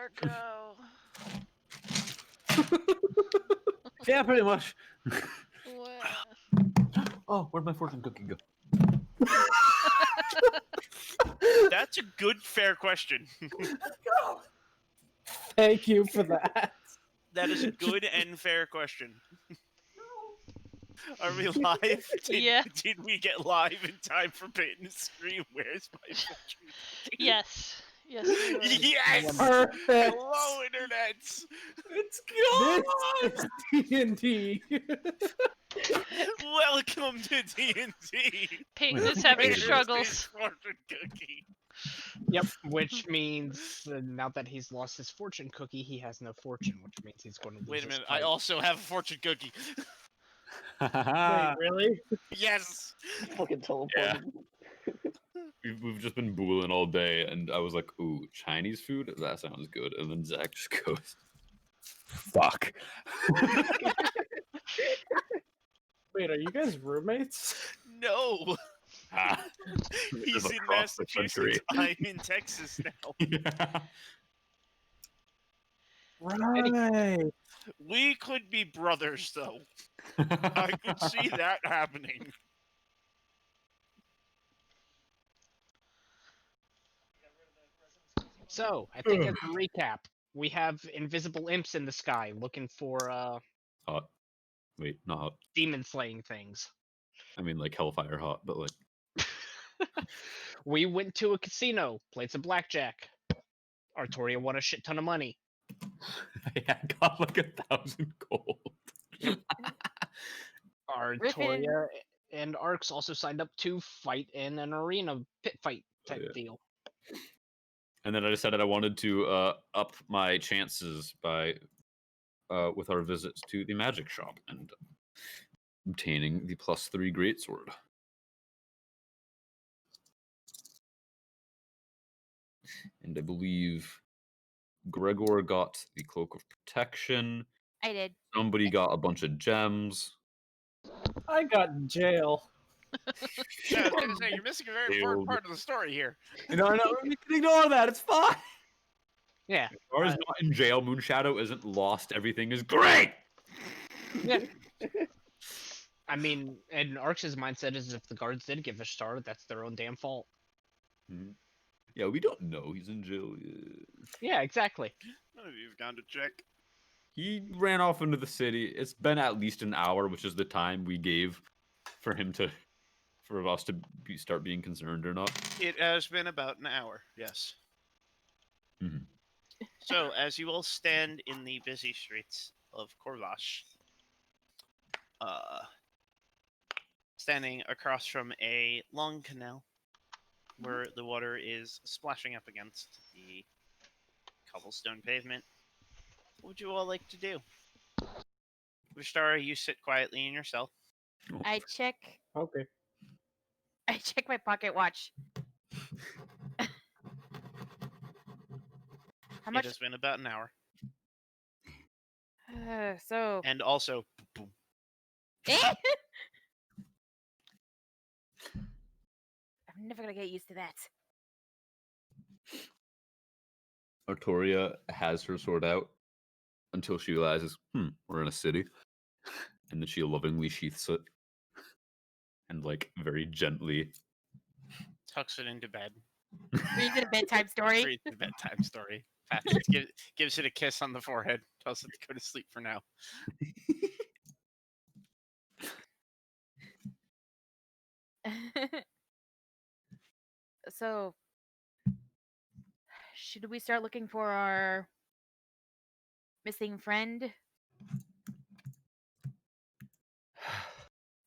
Marco. Yeah, pretty much. What? Oh, where'd my fortune cookie go? That's a good, fair question. Thank you for that. That is a good and fair question. Are we live? Yeah. Did we get live in time for Payton to scream, "Where's my fortune cookie?" Yes. Yes, we were. Yes! Perfect. Hello, internets! It's This is D&D. Welcome to D&D! Payton Wait, is having Where's struggles. his fortune cookie? Yep, which means now that he's lost his fortune cookie, he has no fortune, which means he's going to lose Wait a his minute, I fight. also have a fortune cookie. Wait, really? Yes! Fucking teleported. Yeah. We've just been booling all day, and I was like, ooh, Chinese food? That sounds good. And then Zach just goes, fuck. Wait, are you guys roommates? No! Ah, He's in across the Massachusetts, I'm in Texas now. Yeah. Right. We could be brothers, though. I could see that happening. So, I think as a recap, we have invisible imps in the sky looking for Hot. Wait, not hot. demon slaying things. I mean, like hellfire hot, but like, We went to a casino, played some blackjack. Artoria won a shit ton of money. I got like 1,000 gold. Artoria and Arcs also signed up to fight in an arena pit fight type yeah. deal. And then I decided I wanted to up my chances by with our visits to the magic shop and obtaining the +3 greatsword. And I believe Gregor got the cloak of protection. I did. Somebody got a bunch of gems. I got in jail. Yeah, I was gonna say, you're missing a very important part of the story here. No, we can ignore that. It's fine. Yeah. Or is not in jail. Moonshadow isn't lost. Everything is great. Yeah. I mean, and Arx's mindset is if the guards did give a star, that's their own damn fault. Yeah, we don't know he's in jail. Yeah, exactly. None of you've gone to check. He ran off into the city. It's been at least an hour, which is the time we gave for us to start being concerned or not. It has been about an hour, yes. Mhm. So, as you all stand in the busy streets of Corvash, standing across from a long canal where the water is splashing up against the cobblestone pavement, what would you all like to do? Vishtara, you sit quietly in your cell. I check Okay. my pocket watch. How It much? has been about an hour. So. And also, boom. I'm never gonna get used to that. Artoria has her sword out until she realizes, we're in a city. And then she lovingly sheaths it. And like very gently Tucks it into bed. Reads a bedtime story. Reads the bedtime story. Gives it a kiss on the forehead. Tells it to go to sleep for now. So, should we start looking for our missing friend?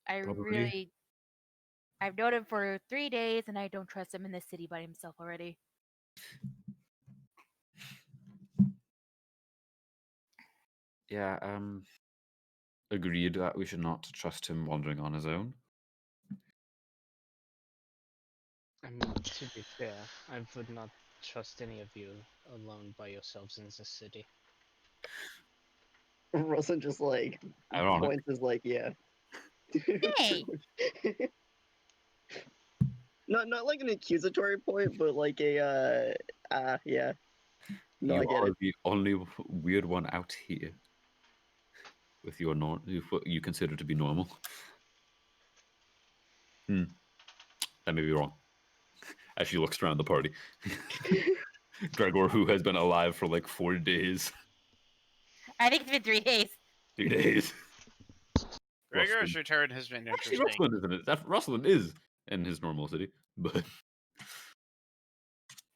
Probably. I've known him for 3 days and I don't trust him in this city by himself already. Yeah, agreed that we should not trust him wandering on his own. I mean, to be fair, I would not trust any of you alone by yourselves in this city. Russell just like Ironic. points is like, yeah. Hey! Not like an accusatory point, but like a yeah. No, you I get are it. the only weird one out here. With your what you consider to be normal. That may be wrong. As she looks around the party. Gregor, who has been alive for like 4 days. I think it's been 3 days. 3 days. Gregor's Rustlin. return has been Actually, interesting. Rustlin isn't it? Rustlin is in his normal city, but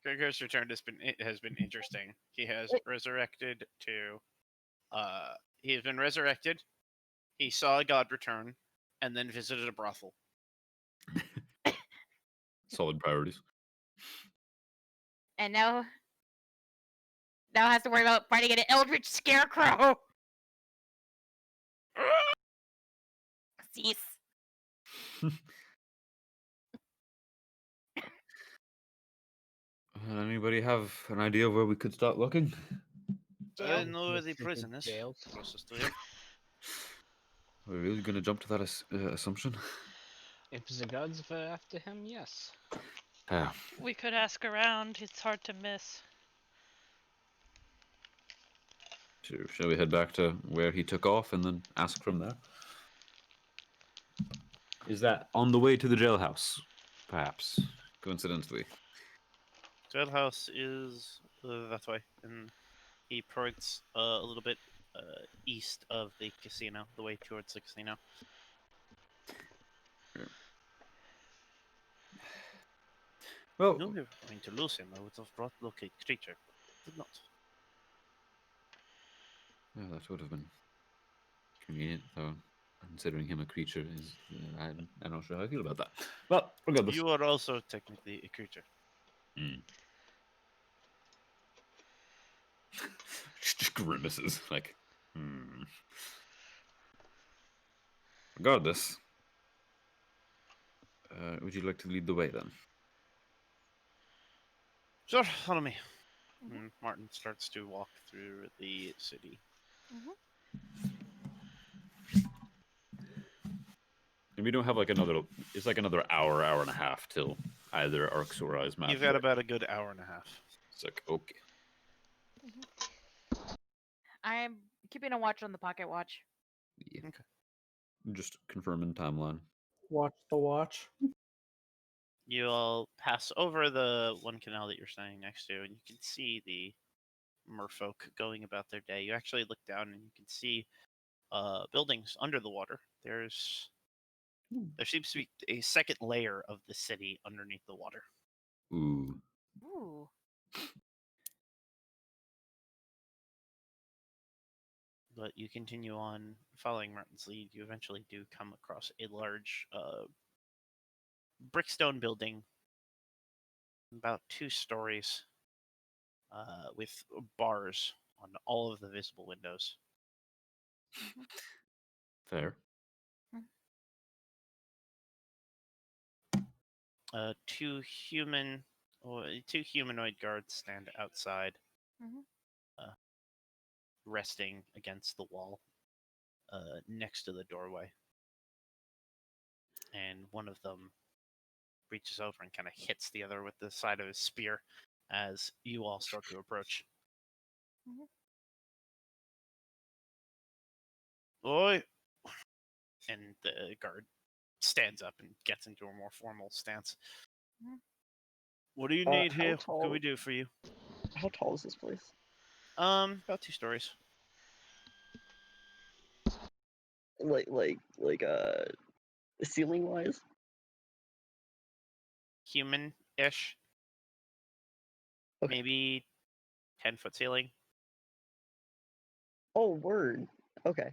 Gregor's return has been interesting. He has resurrected to he has been resurrected. He saw a god return, and then visited a brothel. solid priorities. And now has to worry about fighting an eldritch scarecrow. Cease. Anybody have an idea of where we could start looking? I know where the Restricted prison is. jails. Closest to here. Are we really going to jump to that assumption? If the gods were after him, yes. Ah, We could ask around. It's hard to miss. shall we head back to where he took off and then ask from there? Is that on the way to the jailhouse? Perhaps, coincidentally. Jailhouse is that way, and he points a little bit east of the casino, the way towards the casino. Well, No, we were going to lose him. I would have brought locate creature. Did not. yeah, that would have been convenient, though. Considering him a creature is, I'm not sure how I feel about that. Well, regardless. You are also technically a creature. Just grimaces, like, Regardless, would you like to lead the way then? Sure, follow me. And Martin starts to walk through the city. And we don't have like it's like another hour and a half till either Arcs or Acheron. You've got about a good hour and a half. It's like, okay. I'm keeping a watch on the pocket watch. Yeah. Okay. Just confirming timeline. Watch the watch. You all pass over the one canal that you're standing next to, and you can see the merfolk going about their day. You actually look down and you can see buildings under the water. There seems to be a second layer of the city underneath the water. Ooh. Ooh. But you continue on following Martin's lead. You eventually do come across a large brickstone building, about 2 stories, with bars on all of the visible windows. Fair. Two humanoid guards stand outside, resting against the wall, next to the doorway. And one of them reaches over and kind of hits the other with the side of his spear as you all start to approach. Oi! And the guard stands up and gets into a more formal stance. What do you need how here? What can we tall- do for you? How tall is this place? About 2 stories. Like ceiling wise? Human-ish. Okay. Maybe 10-foot ceiling. Oh, word. Okay.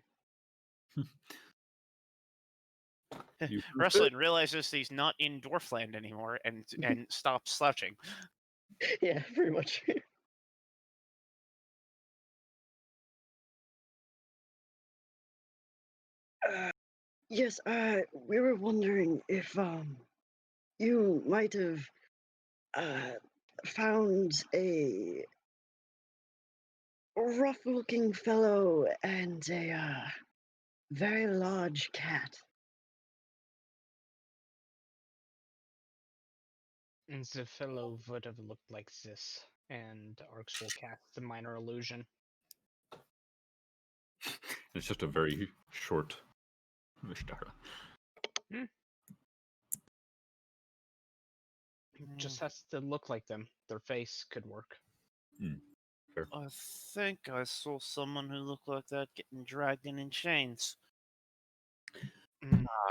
Rustlin realizes he's not in Dwarfland anymore and stops slouching. Yeah, pretty much. Yes, we were wondering if you might have found a rough-looking fellow and a very large cat. And the fellow would have looked like this. And Arx will cast the minor illusion. It's just a very short Vishtara. Just has to look like them. Their face could work. I think I saw someone who looked like that getting dragged in chains.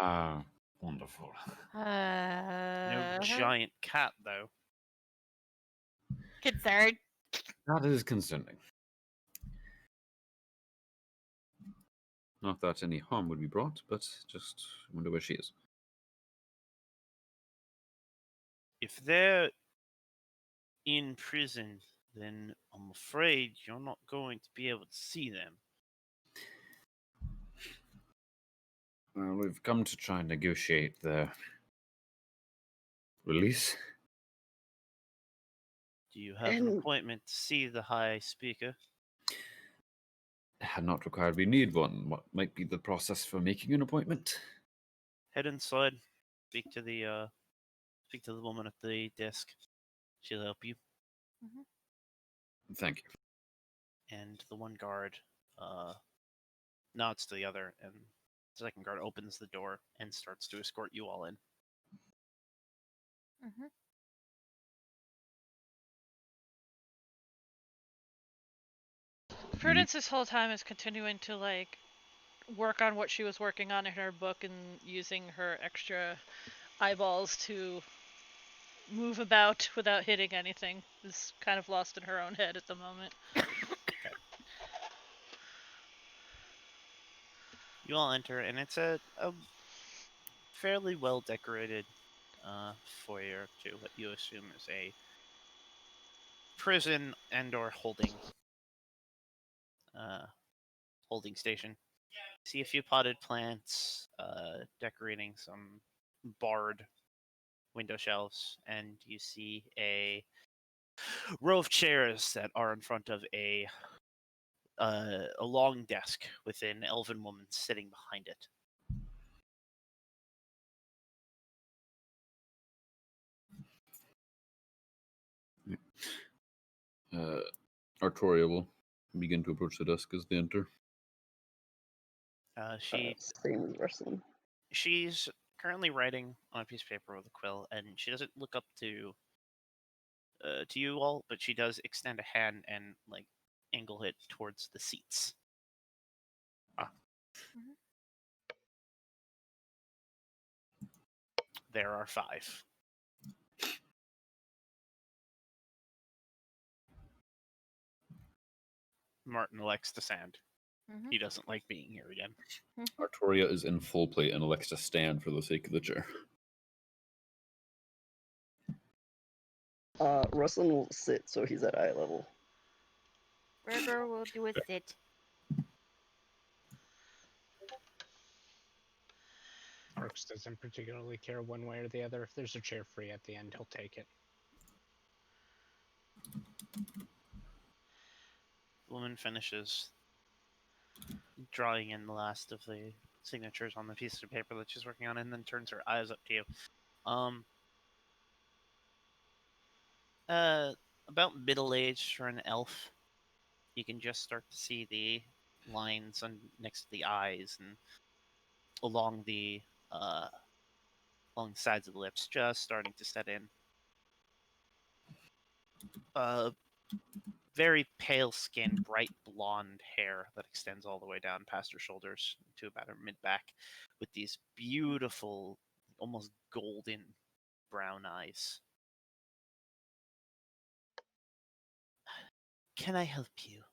Ah, wonderful. No giant cat, though. Concerned. That is concerning. Not that any harm would be brought, but just wonder where she is. If they're in prison, then I'm afraid you're not going to be able to see them. Well, we've come to try and negotiate their release. Do you have an And- appointment to see the High Speaker? Had not required we need one. What might be the process for making an appointment? Head inside. Speak to the woman at the desk. She'll help you. Thank you. And the one guard nods to the other, and the second guard opens the door and starts to escort you all in. Prudence this whole time is continuing to like work on what she was working on in her book and using her extra eyeballs to move about without hitting anything. Is kind of lost in her own head at the moment. You all enter, and it's a fairly well decorated foyer to what you assume is a prison and/or holding station. See a few potted plants, decorating some barred window shelves, and you see a row of chairs that are in front of a long desk with an elven woman sitting behind it. Artoria will begin to approach the desk as they enter. Same as Russell. She's currently writing on a piece of paper with a quill, and she doesn't look up to you all, but she does extend a hand and like angle it towards the seats. There are 5. Martin elects to stand. He doesn't like being here again. Artoria is in full plate and elects to stand for the sake of the chair. Russell will sit, so he's at eye level. Burger will do a sit. Arx doesn't particularly care one way or the other. If there's a chair free at the end, he'll take it. The woman finishes drawing in the last of the signatures on the piece of paper that she's working on, and then turns her eyes up to you. About middle-aged for an elf. You can just start to see the lines next to the eyes and along the sides of the lips, just starting to set in. Very pale skin, bright blonde hair that extends all the way down past her shoulders to about her mid-back, with these beautiful, almost golden brown eyes. Can I help you?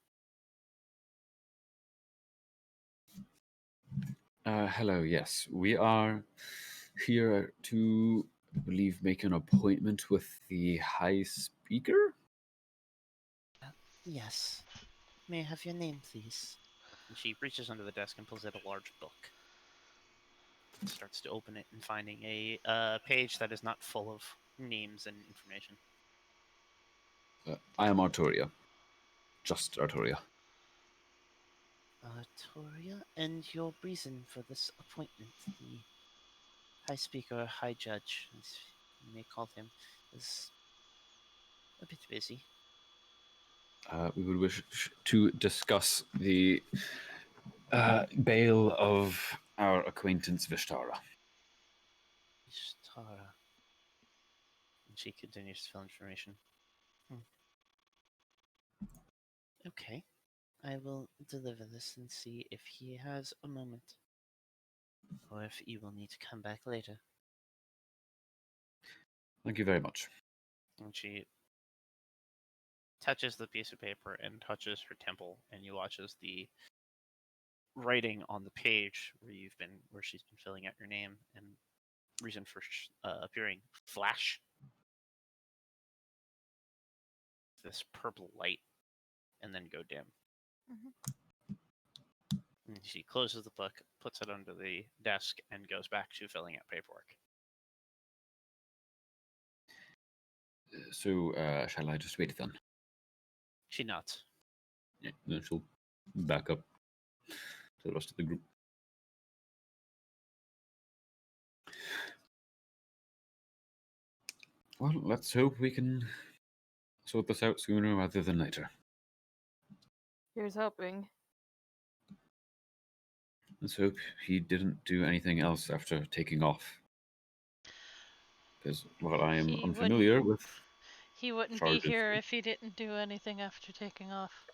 Hello, yes. We are here to, I believe, make an appointment with the High Speaker? Yes. May I have your name, please? And she reaches under the desk and pulls out a large book. Starts to open it and finding a page that is not full of names and information. I am Artoria. Just Artoria. Artoria, and your reason for this appointment, the High Speaker, High Judge, as you may call him, is a bit busy. We would wish to discuss the bail of our acquaintance Vishtara. Ishtara. And she continues to fill information. Okay. I will deliver this and see if he has a moment. Or if he will need to come back later. Thank you very much. And she touches the piece of paper and touches her temple, and you watch as the writing on the page where she's been filling out your name and reason for appearing flash this purple light and then go dim. And she closes the book, puts it under the desk, and goes back to filling out paperwork. So, shall I just wait then? She nods. Yeah, then she'll back up to the rest of the group. Well, let's hope we can sort this out sooner rather than later. Here's hoping. Let's hope he didn't do anything else after taking off. Because while I am He unfamiliar with... He wouldn't charges. be here if he didn't do anything after taking off.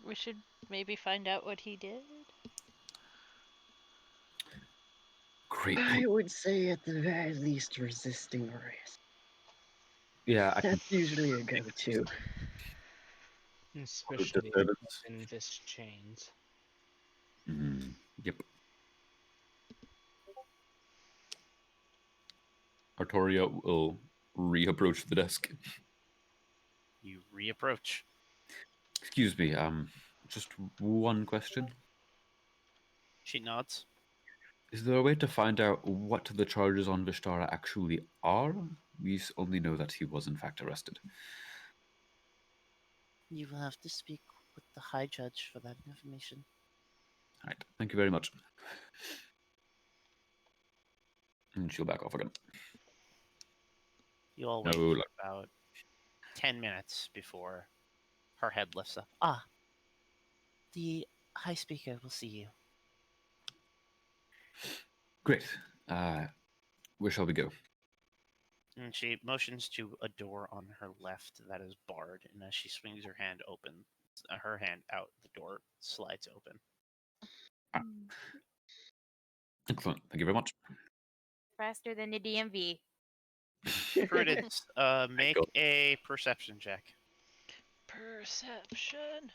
We should maybe find out what he did. Great. I would say at the very least resisting arrest. Yeah, I That's usually a go-to. Especially disturbance. in this chains. Yep. Artoria will reapproach the desk. You reapproach. Excuse me, just one question. She nods. Is there a way to find out what the charges on Vishtara actually are? We only know that he was in fact arrested. You will have to speak with the High Judge for that information. Alright, thank you very much. And she'll back off again. You all wait No, for about 10 minutes before her head lifts up. Ah, the High Speaker will see you. great. Where shall we go? And she motions to a door on her left that is barred, and as she swings her hand open, her hand out, the door slides open. Excellent. Thank you very much. Faster than the DMV. Prudence, make a perception check. Perception.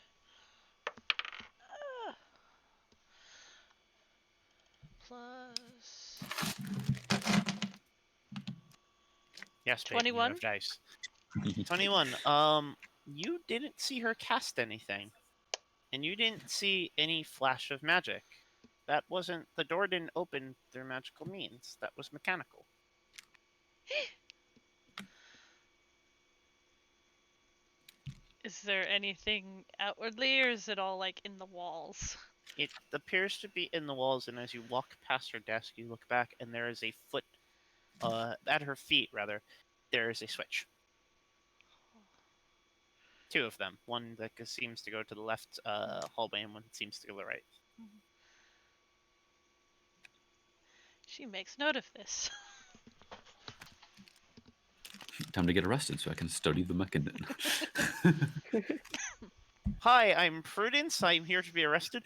Plus Yes, Payton, you 21. have dice. 21. You didn't see her cast anything, and you didn't see any flash of magic. That wasn't, the door didn't open through magical means. That was mechanical. Is there anything outwardly, or is it all like in the walls? It appears to be in the walls, and as you walk past her desk, you look back, and there is a foot, at her feet, rather, there is a switch. Two of them. One that seems to go to the left hallway, and one seems to go to the right. She makes note of this. Time to get arrested so I can study the mechanism. Hi, I'm Prudence. I'm here to be arrested.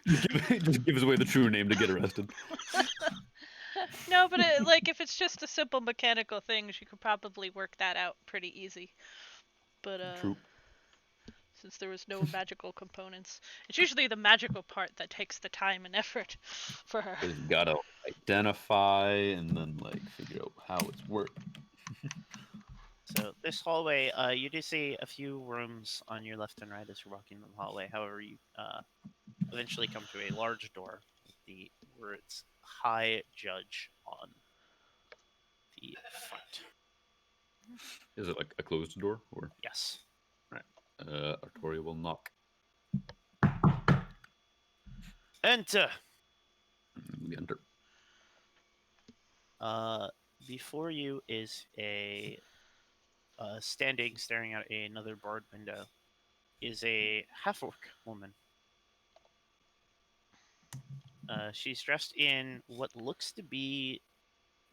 Just gives away the true name to get arrested. No, but if it's just a simple mechanical thing, she could probably work that out pretty easy. But True. since there was no magical components, it's usually the magical part that takes the time and effort for her. You've got to identify and then figure out how it's worked. So this hallway, you do see a few rooms on your left and right as you're walking in the hallway. However, you eventually come to a large door with the words High Judge on the front. Is it like a closed door or? Yes. Artoria will knock. Enter. We enter. Before you is a standing, staring out another barred window, is a half-orc woman. She's dressed in what looks to be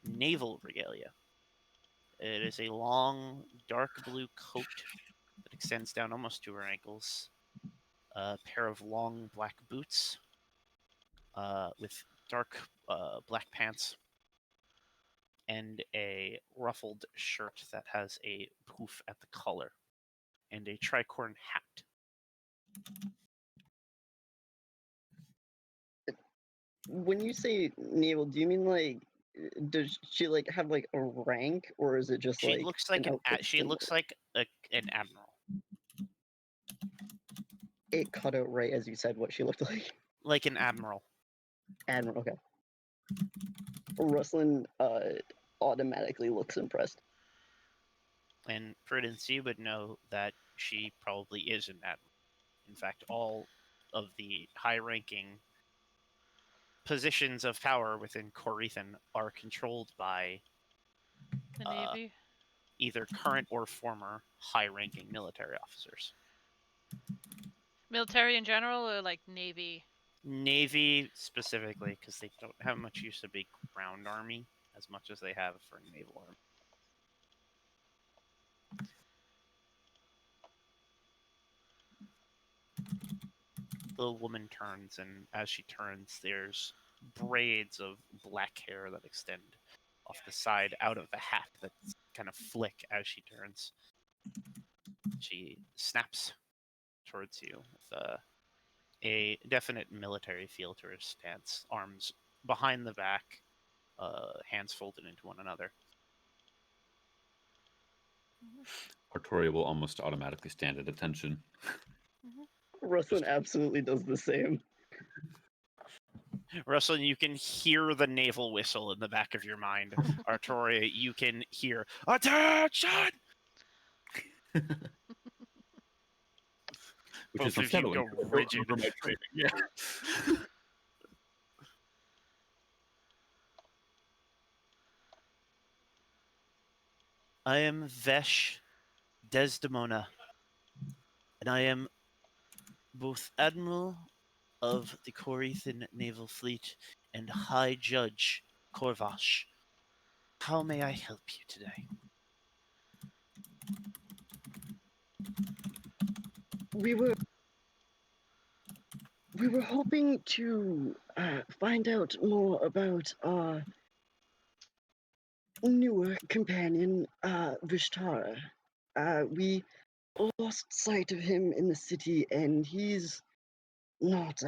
naval regalia. It is a long, dark blue coat that extends down almost to her ankles, a pair of long black boots with dark black pants, and a ruffled shirt that has a poof at the collar, and a tricorn hat. When you say naval, do you mean like, does she like have like a rank, or is it just She like looks like an outfit she looks symbol? like an admiral, It cut out right as you said what she looked like. like an admiral. Admiral, okay. Rustlin automatically looks impressed. And Prudence, you would know that she probably is an admiral. In fact, all of the high-ranking positions of power within Corethan are controlled by The Navy. either current or former high-ranking military officers. Military in general, or like Navy? Navy specifically, because they don't have much use of a ground army as much as they have for a naval army. The woman turns, and as she turns, there's braids of black hair that extend off the side out of the hat that kind of flick as she turns. She snaps towards you with a definite military feel to her stance, arms behind the back, hands folded into one another. Artoria will almost automatically stand at attention. Rustlin absolutely does the same. Russell, you can hear the naval whistle in the back of your mind. Artoria, you can hear attention. Which Both is of you unsettling. go I don't rigid. remember my training. Yeah. I am Vesh Desdemona, and I am both Admiral of the Corethan Naval Fleet and High Judge Corvash. How may I help you today? We were hoping to find out more about our newer companion, Vishtara. We lost sight of him in the city, and he's not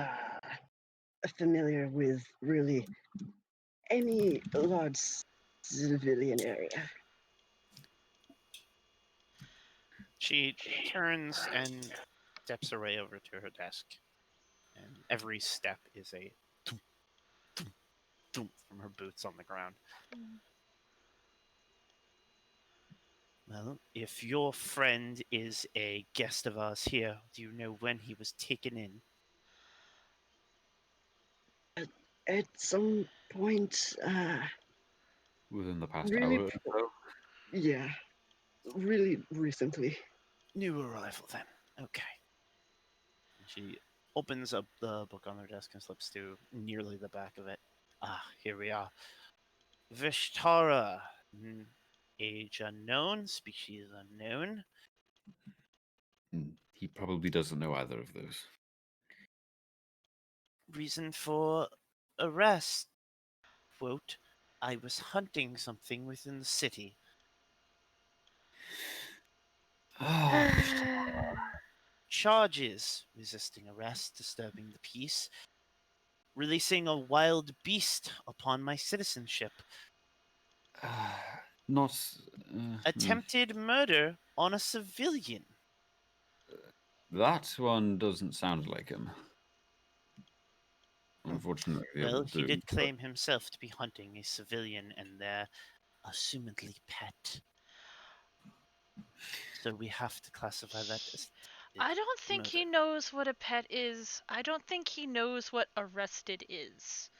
familiar with really any large civilian area. She turns and steps away over to her desk, and every step is a thump, thump, thump from her boots on the ground. Well, if your friend is a guest of ours here, do you know when he was taken in? At some point, Within the past really, hour or so. yeah, really recently. New arrival, then. Okay. She opens up the book on her desk and slips to nearly the back of it. Ah, here we are. Vishtara. Age unknown, species unknown. He probably doesn't know either of those. Reason for arrest. Quote, I was hunting something within the city. Charges: resisting arrest, disturbing the peace, releasing a wild beast upon my citizenship, Not. attempted murder on a civilian. That one doesn't sound like him. Unfortunately, the Well, others he do, did but- claim himself to be hunting a civilian and their assumedly pet. So we have to classify that as I don't think he murder. knows what a pet is. I don't think he knows what arrested is.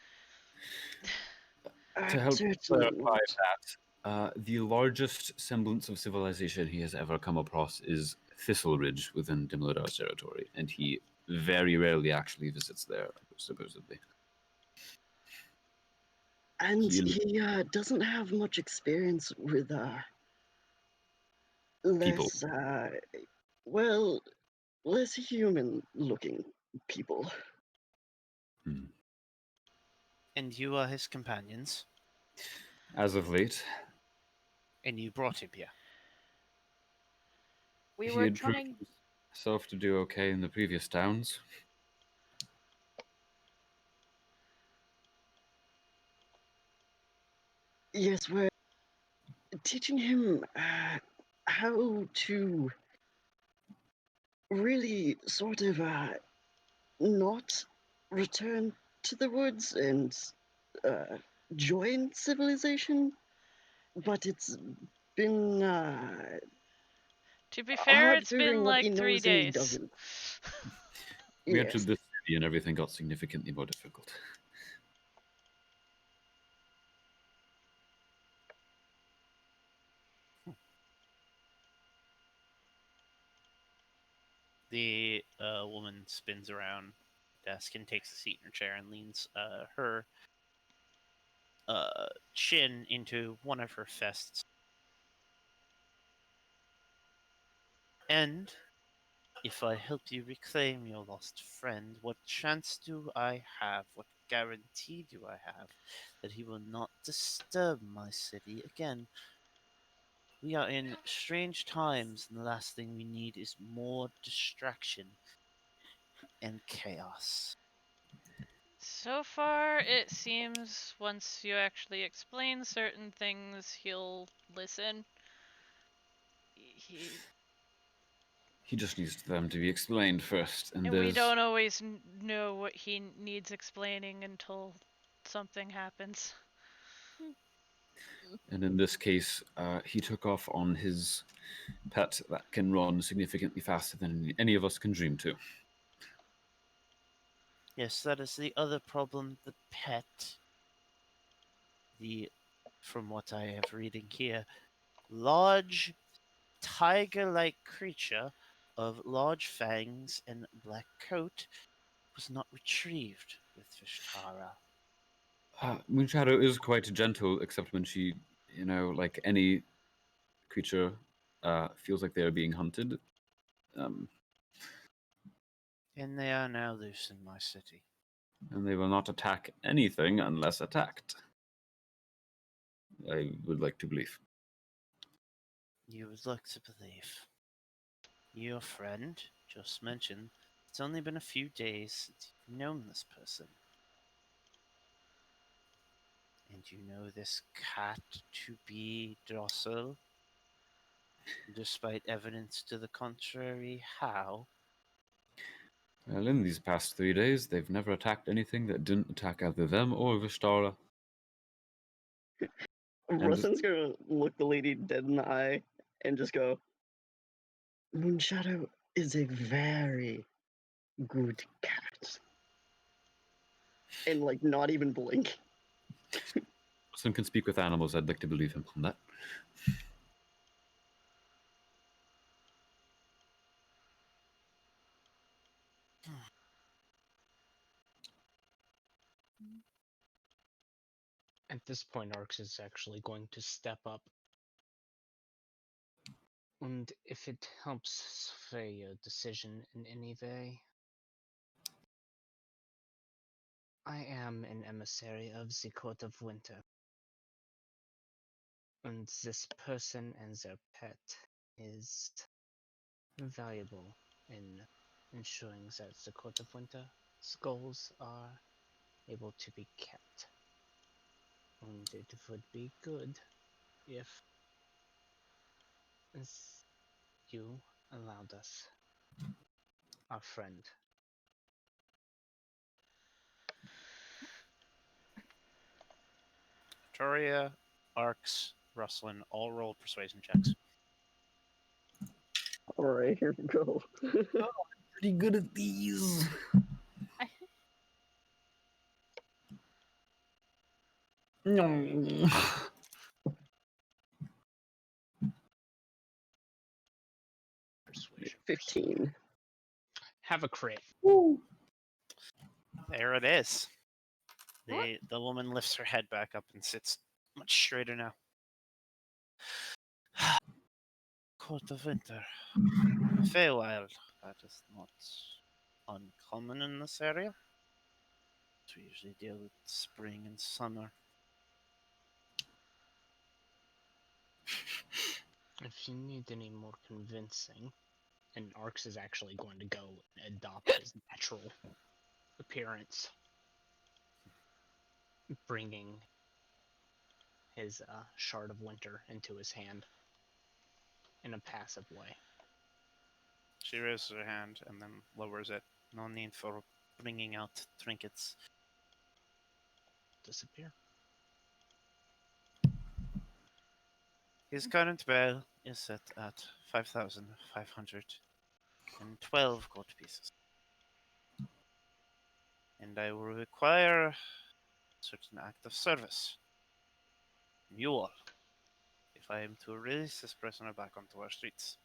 To help Certainly clarify not. that, The largest semblance of civilization he has ever come across is Thistle Ridge within Dimladar's territory, and he very rarely actually visits there, supposedly. And He- he doesn't have much experience with People. less, well, less human-looking people. Hmm. And you are his companions, As of late, and you brought him here. We he were had proved trying. himself to do okay in the previous towns. Yes, we're teaching him how to really sort of not return to the woods and join civilization, but it's been To be fair, hard it's figuring been what he like 3 knows and he days. doesn't. We Yes. entered this city and everything got significantly more difficult. The woman spins around the desk and takes a seat in her chair and leans her chin into one of her fists. And if I help you reclaim your lost friend, what chance do I have? What guarantee do I have that he will not disturb my city again? We are in strange times, and the last thing we need is more distraction and chaos. So far, it seems once you actually explain certain things, he'll listen. He He just needs them to be explained first, and and we there's don't always know what he needs explaining until something happens. and in this case, he took off on his pet that can run significantly faster than any of us can dream to. Yes, that is the other problem. The pet, from what I have reading here, large tiger-like creature of large fangs and black coat was not retrieved with Vishtara. Moonshadow is quite gentle, except when she, like any creature, feels like they are being hunted. And they are now loose in my city. And they will not attack anything unless attacked. I would like to believe. You would like to believe. Your friend just mentioned it's only been a few days since you've known this person. And you know this cat to be docile, despite evidence to the contrary. How? Well, in these past 3 days, they've never attacked anything that didn't attack either them or Vishtara. Rustin's gonna look the lady dead in the eye and just go, Moonshadow is a very good cat. And like not even blink. Some can speak with animals. I'd like to believe him on that. At this point, Arx is actually going to step up. And if it helps sway your decision in any way, I am an emissary of the Court of Winter. And this person and their pet is valuable in ensuring that the Court of Winter skulls are able to be kept. And it would be good if you allowed us, our friend. Artoria, Arx, Rustlin all roll persuasion checks. Alright, here we go. Pretty good at these. No. 15. Have a crit. Woo! There it is. The woman lifts her head back up and sits much straighter now. Court of Winter. Feywild. That is not uncommon in this area. We usually deal with spring and summer. If you need any more convincing, and Arx is actually going to go and adopt his natural appearance, bringing his shard of winter into his hand in a passive way. She raises her hand and then lowers it. No need for bringing out trinkets. Disappear. His current bail is set at 5,512 gold pieces. And I will require a certain act of service from you all if I am to release this prisoner back onto our streets.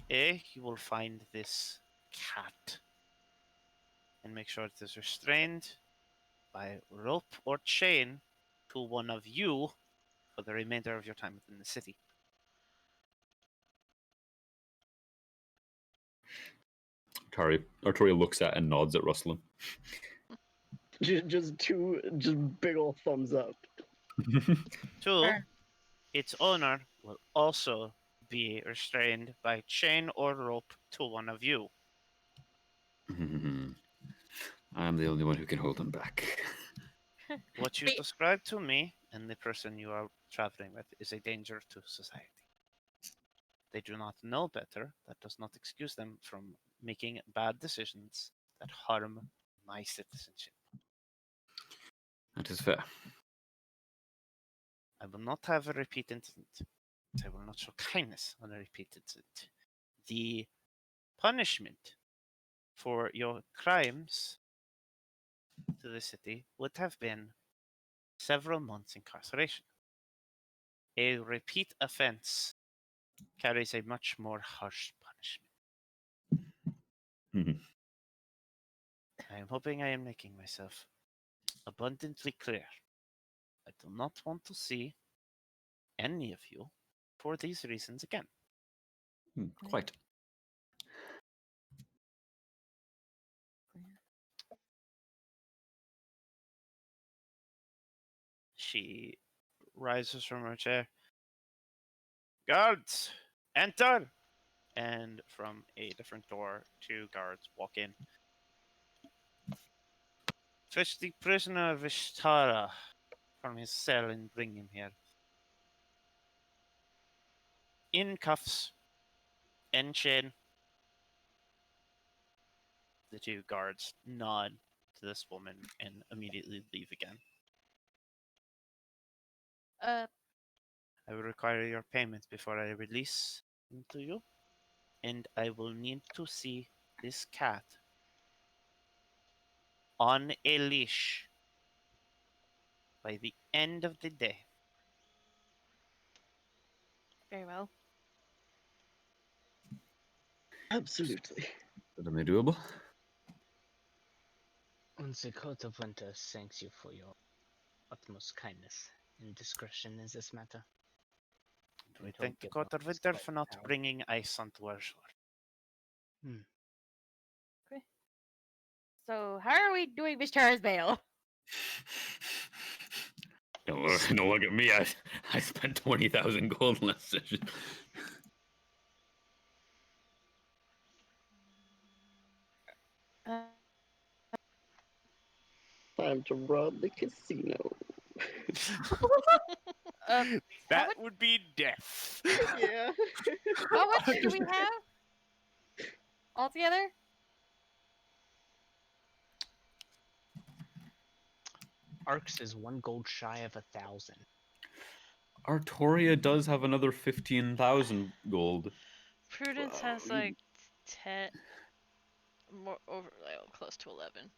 You will find this cat and make sure it is restrained by rope or chain to one of you for the remainder of your time within the city. Artoria looks at and nods at Rustlin. Just big ol' thumbs up. Two, Sure. its owner will also be restrained by chain or rope to one of you. I'm the only one who can hold him back. What you Wait. described to me and the person you are traveling with is a danger to society. They do not know better. That does not excuse them from making bad decisions that harm my citizenship. That is fair. I will not have a repeat incident. I will not show kindness on a repeat incident. The punishment for your crimes to the city would have been several months incarceration. A repeat offense carries a much more harsh punishment. I am hoping I am making myself abundantly clear. I do not want to see any of you for these reasons again. Quite. She rises from her chair. Guards, enter! And from a different door, two guards walk in. Fetch the prisoner Vishtara from his cell and bring him here. In cuffs and chain. The two guards nod to this woman and immediately leave again. I will require your payment before I release him to you. And I will need to see this cat on a leash by the end of the day. Very well. Absolutely. Certainly doable. And the Court of Winter thanks you for your utmost kindness and discretion in this matter. We And thank hope the your Court of luck is Winter quite for not now. bringing ice onto our shore. So how are we doing Miss Chara's bail? Don't look at me. I spent 20,000 gold last session. Time to rob the casino. That would be death. Yeah. How much do we have altogether? Arx is 1 gold shy of 1,000. Artoria does have another 15,000 gold. Prudence has like 10, more over, like, close to 11.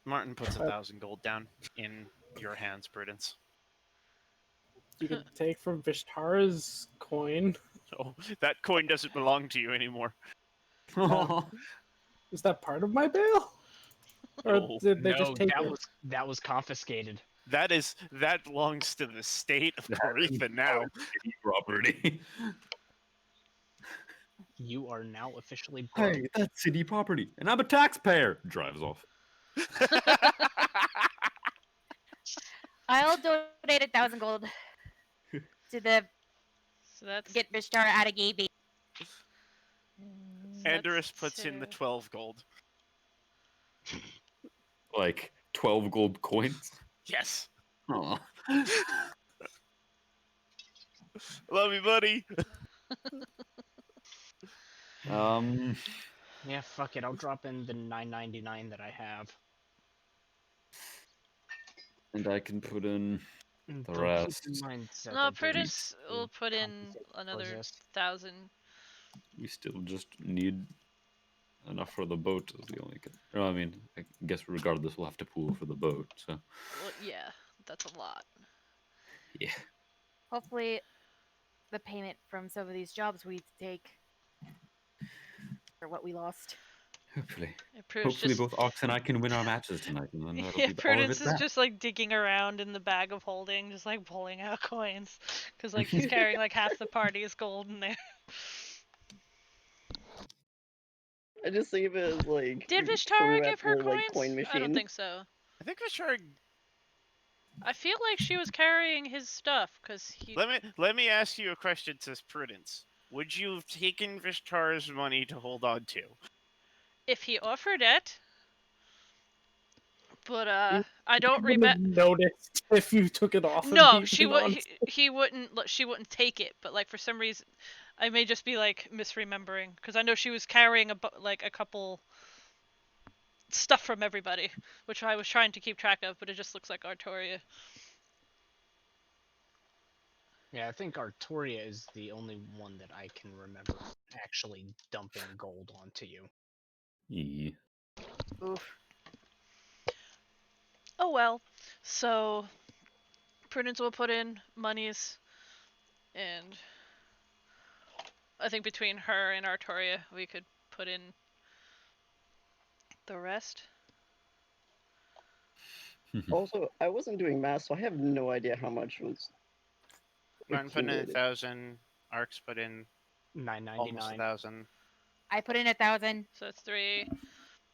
Martin puts 1,000 gold down in your hands, Prudence. You can take from Vishtara's coin. Oh, that coin doesn't belong to you anymore. Is that part of my bail? Or No. did they no, just take that it? was confiscated. That belongs to the state of Coretha now. City property. You are now officially broke. Hey, that's city property, and I'm a taxpayer. Drives off. I'll donate 1,000 gold to the So that's get Vishtara out of gaming. Andorus puts in the two. 12 gold. Like 12 gold coins. Yes. Aw. Love you, buddy. Yeah, fuck it. I'll drop in the 9.99 that I have. And I can put in the Though keep rest. in mind, Zeth, No, I do Prudence need to will put in compensate for another this. 1,000. We still just need enough for the boat. Is the only. No, I mean, I guess regardless, we'll have to pool for the boat. So Well, yeah, that's a lot. yeah. Hopefully, the payment from some of these jobs we take for what we lost. Hopefully, And Prudence hopefully just, both Ox and I can win our matches tonight, and then that'll yeah, be all of Prudence it is back. just like digging around in the bag of holding, just like pulling out coins, because like he's carrying like half the party's gold in there. I just think of it as like Did crew Vishtara at give her the like coin coins? I don't machine. think so. I think Vishara. I feel like she was carrying his stuff, because he. Let me ask you a question, says Prudence. Would you have taken Vishtara's money to hold on to? If he offered it. But You I don't wouldn't have remember. noticed if you took it off. No, and she been would. on- He wouldn't. She wouldn't take it. But like for some reason, I may just be like misremembering because I know she was carrying like a couple stuff from everybody, which I was trying to keep track of, but it just looks like Artoria. Yeah, I think Artoria is the only one that I can remember actually dumping gold onto you. Yeah. Oof. Oh well. So Prudence will put in monies, and I think between her and Artoria, we could put in the rest. Also, I wasn't doing math, so I have no idea how much was Run put in accumulated. 1,000. Arcs put in almost 9.99. 1,000. I put in 1,000. So it's 3.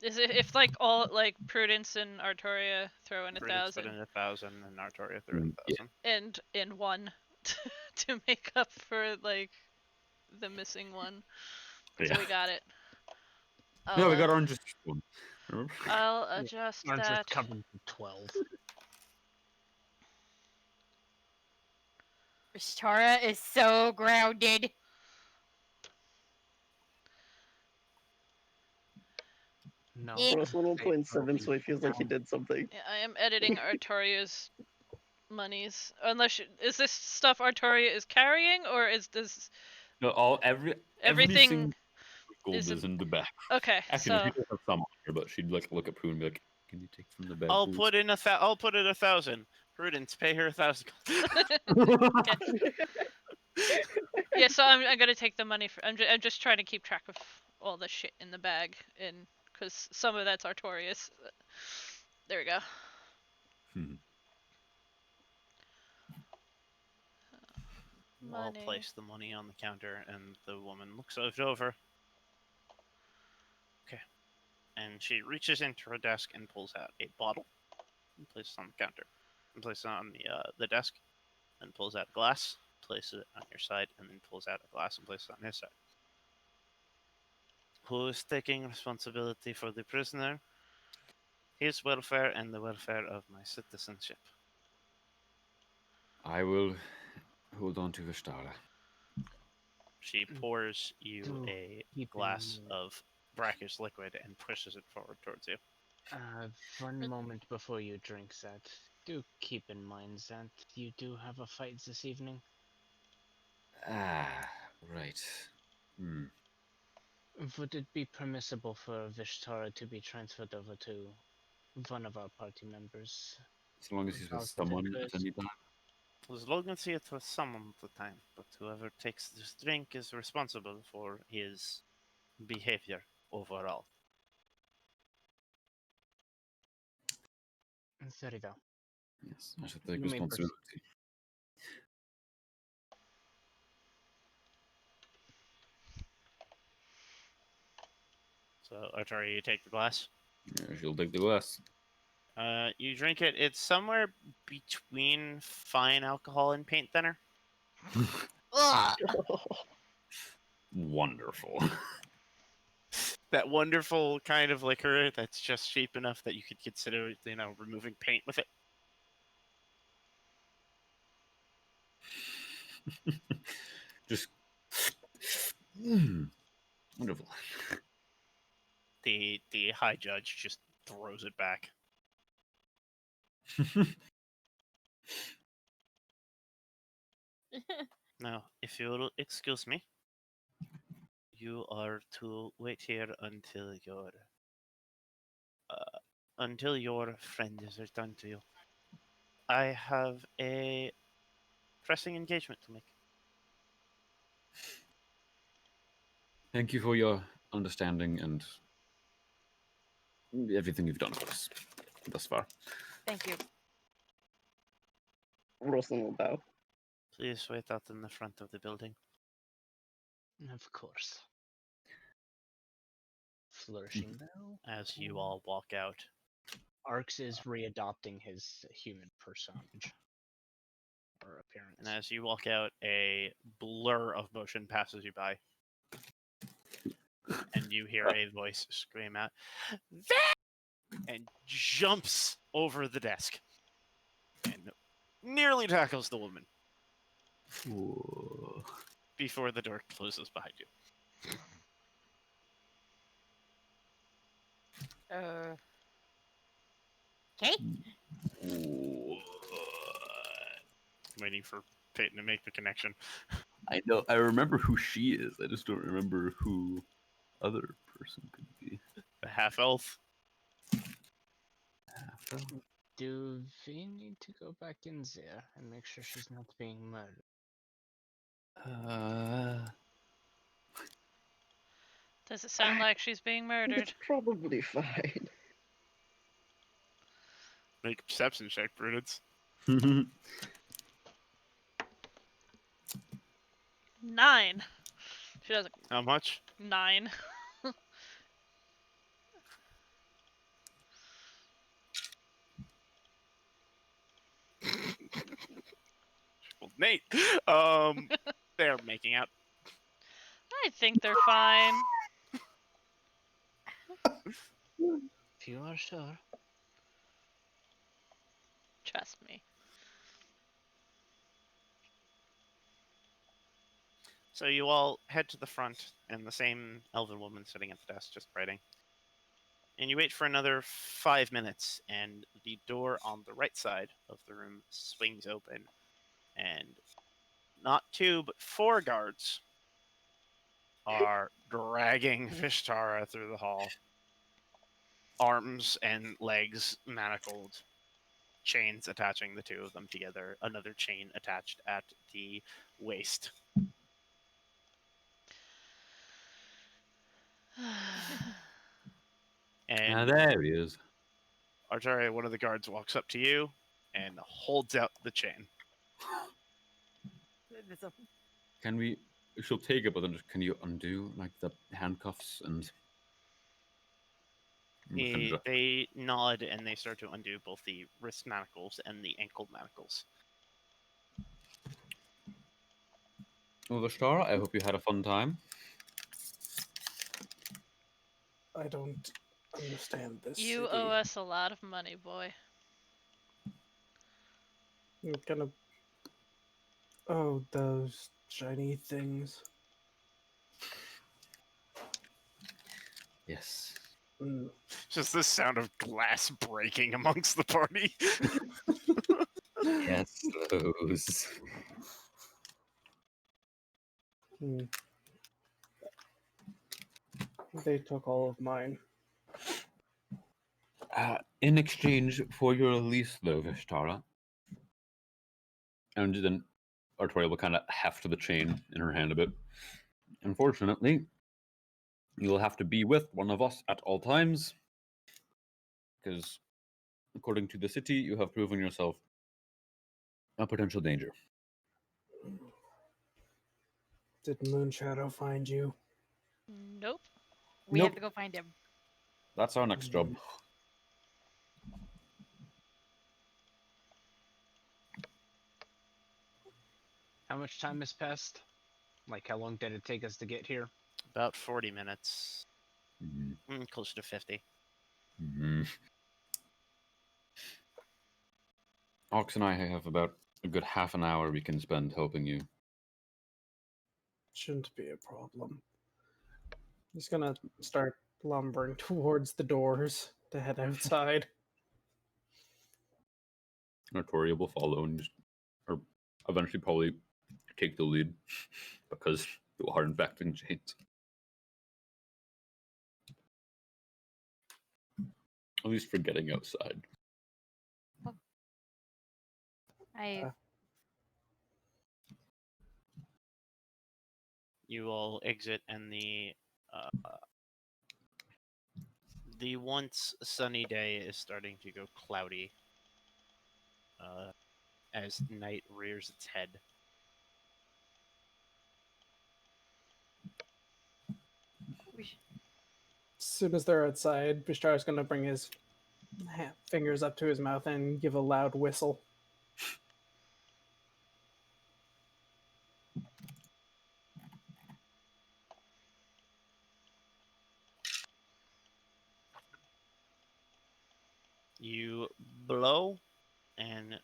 Is it if like all like Prudence and Artoria throw in Prudence put 1,000 in 1,000, and Artoria threw in Yeah. 1,000. and in 1 to make up for like the missing one, so Yeah. we got it. No, we got I'll, orange juice one. Remember? I'll adjust Orange was that. covered in 12. Vishtara is so grounded. No. Eh. Plus 1.7, broken so he feels like he down. did something. Yeah, I am editing Artoria's monies. Unless is this stuff Artoria is carrying, or is this No, every everything single gold is is in the bag. okay? Actually, So she does have some on her, but she'd like look at Prue and be like, "Can you take from the bag?" I'll please?" put in 1,000. Prudence, pay her 1,000. yeah, so I'm gonna take the money for. I'm just trying to keep track of all the shit in the bag, and because some of that's Artorias. There we go. Hmm. I'll Money. place the money on the counter, and the woman looks it over. Okay. And she reaches into her desk and pulls out a bottle and places it on the counter. And places it on the desk, and pulls out a glass, places it on your side, and then pulls out a glass and places it on his side. Who is taking responsibility for the prisoner, his welfare, and the welfare of my citizenship? I will hold on to Vishtara. She pours you Do a keep in glass mind- of brackish liquid and pushes it forward towards you. One moment before you drink that, do keep in mind that you do have a fight this evening. Ah, right. Hmm. Would it be permissible for Vishtara to be transferred over to one of our party members? As long as he's with Regardless if it someone at occurs. any time. As long as it was some of the time, but whoever takes this drink is responsible for his behavior overall. Very well. Yes, I should take You may proceed. responsibility. So, Artoria, you take the glass. Yeah, she'll take the glass. You drink it. It's somewhere between fine alcohol and paint thinner. Ah, wonderful. That wonderful kind of liquor that's just cheap enough that you could consider, removing paint with it. Just wonderful. The high judge just throws it back. Now, if you'll excuse me, you are to wait here until your friend is returned to you. I have a pressing engagement to make. Thank you for your understanding and everything you've done for us thus far. Thank you. Wilson will bow. Please wait out in the front of the building. Of course. Flourishing bell. As you all walk out. Arx is readopting his human personage or appearance. And as you walk out, a blur of motion passes you by. And you hear a voice scream out, "There!" and jumps over the desk. And nearly tackles the woman Whoa. before the door closes behind you. Okay. Waiting for Payton to make the connection. I know. I remember who she is. I just don't remember who other person could be. The half elf. Do we need to go back in there and make sure she's not being murdered? Does it sound like she's being murdered? It's probably fine. Make a perception check, Prudence. 9. She doesn't. How much? 9. Well, Nate. They're making out. I think they're fine. If you are sure. Trust me. So you all head to the front, and the same elven woman sitting at the desk just writing. And you wait for another 5 minutes, and the door on the right side of the room swings open, and not 2, but 4 guards are dragging Vishtara through the hall. Arms and legs manacled, chains attaching the 2 of them together, another chain attached at the waist. And there he is. Artoria, one of the guards walks up to you and holds out the chain. Can we? She'll take it, but then can you undo like the handcuffs and? They nod and they start to undo both the wrist manacles and the ankle manacles. Well, Vishtara, I hope you had a fun time. I don't understand this. You city. owe us a lot of money, boy. I'm gonna. Oh, those shiny things. Yes. Mm. Just the sound of glass breaking amongst the party. Yes, those. Mm. They took all of mine. In exchange for your release, though, Vishtara, And then Artoria will kind of heft the chain in her hand a bit. Unfortunately, you'll have to be with one of us at all times, because according to the city, you have proven yourself a potential danger. Did Moonshadow find you? Nope. We have Nope. to go find him. That's our next job. How much time has passed? Like, how long did it take us to get here? About 40 minutes. Mhm. Closer to 50. Mhm. Ox and I have about a good half an hour we can spend helping you. Shouldn't be a problem. He's gonna start lumbering towards the doors to head outside. Artoria will follow and or eventually probably take the lead because you are in fact in chains. At least for getting outside. I You all exit, and the once sunny day is starting to go cloudy as night rears its head. As soon as they're outside, Bishtar's gonna bring his fingers up to his mouth and give a loud whistle. You blow and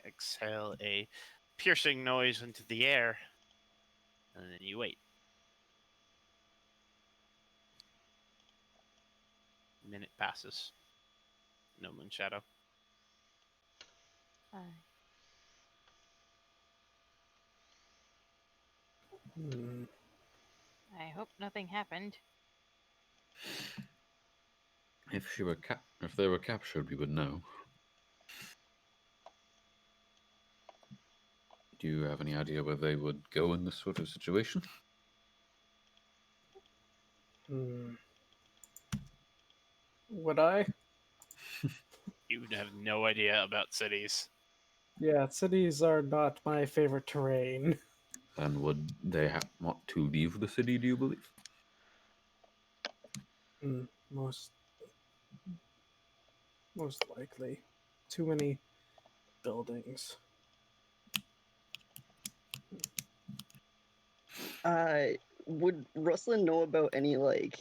exhale a piercing noise into the air, and then you wait. A minute passes. No Moonshadow. Hmm. I hope nothing happened. If they were captured, we would know. Do you have any idea where they would go in this sort of situation? Hmm. Would I? You have no idea about cities. Yeah, cities are not my favorite terrain. Then would they want to leave the city, do you believe? Most likely. Too many buildings. Would Rustlin know about any like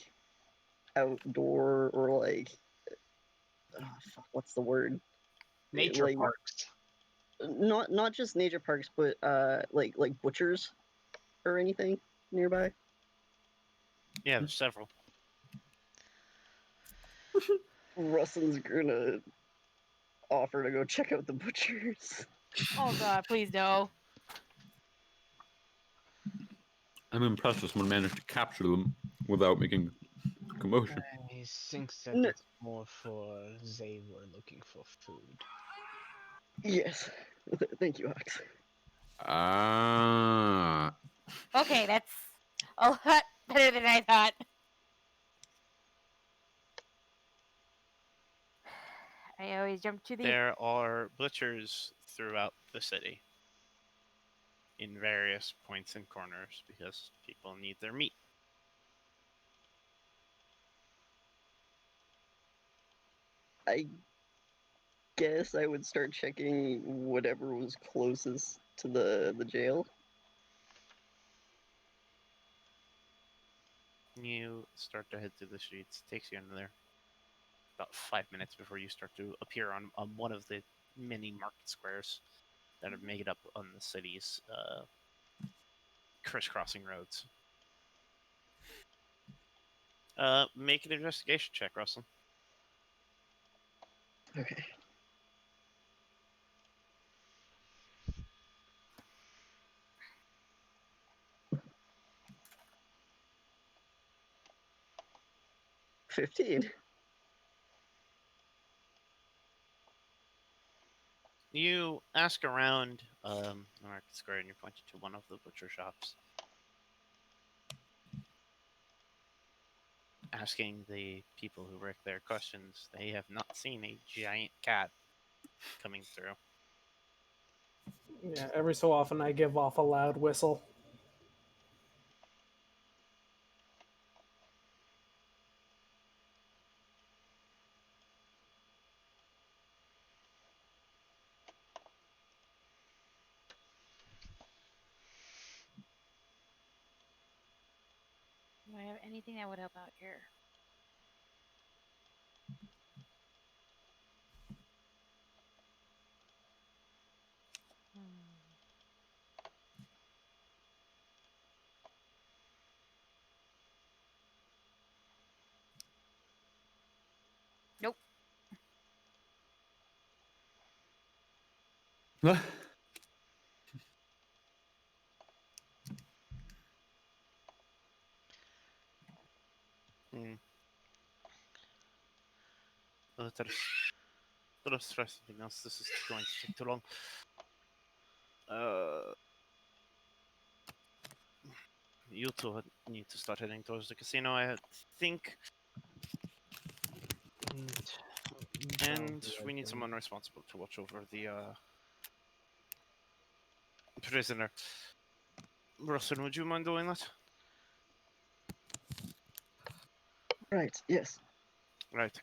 outdoor or like fuck, what's the word? Nature Like parks. not just nature parks, but like butchers or anything nearby? Yeah, there's several. Rustlin's gonna offer to go check out the butchers. Oh god, please no. I'm impressed if someone managed to capture them without making a commotion. I think that No. it's more for they were looking for food. Yes. Thank you, Ox. Ah. Okay, that's a lot better than I thought. I always jump to the There are butchers throughout the city in various points and corners because people need their meat. I guess I would start checking whatever was closest to the jail. You start to head through the streets. It takes you into there about 5 minutes before you start to appear on one of the many market squares that are made up on the city's crisscrossing roads. Make an investigation check, Russell. Okay. $15. You ask around Market Square, and you're pointed to one of the butcher shops, asking the people who work there questions. They have not seen a giant cat coming through. Yeah, every so often I give off a loud whistle. Do I have anything that would help out here? Nope. Hmm. Let us try something else. This is going to take too long. You two need to start heading towards the casino, I think. And we need someone responsible to watch over the prisoner. Russell, would you mind doing that? Right, yes. Right.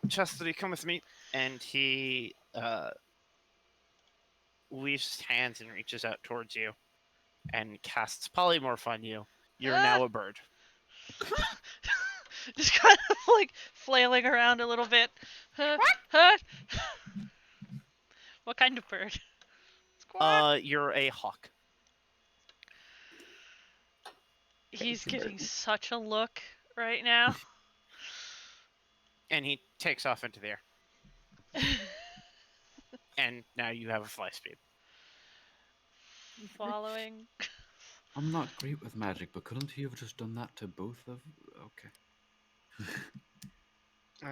Chastity, come with me. And he weaves his hands and reaches out towards you and casts polymorph on you. You're now a bird. Just kind of like flailing around a little bit. Huh? What kind of bird? Squawk. You're a hawk. He's Fancy giving bird. such a look right now. And he takes off into the air. And now you have a fly speed. Following. I'm not great with magic, but couldn't he have just done that to both of? Okay.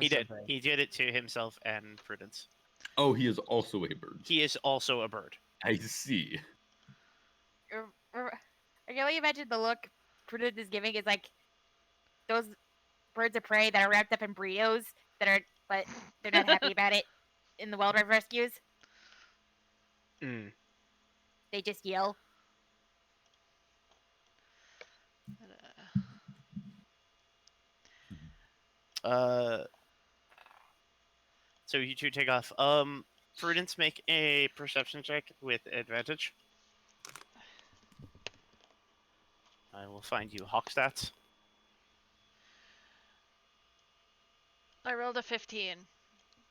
He did. He did it to himself and Prudence. Oh, he is also a bird. He is also a bird. I see. I can only imagine the look Prudence is giving is like those birds of prey that are wrapped up in brios but they're not happy about it in the wildlife rescues. Mm. They just yell. So you two take off. Prudence, make a perception check with advantage. I will find you hawk stats. I rolled a 15.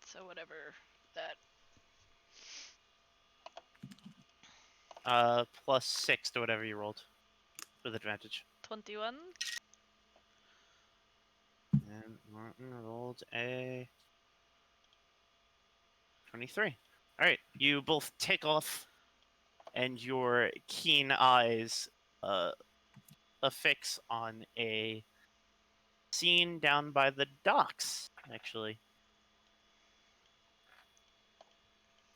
So whatever that. Plus 6 to whatever you rolled with advantage. 21. And Martin rolled a 23. All right, you both take off, and your keen eyes affix on a scene down by the docks, actually.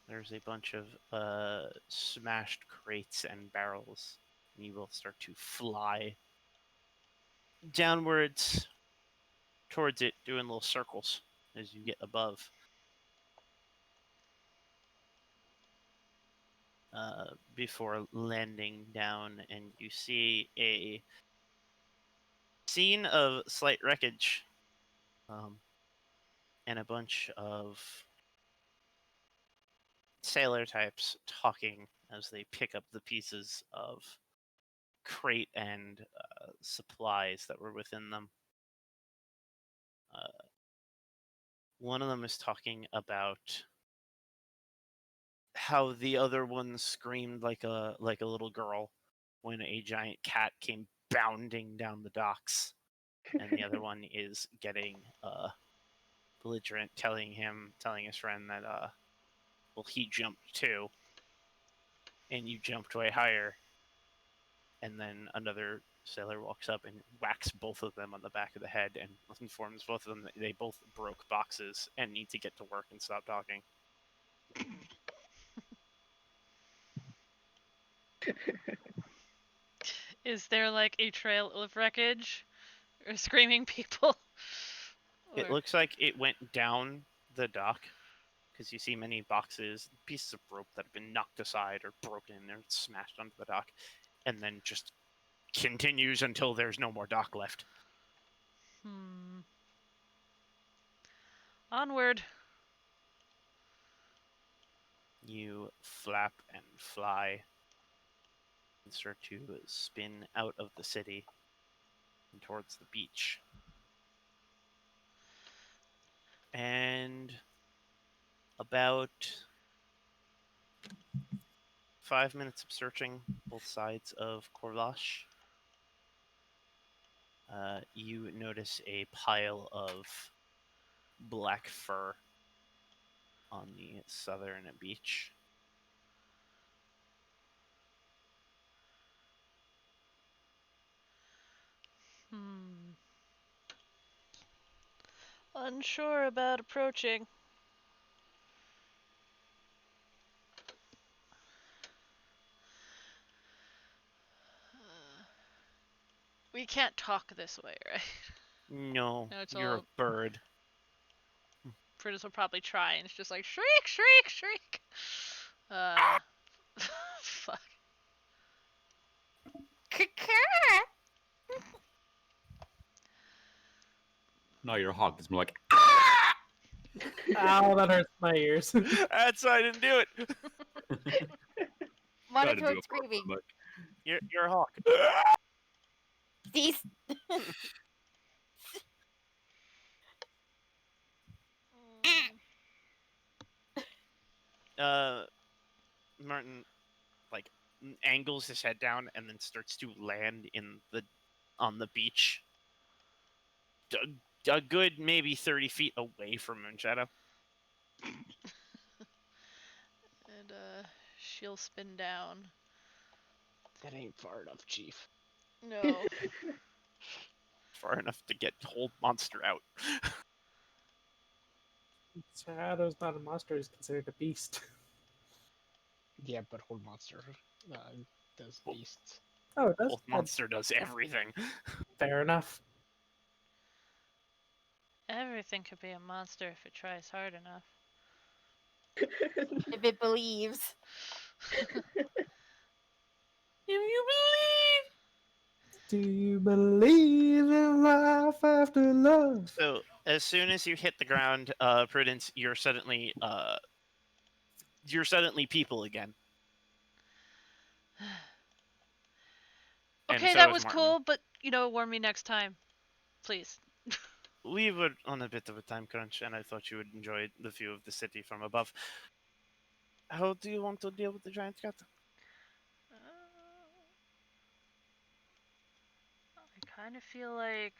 There's a bunch of smashed crates and barrels, and you both start to fly downwards towards it, doing little circles as you get above. Before landing down, and you see a scene of slight wreckage, and a bunch of sailor types talking as they pick up the pieces of crate and supplies that were within them. One of them is talking about how the other one screamed like a little girl when a giant cat came bounding down the docks, and the other one is getting belligerent, telling his friend that well, he jumped too, and you jumped way higher. And then another sailor walks up and whacks both of them on the back of the head and informs both of them that they both broke boxes and need to get to work and stop talking. Is there like a trail of wreckage or screaming people? It Or- looks like it went down the dock because you see many boxes, pieces of rope that have been knocked aside or broken or smashed onto the dock, and then just continues until there's no more dock left. Hmm. Onward. You flap and fly and start to spin out of the city and towards the beach. And about 5 minutes of searching both sides of Corvash, you notice a pile of black fur on the southern beach. Hmm. Unsure about approaching. We can't talk this way, right? No, No, it's you're a all- bird. Prudence will probably try, and it's just like shriek, shriek, shriek. Fuck. No, you're a hawk. It's more like Ow, that hurts my ears. That's why I didn't do it. Tried to do Monotone a screaming. but You're a hawk. These. Martin like angles his head down and then starts to land on the beach. A good maybe 30 feet away from Moonshadow. And she'll spin down. That ain't far enough, Chief. No. Far enough to get whole monster out. Shadow's not a monster, he's considered a beast. Yeah, but whole monster does Well- beasts. Oh, that's Whole monster does everything. fair enough. Everything could be a monster if it tries hard enough. If it believes. Do you believe in life after love? So as soon as you hit the ground, Prudence, you're suddenly people again. And Okay, so that is was Martin. cool, but warn me next time, please. We were on a bit of a time crunch, and I thought you would enjoy the view of the city from above. How do you want to deal with the giant cat? I kind of feel like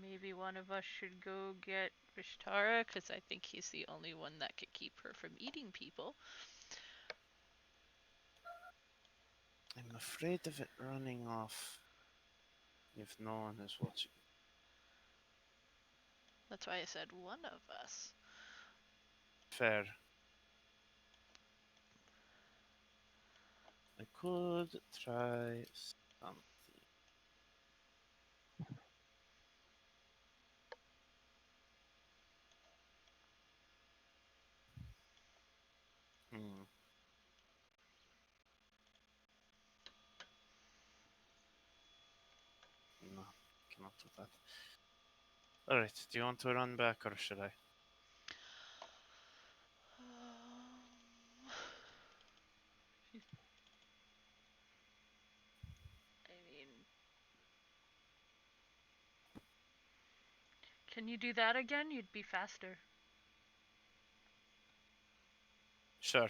maybe one of us should go get Vishtara, because I think he's the only one that could keep her from eating people. I'm afraid of it running off if no one is watching. That's why I said one of us. Fair. I could try something. Hmm. No, cannot do that. Alright, do you want to run back or should I? I mean, can you do that again? You'd be faster. Sure.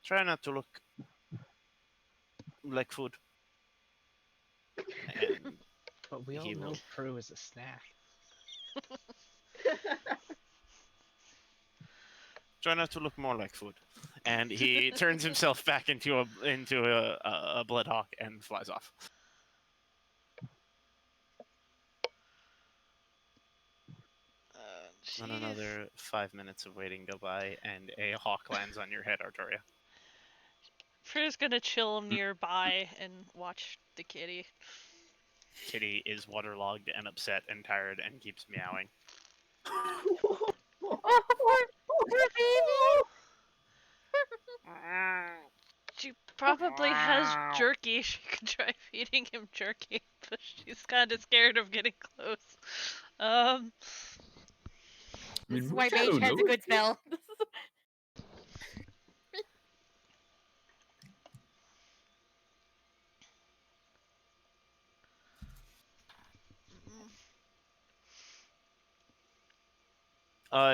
Try not to look like food. And But we all He know will. Prue is a snack. try not to look more like food. And he turns himself back into a blood hawk and flies off. And Jeez. another 5 minutes of waiting go by, and a hawk lands on your head, Artoria. Freya's gonna chill nearby and watch the kitty. Kitty is waterlogged and upset and tired and keeps meowing. Oh, poor baby. She probably has jerky. She could try feeding him jerky, but she's kind of scared of getting close. I mean, This is why Shadow Mage has a knows. good spell.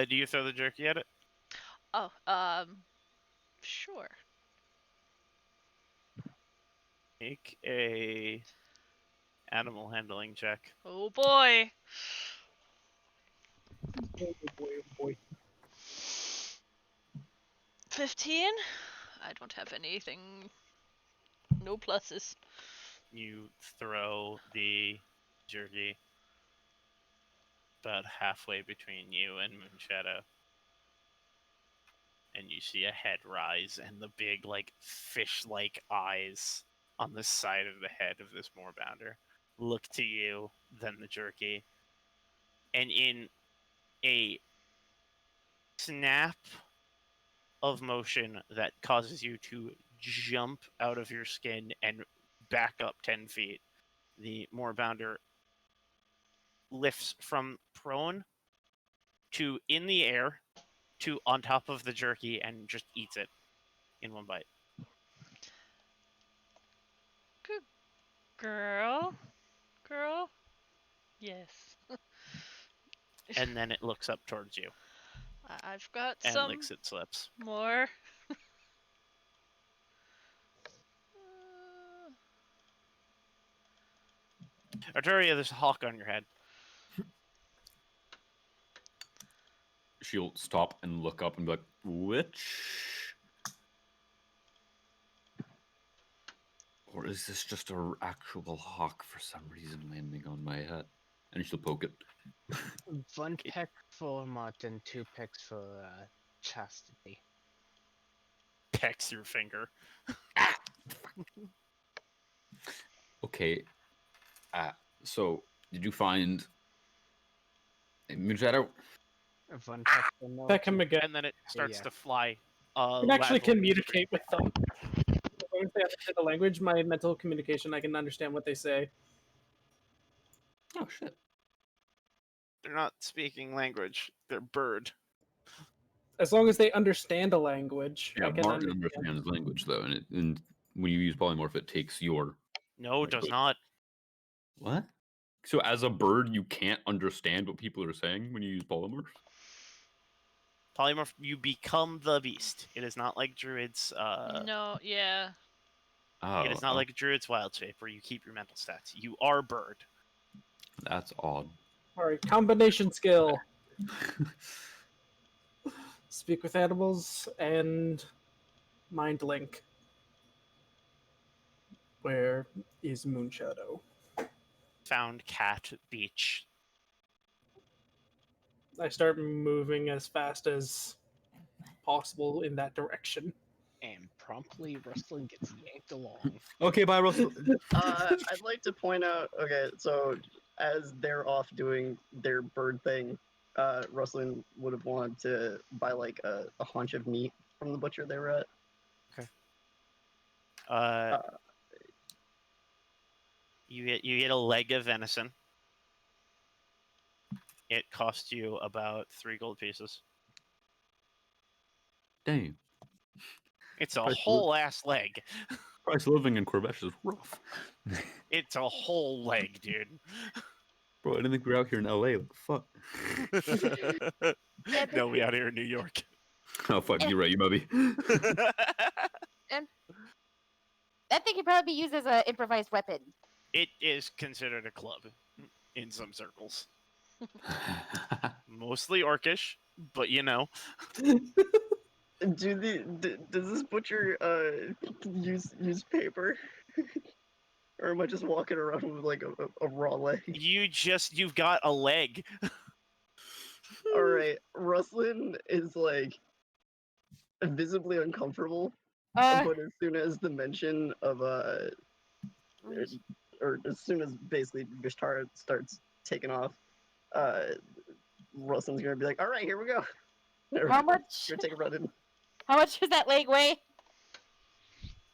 Do you throw the jerky at it? Oh, sure. Make a animal handling check. Oh boy. Oh boy, oh boy. 15? I don't have anything. No pluses. You throw the jerky about halfway between you and Moonshadow. And you see a head rise and the big, like, fish-like eyes on the side of the head of this moorbounder look to you, then the jerky. And in a snap of motion that causes you to jump out of your skin and back up 10 feet, the moorbounder lifts from prone to in the air to on top of the jerky and just eats it in one bite. Good girl. Girl? Yes. And then it looks up towards you I've got and some licks its lips. more. Artoria, there's a hawk on your head. She'll stop and look up and be like, which? Or is this just a actual hawk for some reason landing on my head? And she'll poke it. 1 peck for Martin, 2 pecks for Chastity. Pecks your finger. Okay. So, did you find a Moonshadow? 1 peck for Martin. Peck him again. And then it starts Yeah. to fly. I can actually laterally communicate with them. As long as they understand the language, my mental communication, I can understand what they say. Oh, shit. They're not speaking language. They're bird. As long as they understand a language, Yeah, I can Martin understand. understands language, though, and when you use polymorph, it takes your... No, it does not. What? So as a bird, you can't understand what people are saying when you use polymorph? Polymorph, you become the beast. It is not like druids. No, yeah. Oh, It is not like druids wild shape where you keep your mental stats. You are bird. that's odd. Alright, combination skill. Speak with animals and mind link. Where is Moonshadow? Found cat beach. I start moving as fast as possible in that direction. And promptly Rustlin gets yanked along. Okay, bye, Russell. I'd like to point out, okay, so as they're off doing their bird thing, Rustlin would have wanted to buy like a haunch of meat from the butcher they were at. You get a leg of venison. It cost you about 3 gold pieces. Damn. It's a Price of whole ass leg. Price of living in Corbesh is rough. It's a whole leg, dude. Bro, I didn't think we were out here in LA. Like, fuck. No, we out here in New York. Oh, fuck, you're right, you mubby. That thing could probably be used as an improvised weapon. It is considered a club in some circles. Mostly orcish, but you know. Does this butcher use paper? Or am I just walking around with like a raw leg? You've got a leg. Alright, Rustlin is like visibly uncomfortable But as soon as the mention of or as soon as basically Vishtara starts taking off, Ruslin's gonna be like, "All right, here we go." How much? Gonna take a run in. How much does that leg weigh?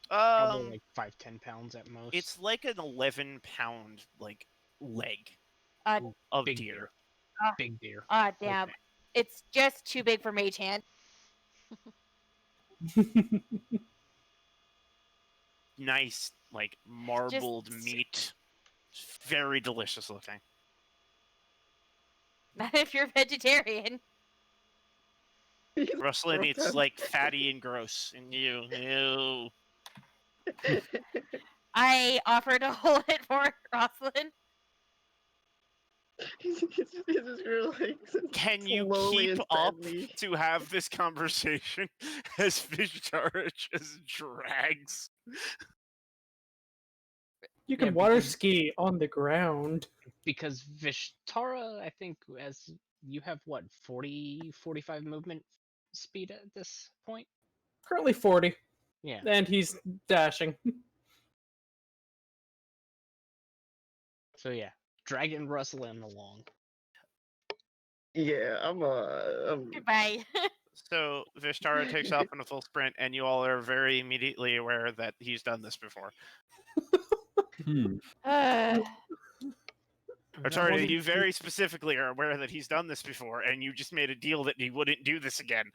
Probably like 5-10 pounds at most. It's like an 11-pound like leg Uh, of big deer. Big deer. Damn. Okay. It's just too big for mage hand. Nice, like marbled meat. Very delicious looking. Not if you're vegetarian. Rustlin, it's like fatty and gross. And ew. I offer to hold it for Rosalind. He's just really, like, Can you slowly keep and up steadily. to have this conversation as Vishtara just drags? You can Yeah, water because- ski on the ground. Because Vishtara, I think, as you have what, 45 movement speed at this point? Currently 40, Yeah. and he's dashing. So yeah, dragging Rustlin along. Yeah, I'm Goodbye. So Vishtara takes off in a full sprint, and you all are very immediately aware that he's done this before. Artoria, you very specifically are aware that he's done this before, and you just made a deal that he wouldn't do this again.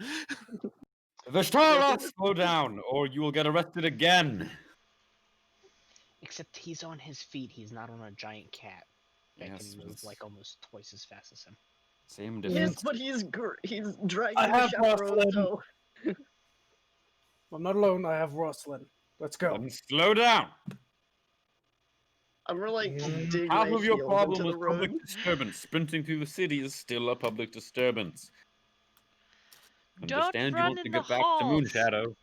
Vishtara, slow down, or you will get arrested again. Except he's on his feet, he's not on a giant cat that Yes, can move it's like almost twice as fast as him. same yes, difference. but he's dragging I the have chaperone, Rustlin. so I'm not alone, I have Rustlin. Let's go. Slow down. I'm gonna like dig Half my of your heels problem into was the road. public disturbance. Sprinting through the city is still a public disturbance. Don't Understand you run want to in get the back to halls. Moonshadow,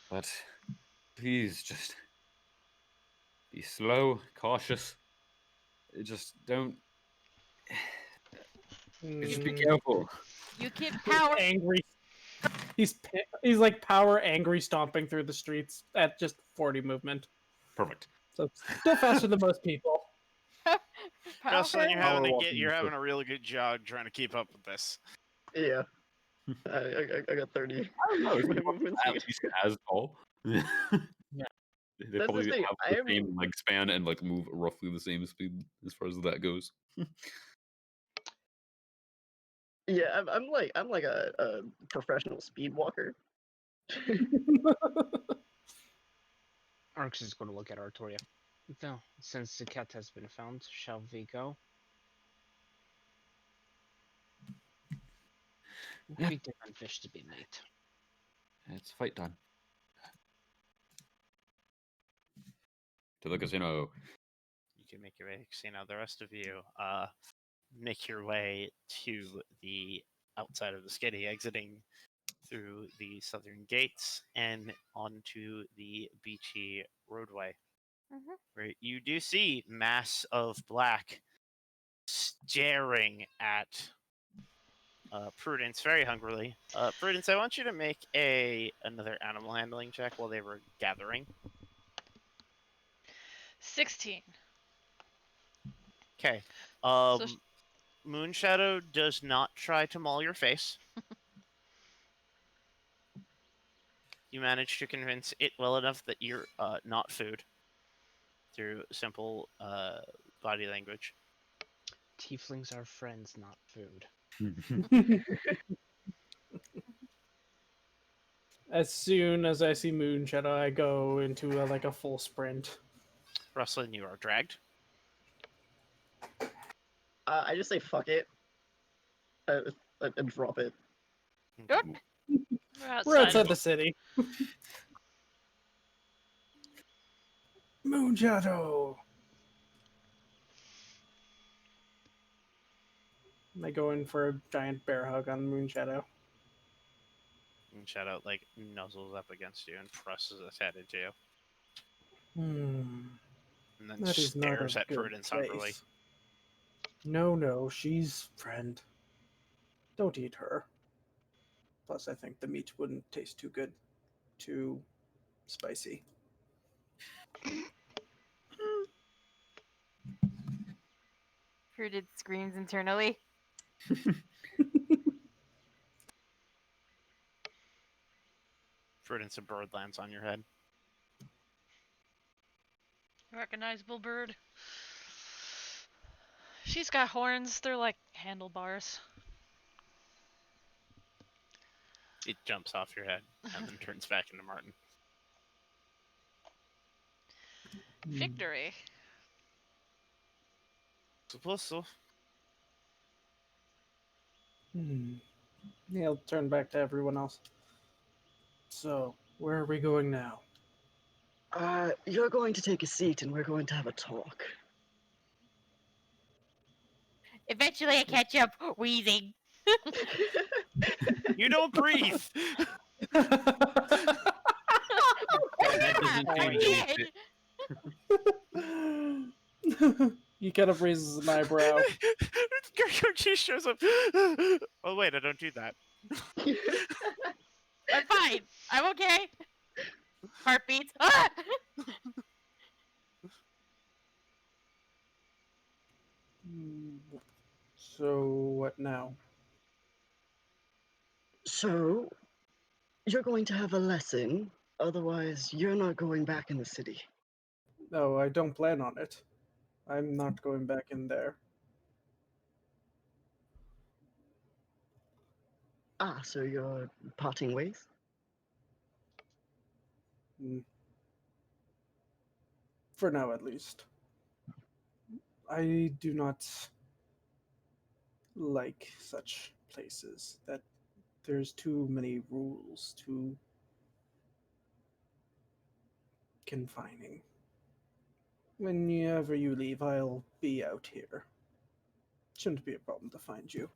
but please just be slow, cautious. Just don't. Just be careful. You can power. Angry. He's like power angry stomping through the streets at just 40 movement. Perfect. So still faster than most people. Jocelyn, you're having Power you're walking having a really good jog trying to keep up with this. Yeah, I got 30. I don't know. Is My anyone movement at speed. least as tall? Yeah. They That's the probably thing, have I the am- same leg span and like move roughly the same speed as far as that goes. Yeah, I'm like a professional speed walker. Arx is going to look at Artoria. Now, since the cat has been found, shall we go? Yeah. Big different fish to be late. It's fight time. To the casino. You can make your way to the casino. The rest of you make your way to the outside of the skiddy, exiting through the southern gates and onto the beachy roadway, where you do see mass of black staring at Prudence very hungrily. Prudence, I want you to make another animal handling check while they were gathering. 16. Okay. So Moonshadow does not try to maul your face. You manage to convince it well enough that you're not food through simple body language. Tieflings are friends, not food. As soon as I see Moonshadow, I go into like a full sprint. Rustlin, you are dragged. I just say fuck it, and drop it. Good. We're outside the city. Moonshadow. I go in for a giant bear hug on Moonshadow. Moonshadow like nuzzles up against you and presses its head into you, and then That is not a stares at good Prudence hungrily. place. No, she's friend. Don't eat her. Plus, I think the meat wouldn't taste too good. too spicy. Prudence screams internally. Prudence, a bird lands on your head. Recognizable bird. She's got horns. They're like handlebars. It jumps off your head and then turns back into Martin. Victory. Suposto. He'll turn back to everyone else. So, where are we going now? You're going to take a seat and we're going to have a talk. Eventually, I catch up, wheezing. You don't breathe! That doesn't I change did. He kind of raises an eyebrow. Gertrude shows up. Oh wait, I don't do that. I'm fine. I'm okay. Heartbeats. Ah! So, what now? So, you're going to have a lesson, otherwise you're not going back in the city. No, I don't plan on it. I'm not going back in there. Ah, so you're parting ways? For now, at least. I do not like such places that there's too many rules, too confining. Whenever you leave, I'll be out here. Shouldn't be a problem to find you.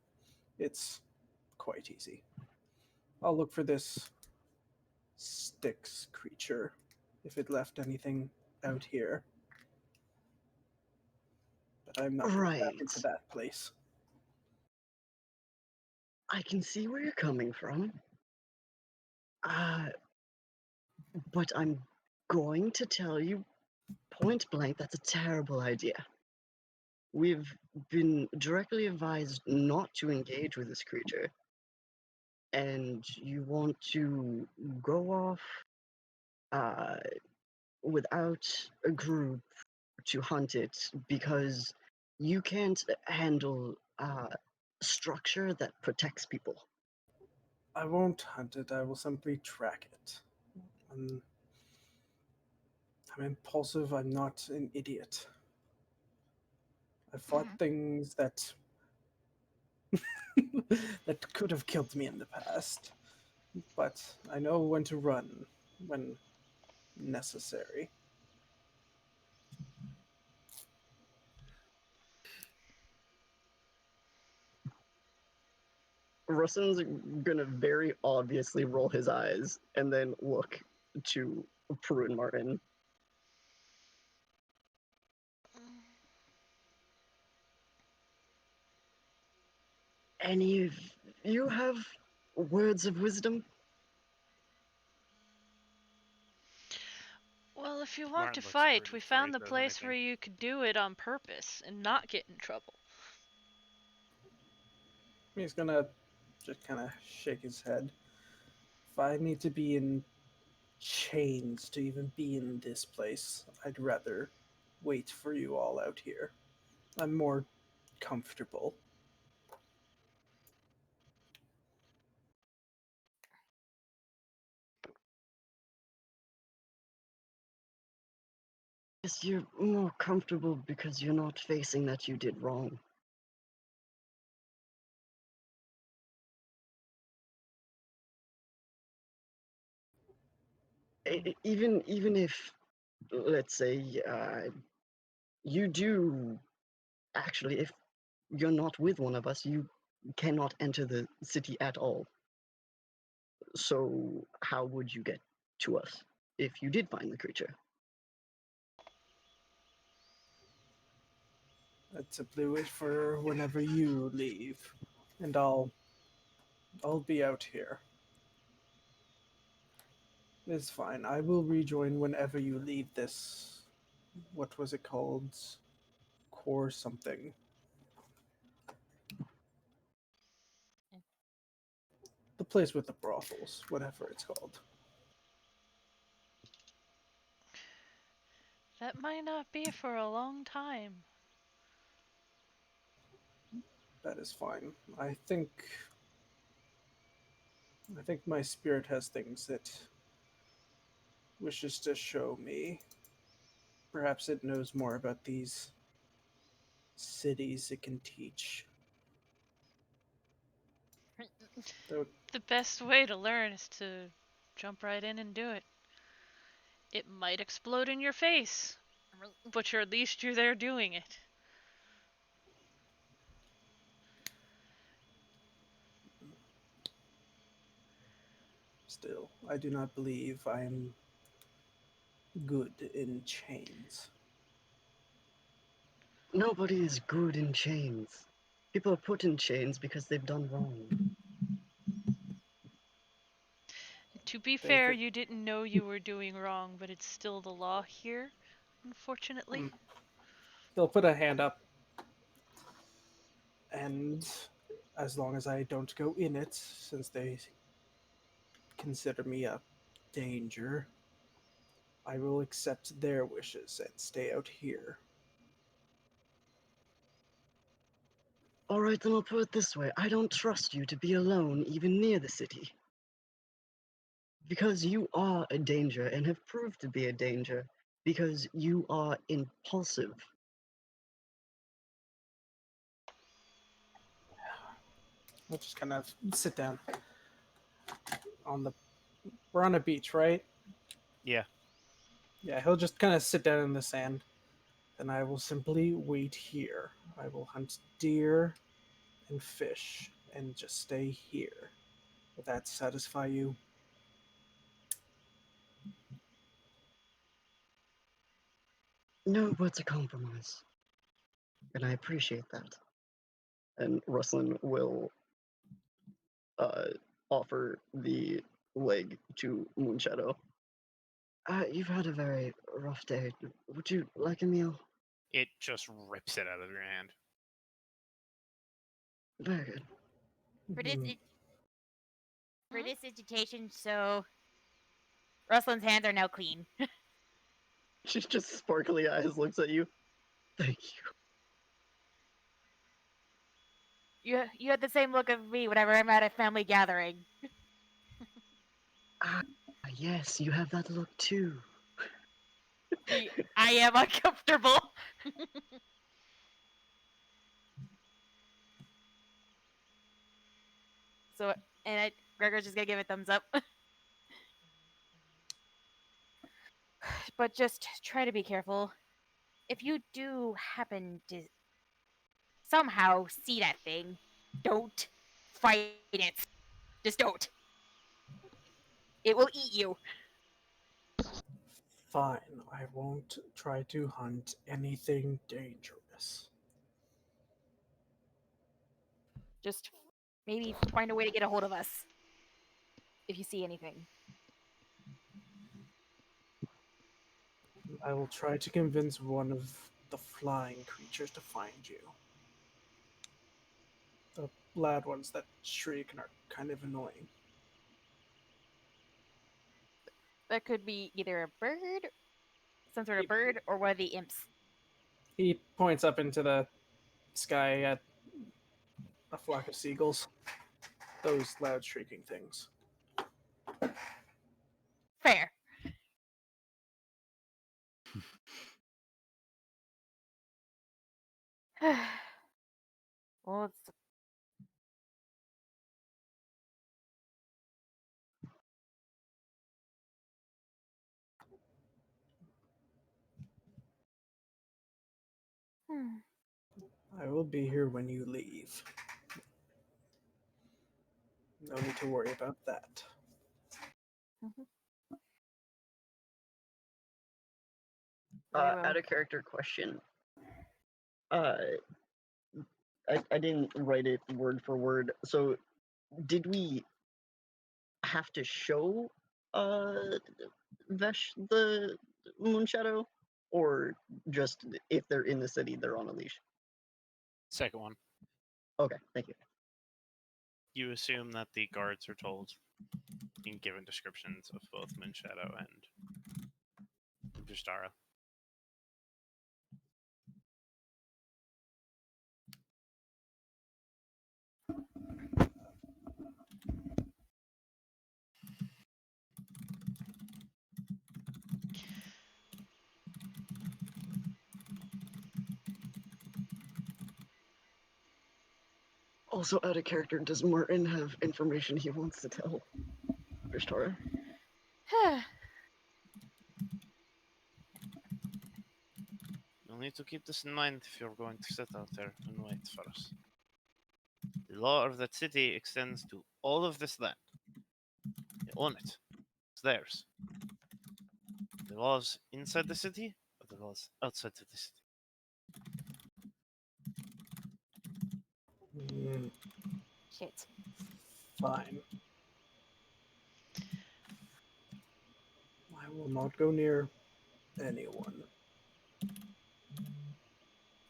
It's quite easy. I'll look for this Styx creature if it left anything out here. But I'm not going back Right. into that place. I can see where you're coming from. But I'm going to tell you point blank that's a terrible idea. We've been directly advised not to engage with this creature. And you want to go off without a group to hunt it because you can't handle structure that protects people. I won't hunt it, I will simply track it. I'm impulsive, I'm not an idiot. I fought things that that could have killed me in the past, but I know when to run when necessary. Rustin's gonna very obviously roll his eyes and then look to Prue and Martin. Any of you have words of wisdom? Well, if you want Martin to looks at fight, Prudence we before he found the says place where anything. you could do it on purpose and not get in trouble. He's gonna just kind of shake his head. If I need to be in chains to even be in this place, I'd rather wait for you all out here. I'm more comfortable. Yes, you're more comfortable because you're not facing that you did wrong. Even if, let's say, you do actually, if you're not with one of us, you cannot enter the city at all. So how would you get to us if you did find the creature? Let's simply wait for whenever you leave, and I'll be out here. It's fine. I will rejoin whenever you leave this. What was it called? Core something. The place with the brothels, whatever it's called. That might not be for a long time. That is fine. I think my spirit has things it wishes to show me. Perhaps it knows more about these cities it can teach. Though The best way to learn is to jump right in and do it. It might explode in your face, but at least you're there doing it. still, I do not believe I am good in chains. Nobody is good in chains. People are put in chains because they've done wrong. To be They fair, could, you didn't know you were doing wrong, but it's still the law here, unfortunately. they'll put a hand up, and as long as I don't go in it, since they consider me a danger, I will accept their wishes and stay out here. Alright, then I'll put it this way. I don't trust you to be alone even near the city. Because you are a danger and have proved to be a danger. Because you are impulsive. We'll just kind of sit down on the. We're on a beach, right? Yeah. Yeah, he'll just kind of sit down in the sand. Then I will simply wait here. I will hunt deer and fish and just stay here. Will that satisfy you? No, but it's a compromise. And I appreciate that. And Rustlin will offer the leg to Moonshadow. You've had a very rough day. Would you like a meal? It just rips it out of your hand. Very good. For this, Mhm. for this education, so Ruslin's hands are now clean. She's just sparkly eyes looks at you. Thank you. You had the same look of me whenever I'm at a family gathering. Ah, yes, you have that look too. I am uncomfortable. So, Gregor's just gonna give it thumbs up. But just try to be careful. If you do happen to somehow see that thing, don't fight it. Just don't. It will eat you. Fine, I won't try to hunt anything dangerous. Just maybe find a way to get a hold of us if you see anything. I will try to convince one of the flying creatures to find you. The loud ones that shriek and are kind of annoying. That could be either a bird, some sort of bird, or one of the imps. He points up into the sky at a flock of seagulls. Those loud shrieking things. Fair. Well, it's I will be here when you leave. No need to worry about that. very well. Out of character question. Uh, I didn't write it word for word. So, did we have to show Vesh the Moonshadow, or just if they're in the city, they're on a leash? Second one. Okay, thank you. You assume that the guards are told in given descriptions of both Moonshadow and Justara. Also, out of character, does Martin have information he wants to tell Vishtara? You'll need to keep this in mind if you're going to sit out there and wait for us. The law of that city extends to all of this land. They own it. It's theirs. The laws inside the city are the laws outside of the city. Shit. Fine. I will not go near anyone.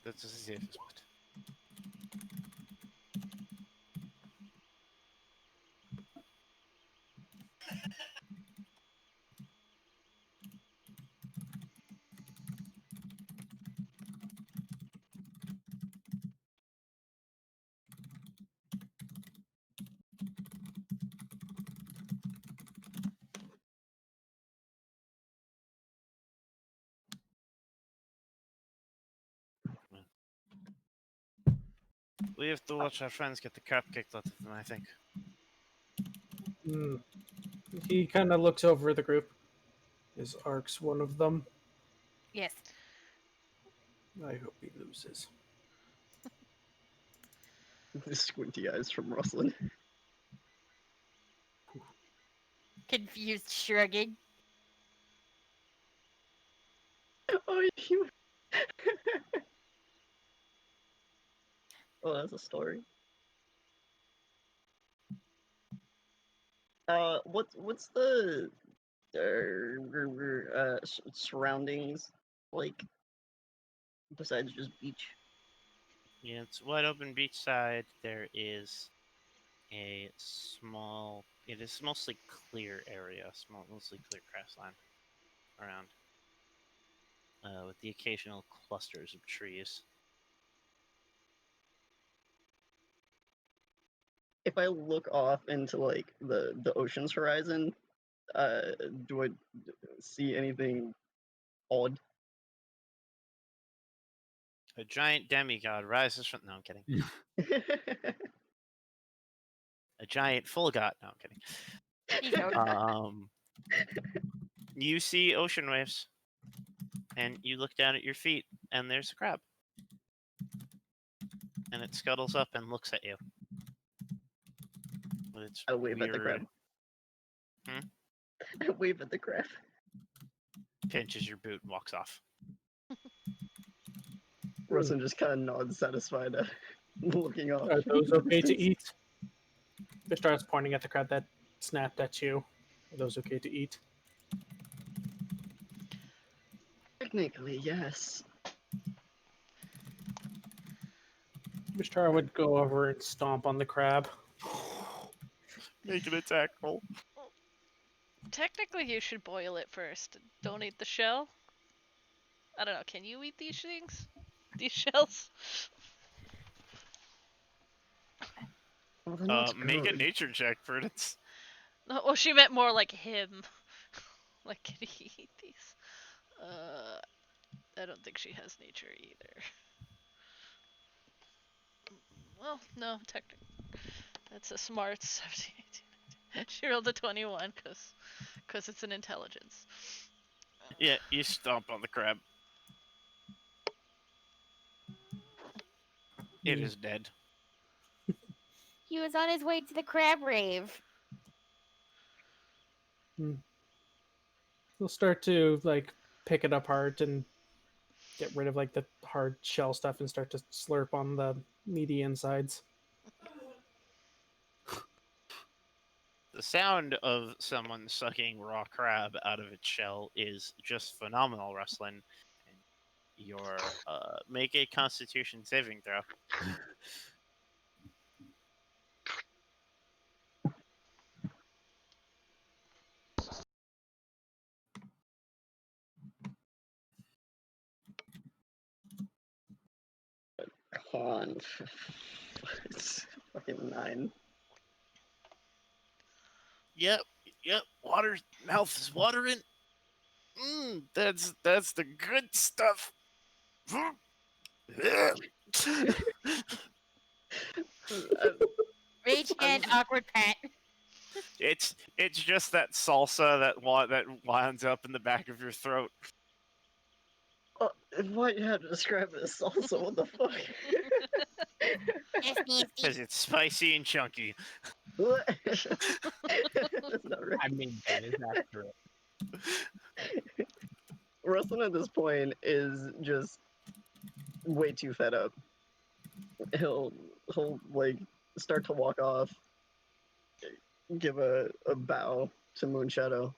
That's the safest bet. We have to watch our friends get the crap kicked out of them, I think. He kind of looks over the group. Is Arx one of them? Yes. I hope he loses. The squinty eyes from Rustlin. Confused shrugging. Oh, you. Oh, that's a story. What's the surroundings like besides just beach? Yeah, it's wide open beachside. There is a small. It is mostly clear area, mostly clear grassland around, with the occasional clusters of trees. If I look off into like the ocean's horizon, do I see anything odd? A giant demigod rises from. No, I'm kidding. A giant full god. No, I'm kidding. Please don't. You see ocean waves, and you look down at your feet, and there's a crab, and it scuttles up and looks at you. With its I wave at the crab. I wave at the crab. pinches your boot and walks off. Rustlin just kind of nods, satisfied, looking off. Are those okay to eat? He starts pointing at the crab that snapped at you. Are those okay to eat? Technically, yes. Vishtar would go over and stomp on the crab. Make an attack roll. Technically, you should boil it first. Don't eat the shell. I don't know. Can you eat these things? These shells? Well, they're not Make a good. nature check, Prudence. No, well, she meant more like him. Like, can he eat these? I don't think she has nature either. Well, no, technically. That's a smart 17, 18. She rolled a 21 because it's an intelligence. Yeah, you stomp on the crab. It is dead. He was on his way to the crab rave. He'll start to like pick it apart and get rid of like the hard shell stuff and start to slurp on the meaty insides. The sound of someone sucking raw crab out of its shell is just phenomenal, Rustlin. And your make a Constitution saving throw. Con. It's fucking 9. Yep. Water, mouth is watering. That's the good stuff. Rage hand, awkward pat. It's just that salsa that winds up in the back of your throat. Why you have to describe it as salsa? What the fuck? It's nasty. Because it's spicy and chunky. What? That's not right. I mean, that is accurate. Rustlin at this point is just way too fed up. He'll like start to walk off, give a bow to Moonshadow.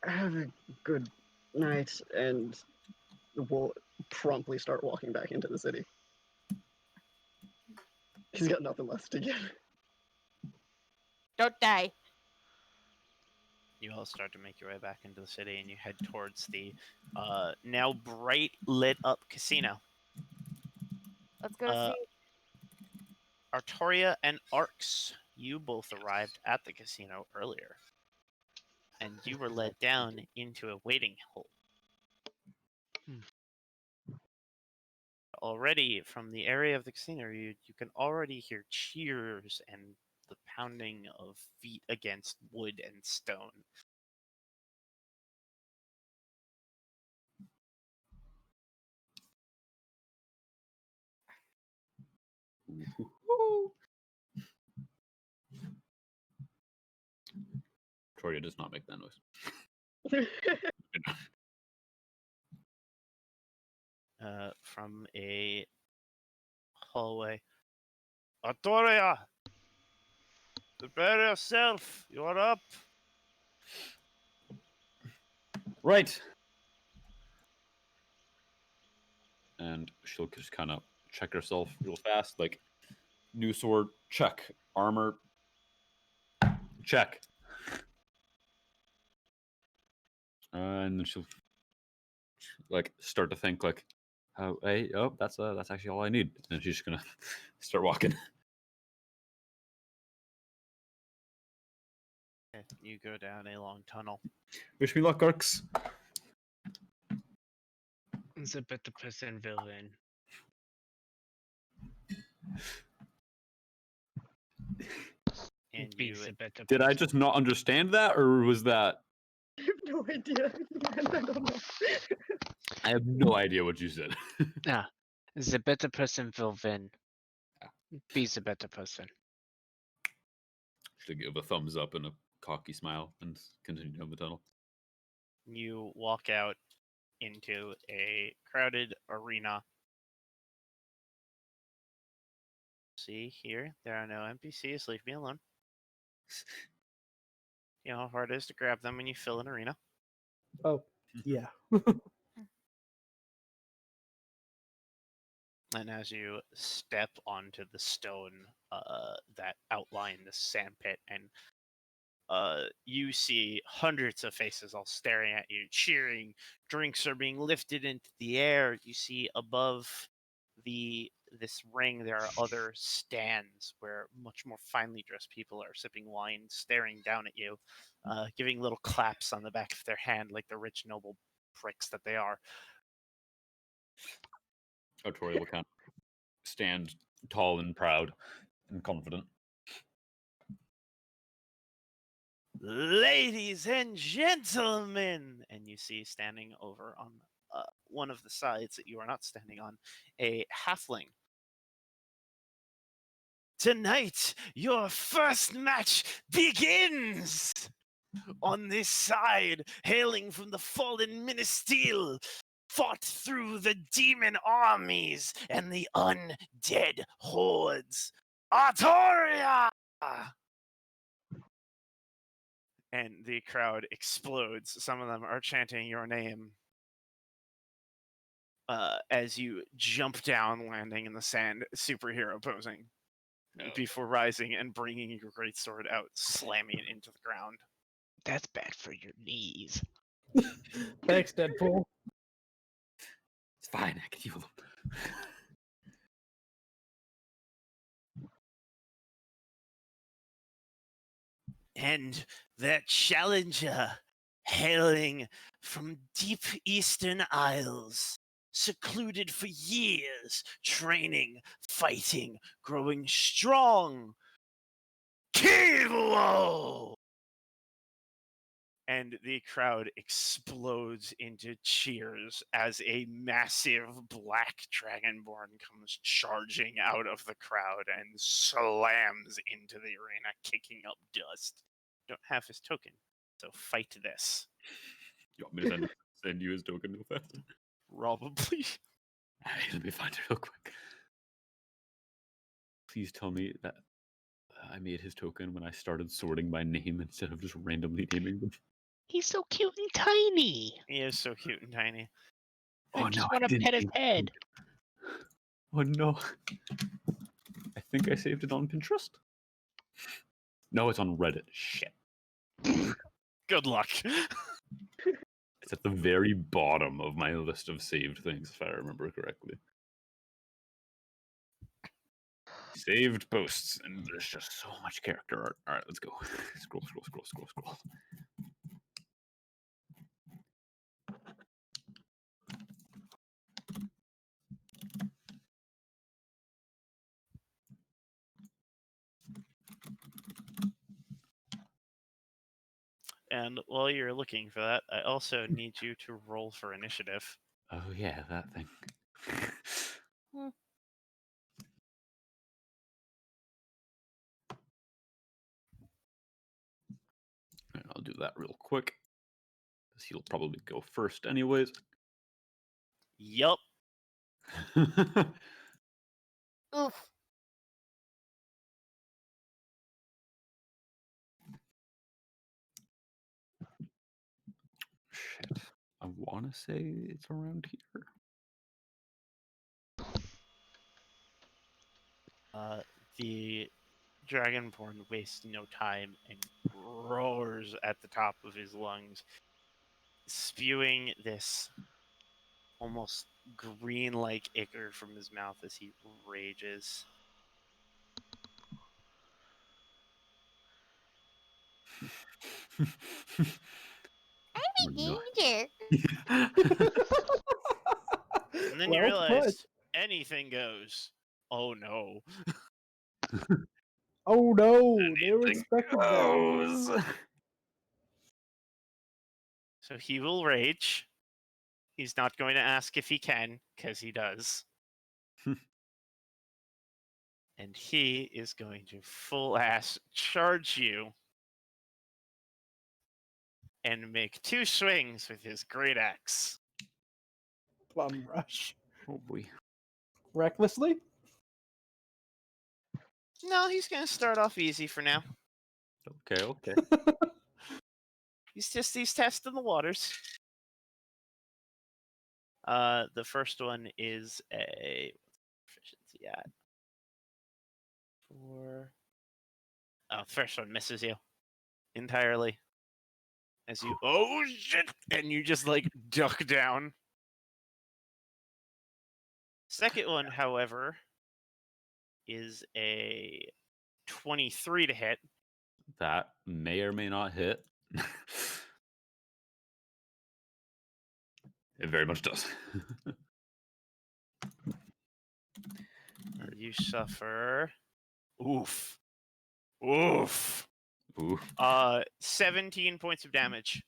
Have a good night, and we'll promptly start walking back into the city. He's got nothing left to give. Don't die. You all start to make your way back into the city, and you head towards the now bright lit up casino. Let's go see. Artoria and Arx, you both arrived at the casino earlier, and you were led down into a waiting hall. Already from the area of the casino, you can already hear cheers and the pounding of feet against wood and stone. Artoria does not make that noise. From a hallway. Artoria! Prepare yourself! You're up! Right. And she'll just kind of check herself real fast, like new sword, check. Armor, check. And then she'll like start to think like, oh, hey, oh, that's actually all I need. And she's just gonna start walking. You go down a long tunnel. Wish me luck, Arx. It's a better person villain. And Beats you a better Did I person. just not understand that, or was that? I have no idea. I don't know. I have no idea what you said. The better person will win. Beats a better person. She'll give a thumbs up and a cocky smile and continue down the tunnel. You walk out into a crowded arena. See here, there are no NPCs. Leave me alone. You know how hard it is to grab them when you fill an arena. Oh, yeah. And as you step onto the stone that outline the sandpit, and you see hundreds of faces all staring at you, cheering. Drinks are being lifted into the air. You see above this ring there are other stands where much more finely dressed people are sipping wine, staring down at you, giving little claps on the back of their hand like the rich noble pricks that they are. Artoria will kind of stand tall and proud and confident. Ladies and gentlemen, and you see standing over on one of the sides that you are not standing on, a halfling. Tonight, your first match begins! On this side, hailing from the fallen Ministile, fought through the demon armies and the undead hordes, Artoria! Ah. And the crowd explodes. Some of them are chanting your name as you jump down, landing in the sand, superhero posing, before rising and bringing your greatsword out, slamming it into the ground. That's bad for your knees. Thanks, Deadpool. It's fine. I can heal them. And that challenger, hailing from deep eastern isles, secluded for years, training, fighting, growing strong. Kilo! And the crowd explodes into cheers as a massive black dragonborn comes charging out of the crowd and slams into the arena, kicking up dust. Don't have his token, so fight this. You want me to send you his token real fast? Probably. Let me find it real quick. Please tell me that I made his token when I started sorting by name instead of just randomly naming them. He's so cute and tiny. He is so cute and tiny. I just want to pet his head. Oh no. I think I saved it on Pinterest. No, it's on Reddit. Shit. Good luck. It's at the very bottom of my list of saved things, if I remember correctly. Saved posts, and there's just so much character art. Alright, let's go. Scroll. And while you're looking for that, I also need you to roll for initiative. Oh yeah, that thing. And I'll do that real quick, because he'll probably go first anyways. Yup. Oof. Shit. I want to say it's around here. The Dragonborn wastes no time and roars at the top of his lungs, spewing this almost green-like ichor from his mouth as he rages. I'm in danger. And then you realize anything goes. Oh no. Oh no, they were expecting that. Goes. So he will rage. He's not going to ask if he can, because he does. And he is going to full ass charge you and make 2 swings with his great axe. Plum rush. Oh boy. Recklessly? No, he's going to start off easy for now. Okay. He's testing the waters. The first one is a what's proficiency at? 4. Oh, the first one misses you entirely. As you oh shit, and you just like duck down. Second one, however, is a 23 to hit. That may or may not hit. It very much does. And you suffer. Oof. Ooh. 17 points of damage.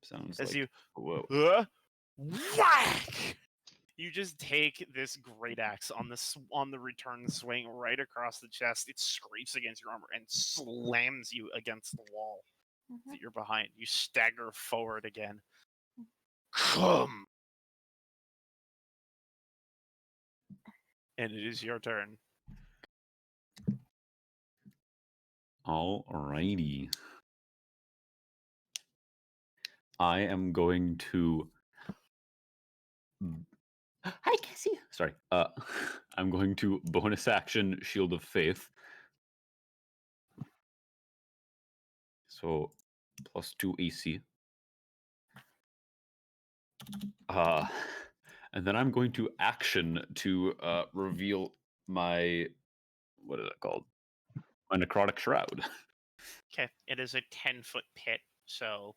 Sounds As like you whoa. whack! You just take this great axe on the return swing right across the chest. It scrapes against your armor and slams you against the wall that you're behind. You stagger forward again. Come! And it is your turn. Alrighty. I am going to. Hi, Cassie. Sorry. I'm going to bonus action Shield of Faith. So +2 AC. And then I'm going to action to reveal my, what is it called? My necrotic shroud. Okay, it is a 10-foot pit, so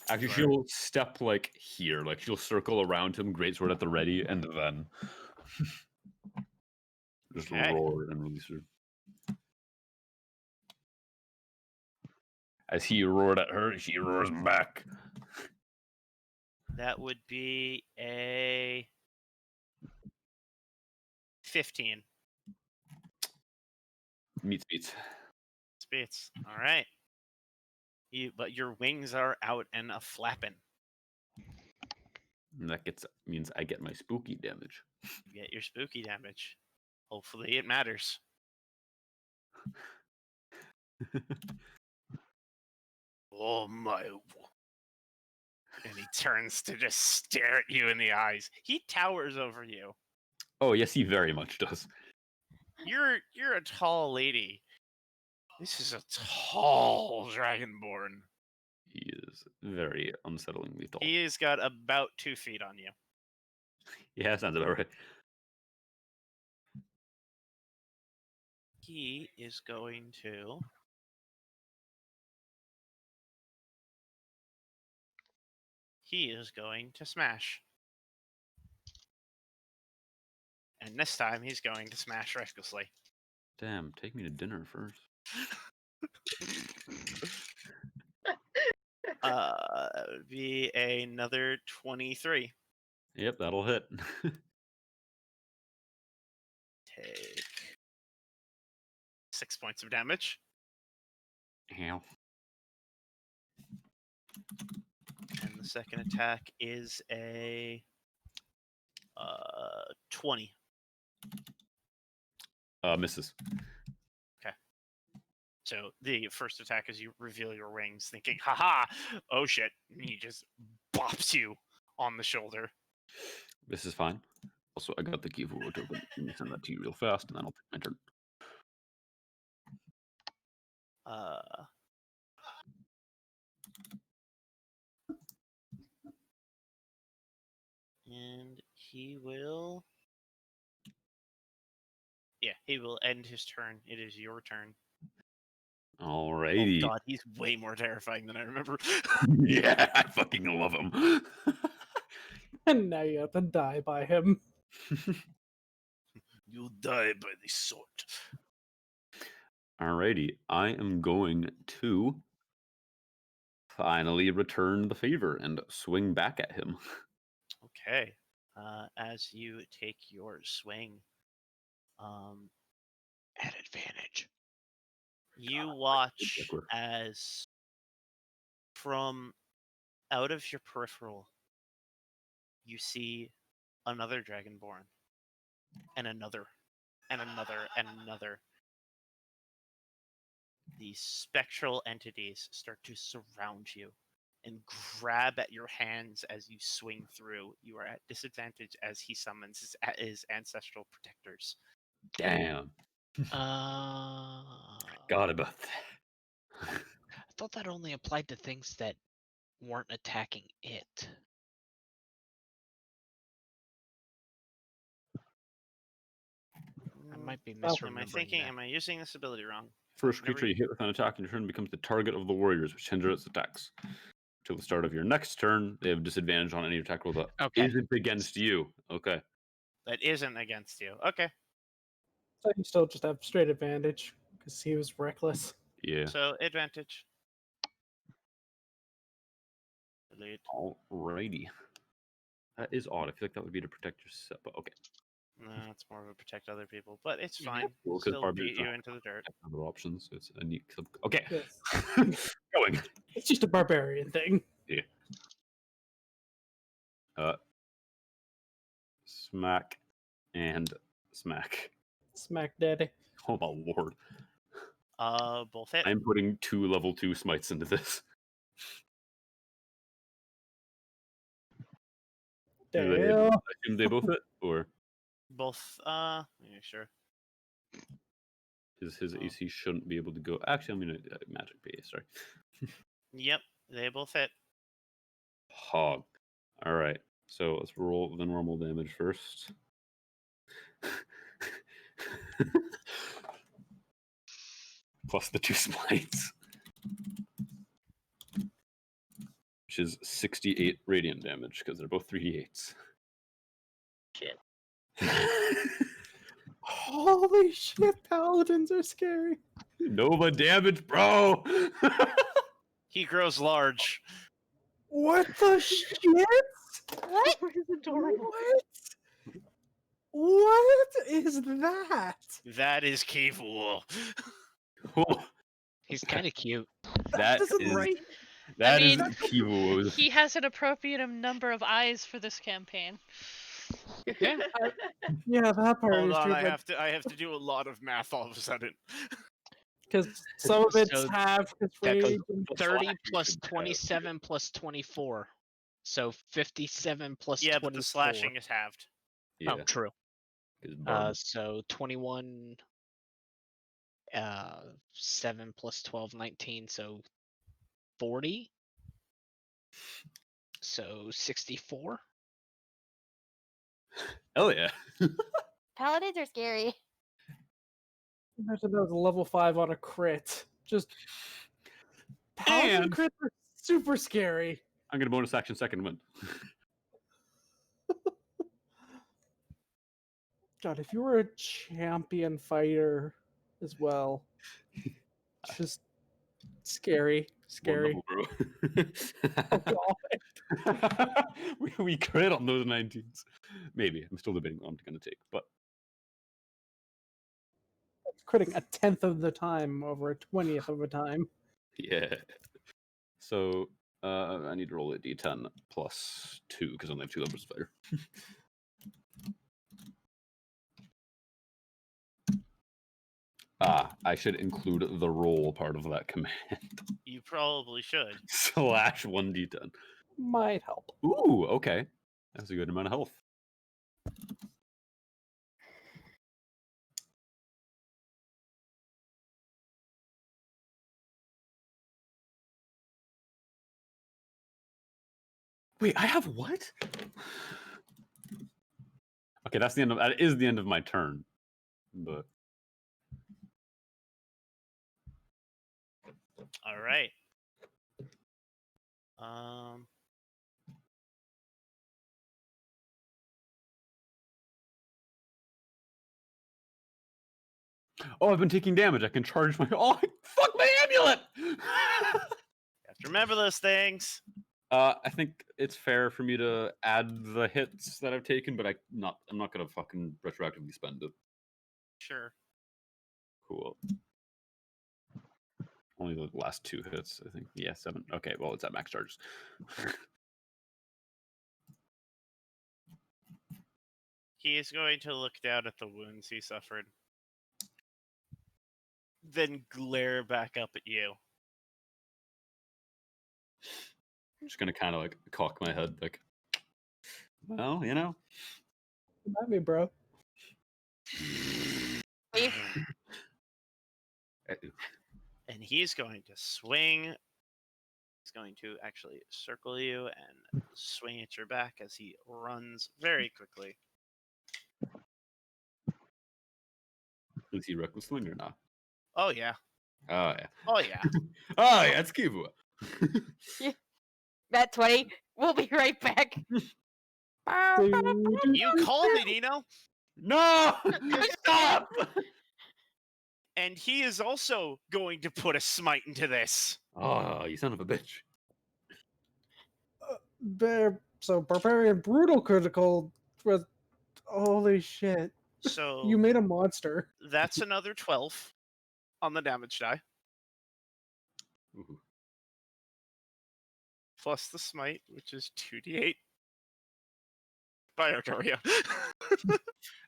Actually, Right. she'll step like here, like she'll circle around him, greatsword at the ready, and then just Okay. roar and release her. As he roared at her, she roars back. that would be a 15. Meets. Spits. All right. But your wings are out and a flapping. And that means I get my spooky damage. You get your spooky damage. Hopefully it matters. Oh my. And he turns to just stare at you in the eyes. He towers over you. Oh yes, he very much does. You're a tall lady. This is a tall dragonborn. He is very unsettlingly tall. He has got about 2 feet on you. Yeah, sounds about right. He is going to smash. And this time he's going to smash recklessly. Damn, take me to dinner first. That would be another 23. Yep, that'll hit. Take 6 points of damage. Ow. And the second attack is a 20. Misses. So the first attack is you reveal your wings, thinking, haha, oh shit. And he just bops you on the shoulder. This is fine. Also, I got the key for token. Let me send that to you real fast, and then I'll take my turn. And he will. Yeah, he will end his turn. It is your turn. Alrighty. Oh god, he's way more terrifying than I remember. Yeah, I fucking love him. And now you have to die by him. You'll die by the sword. Alrighty, I am going to finally return the favor and swing back at him. Okay. As you take your swing, At advantage. you watch as from out of your peripheral, you see another dragonborn, and another, and another, and another. These spectral entities start to surround you and grab at your hands as you swing through. You are at disadvantage as he summons his ancestral protectors. Damn. I Forgot about that. thought that only applied to things that weren't attacking it. I might be misremembering Am I using this ability wrong? First Never creature you hit with an attack in your turn becomes the target of the warriors, which hinders its attacks. Till the start of your next turn, they have disadvantage on any attack roll that Okay. isn't against you. Okay. That isn't against you. Okay. So you still just have straight advantage because he was reckless. Yeah. So advantage. Delete. Alrighty. That is odd. I feel like that would be to protect yourself, but okay. No, it's more of a protect other people, but it's Mhm. fine. Well, 'cause Still barbarians beat you don't into the dirt. have other options. It's a neat. Okay. Yes. Going. It's just a barbarian thing. Yeah. Smack and smack. Smack daddy. Oh my lord. Both hit. I'm putting 2 level 2 smites into this. Do they, Damn. I assume they both hit, or Both. Yeah, sure. his Oh. AC shouldn't be able to go. Actually, I'm gonna magic base. Sorry. Yep, they both hit. Hog. All right. So let's roll the normal damage first. Plus the 2 smites, which is 68 radiant damage because they're both 3d8s. Shit. Holy shit, paladins are scary. Nova damage, bro. He grows large. What the shit? What? It's adorable. What is that? That is Cave Wool. He's kind of cute. That doesn't is right. that I is mean, Kivo's. He has an appropriate number of eyes for this campaign. Yeah. Yeah, that part Hold is on, true. I have to do a lot of math all of a sudden. Because some of it's So half his that's rage. And 30 plus 27 plus 24. So 57 plus Yeah, 24. but the slashing is halved. Yeah, Oh, true. 'cause Barb- So 21, 7 plus 12, 19, so 40. So 64. hell yeah. Paladins are scary. imagine that was a level 5 on a crit. Just paladin And- crits are super scary. I'm gonna bonus action second win. God, if you were a champion fighter as well, just scary, One scary. level, bro. Oh, God. we crit on those 19s. Maybe. I'm still debating what I'm gonna take, but Critting a 10th of the time over a 20th of a time. yeah. So I need to roll a d10 plus 2 because I only have 2 levels of fire. I should include the roll part of that command. You probably should. Slash 1d10. Might help. Ooh, okay. That's a good amount of health. Wait, I have what? Okay, that is the end of my turn. But All right. Um. oh, I've been taking damage. I can charge my fuck my amulet. You have to remember those things. I think it's fair for me to add the hits that I've taken, but I'm not gonna fucking retroactively spend it. Sure. Cool. Only the last 2 hits, I think. Yeah, 7. Okay, well, it's at max charges. He is going to look down at the wounds he suffered, then glare back up at you. I'm just gonna kind of like cock my head, like, well, you know. Remind me, bro. Leave. And he's going to swing. He's going to actually circle you and swing at your back as he runs very quickly. Is he reckless swing or not? Oh yeah. Oh yeah. Oh yeah. Oh yeah, it's Kivua. That 20. We'll be right back. You called it, Nino. No! Stop! And he is also going to put a smite into this. Oh, you son of a bitch. So barbarian brutal critical was holy shit. So You made a monster. that's another 12 on the damage die. Ooh. Plus the smite, which is 2d8 by Artoria.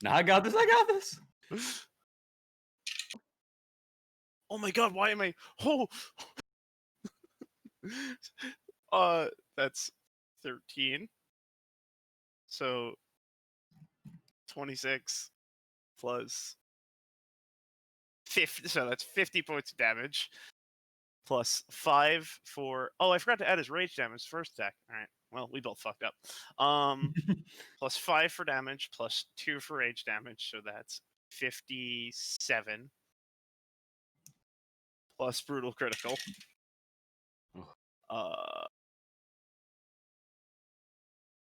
Now I got this. Oh my god, why am I? That's 13. So 26 plus 50. So that's 50 points of damage. Plus 5 for. Oh, I forgot to add his rage damage first attack. All right. Well, we both fucked up. Plus 5 for damage, plus 2 for rage damage. So that's 57. Plus brutal critical.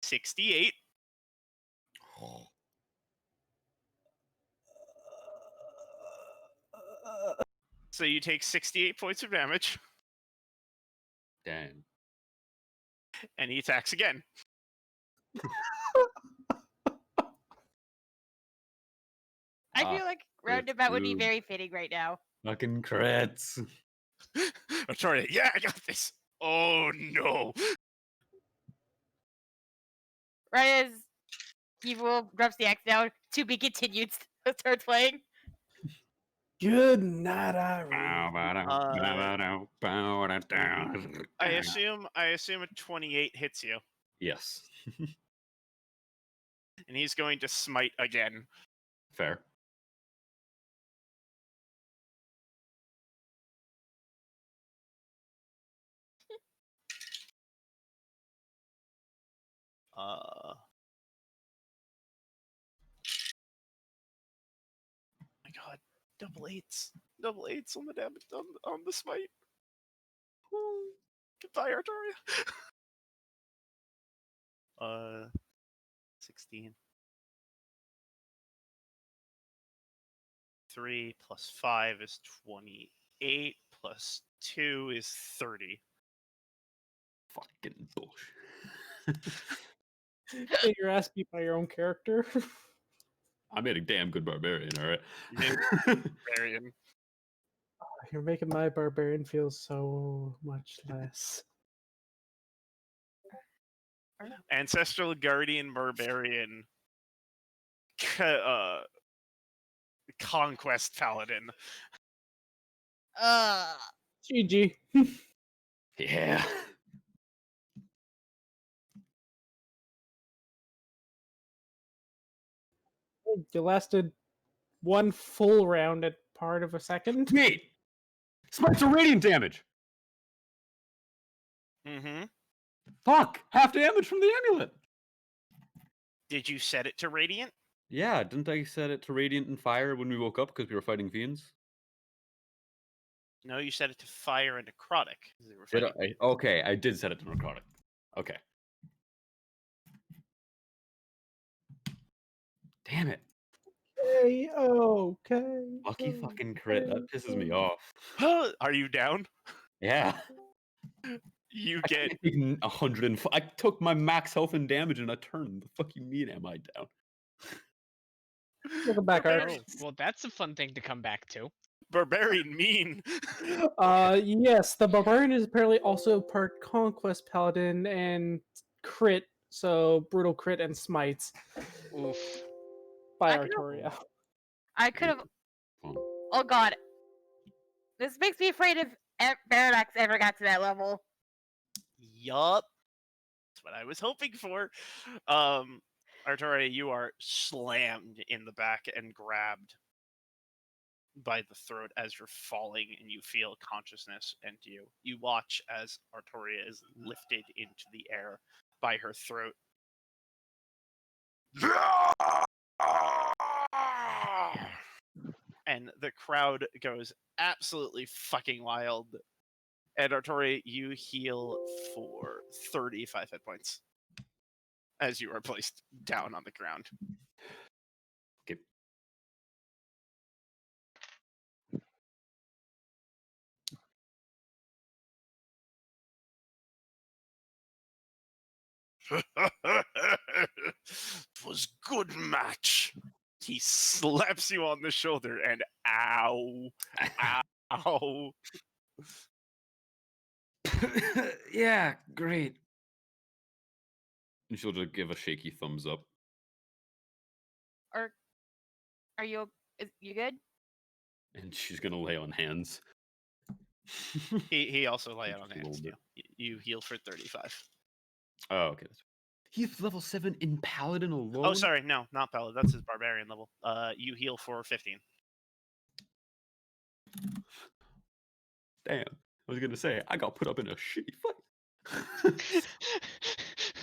68. So you take 68 points of damage, Dang. and he attacks again. I feel like roundabout would be dude. very fitting right now. Fucking crits. Artoria, yeah, I got this. Oh no. Right as Evil drops the axe down, to be continued, starts playing. Good night, Irene. I assume a 28 hits you, Yes. and he's going to smite again. Fair. My god, double eights on the damage on the smite. Goodbye, Artoria. 16. 3 plus 5 is 28. Plus 2 is 30. Fucking bullshit. Get your ass beat by your own character. I made a damn good barbarian, alright? Barbarian. You're making my barbarian feel so much less. Ancestral Guardian Barbarian. Conquest Paladin. GG. Yeah. You lasted one full round at part of a second. Wait! Smites are radiant damage! Mm-hmm. Fuck! Half damage from the amulet! Did you set it to Radiant? Yeah, didn't I set it to radiant and fire when we woke up because we were fighting fiends? No, you set it to Fire and Necrotic. 'cause they were Did fighting. I? Okay, I did set it to necrotic. Okay. Damn it. Okay. Lucky fucking crit. That pisses me off. Are you down? Yeah. You I get can't take 105. I took my max health and damage in a turn. The fuck you mean am I down? Welcome back, Art. Oh, well, that's a fun thing to come back to. Barbarian mean. Yes, the barbarian is apparently also part conquest paladin and crit, so brutal crit and smites Oof. by I could've- Artoria. I could have. Fun. Oh god. This makes me afraid if Baradox ever got to that level. Yup. That's what I was hoping for. Artoria, you are slammed in the back and grabbed by the throat as you're falling, and you feel consciousness, and you watch as Artoria is lifted into the air by her throat. And the crowd goes absolutely fucking wild. And Artoria, you heal for 35 hit points as you are placed down on the ground. Okay. It was good match. He slaps you on the shoulder and ow, ow. Yeah, great. And she'll just give a shaky thumbs up. Are you good? And she's gonna lay on hands. He also lay out on Just a little hands too. bit. You heal for 35. Oh, okay. He's level 7 in Paladin alone. Oh, sorry, no, not Paladin. That's his barbarian level. You heal for 15. Damn. I was gonna say I got put up in a shitty fight.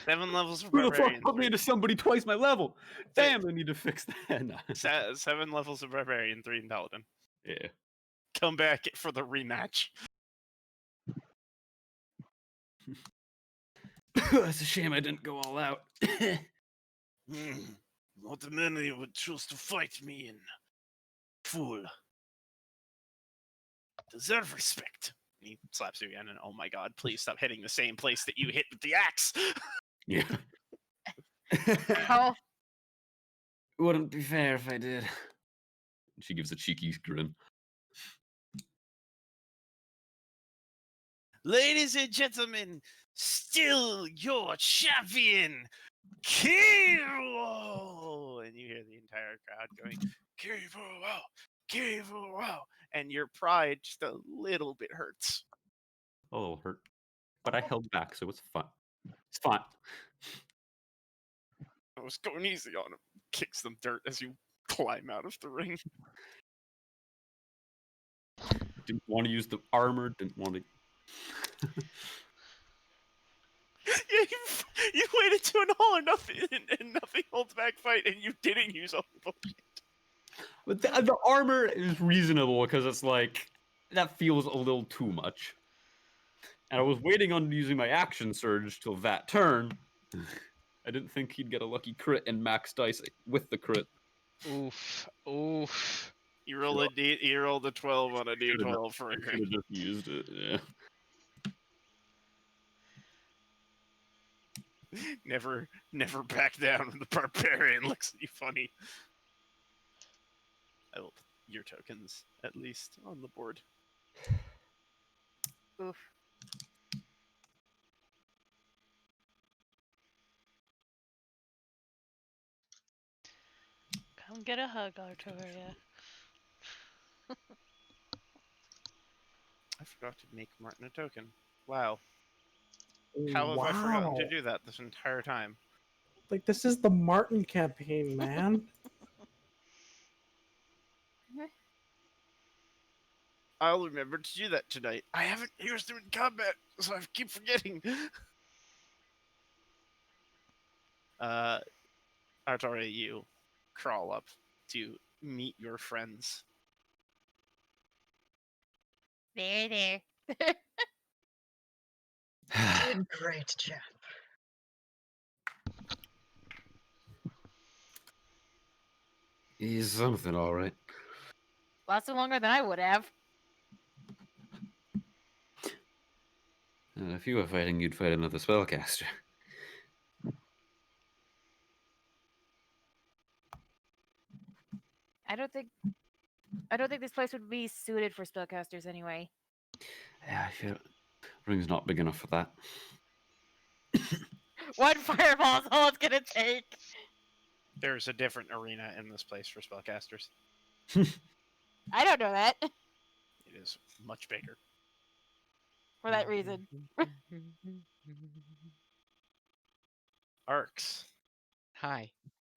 7 levels of Who the fuck barbarian. put me into somebody twice my level? Say- Damn, I need to fix that. 7 levels of barbarian, 3 in Paladin. Yeah. Come back for the rematch. It's a shame I didn't go all out. Not many would choose to fight me in. Fool. Deserve respect. He slaps you again, and oh my god, please stop hitting the same place that you hit with the axe. Yeah. Ow. Wouldn't be fair if I did. She gives a cheeky grin. Ladies and gentlemen, still your champion, Kiro! And you hear the entire crowd going, Kiro, wow, Kiro, wow. And your pride just a little bit hurts. A little hurt. But I held back, so it's fine. It's fine. I was going easy on him. Kick some dirt as you climb out of the ring. Didn't want to use the armor, didn't want to. Yeah, you waited to an all or nothing and nothing holds back fight, and you didn't use all the bullshit. But the armor is reasonable because it's like that feels a little too much. And I was waiting on using my action surge till that turn. I didn't think he'd get a lucky crit and max dice with the crit. Oof. Oof. You roll you rolled a 12 on a d12 for I a could crit. have just used it. Yeah. Never back down when the barbarian looks at you funny. I will put your tokens at least on the board. Oof. Come get a hug, Artoria. I forgot to make Martin a token. Wow. How have I Wow. forgotten to do that this entire time? Like, this is the Martin campaign, man. I'll remember to do that tonight. I haven't used them in combat, so I keep forgetting. Artoria, you crawl up to meet your friends. There. Doing great, chap. He's something, all right. Lasted longer than I would have. If you were fighting, you'd fight another spellcaster. I don't think this place would be suited for spellcasters anyway. Yeah, I feel ring's not big enough for that. One fireball is all it's gonna take. There's a different arena in this place for spellcasters. I don't know that It is much bigger. for that reason. Arcs, Hi.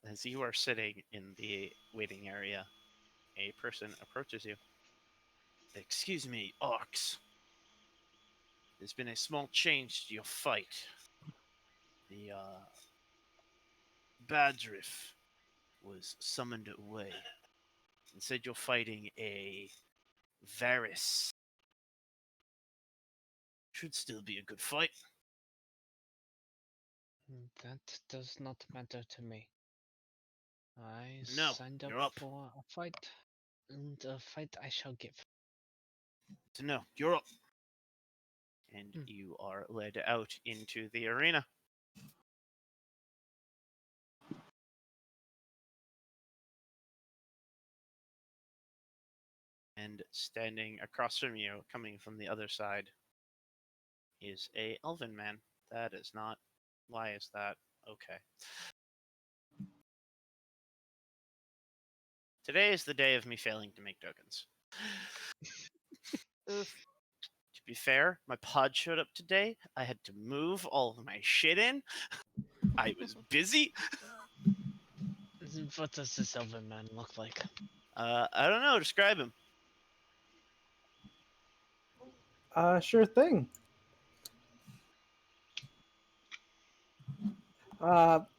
as you are sitting in the waiting area, a person approaches you. Excuse me, Arcs. There's been a small change to your fight. The Badriff was summoned away and said you're fighting a Varys. Should still be a good fight. That does not matter to me. I No, signed up you're up. for a fight, and a fight I shall give. So no, you're up. And Hmm. you are led out into the arena. And standing across from you, coming from the other side, is a elven man. That is not. Why is that? Okay. Today is the day of me failing to make tokens. Oof. To be fair, my pod showed up today. I had to move all of my shit in. I was busy. What does this elven man look like? I don't know. Describe him. Sure thing.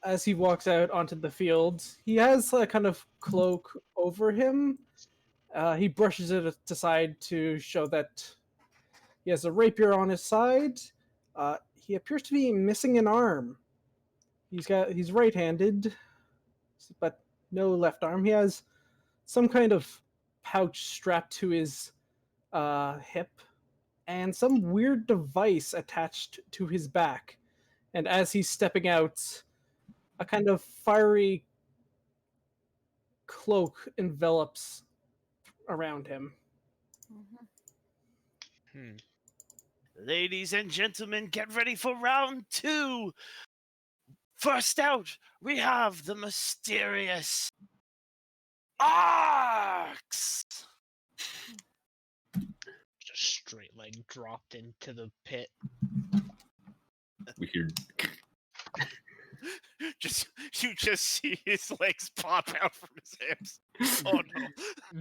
As he walks out onto the field, he has a kind of cloak over him. He brushes it aside to show that he has a rapier on his side. He appears to be missing an arm. He's right-handed, but no left arm. He has some kind of pouch strapped to his hip, and some weird device attached to his back. And as he's stepping out, a kind of fiery cloak envelops around him. Hmm. Ladies and gentlemen, get ready for round 2. First out, we have the mysterious Arcs. Just straight leg dropped into the pit. We hear You just see his legs pop out from his hips. Oh no!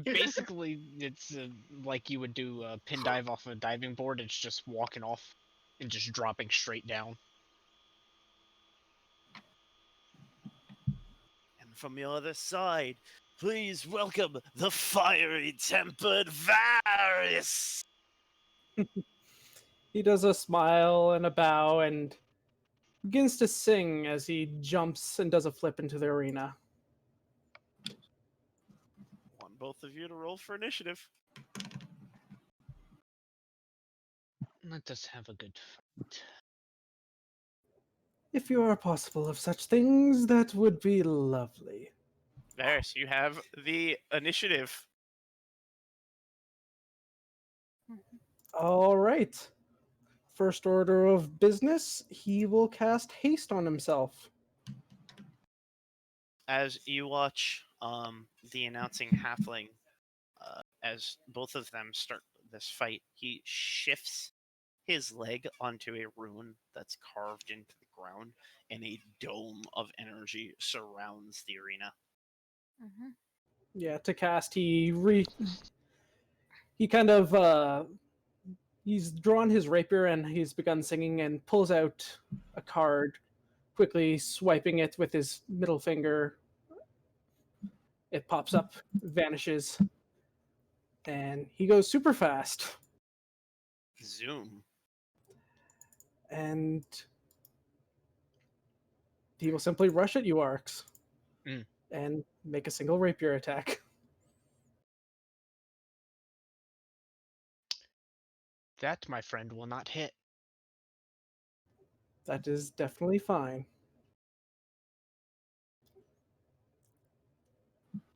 Basically, it's like you would do a pin dive off a diving board. It's just walking off and just dropping straight down. And from the other side, please welcome the fiery-tempered Varys. He does a smile and a bow and begins to sing as he jumps and does a flip into the arena. Want both of you to roll for initiative. Let us have a good fight. If you are possible of such things, that would be lovely. Varys, you have the initiative. All right. First order of business, he will cast haste on himself. As you watch the announcing halfling, as both of them start this fight, he shifts his leg onto a rune that's carved into the ground, and a dome of energy surrounds the arena. Yeah, to cast, he kind of he's drawn his rapier and he's begun singing and pulls out a card, quickly swiping it with his middle finger. It pops up, vanishes, and he goes super fast. Zoom. And he will simply rush at you, Arcs, and make a single rapier attack. That, my friend, will not hit. That is definitely fine.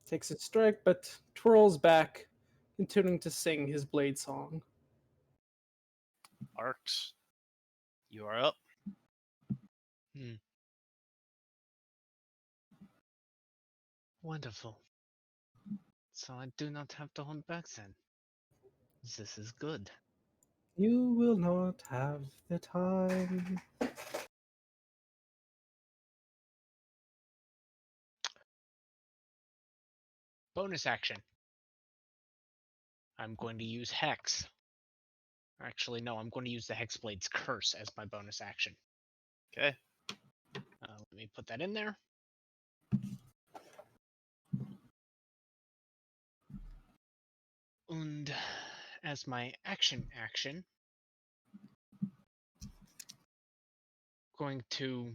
Takes a strike, but twirls back, continuing to sing his blade song. Arcs, you are up. Wonderful. So I do not have to hold back then. This is good. You will not have the time. Bonus action. I'm going to use Hex. Actually, no, I'm going to use the Hex Blades Curse as my bonus action. Okay. Let me put that in there. And as my action, going to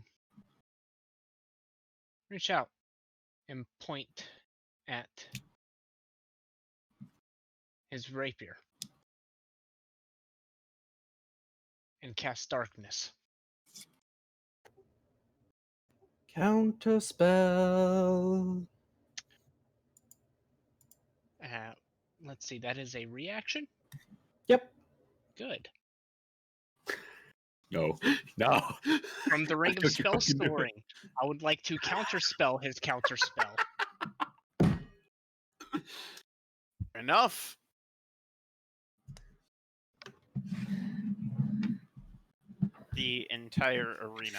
reach out and point at his rapier and cast darkness. Counterspell. Let's see, that is a reaction? Yep. Good. no. From the ring I of took your spell fucking doing. storing, I would like to counterspell his counterspell. Enough. the entire arena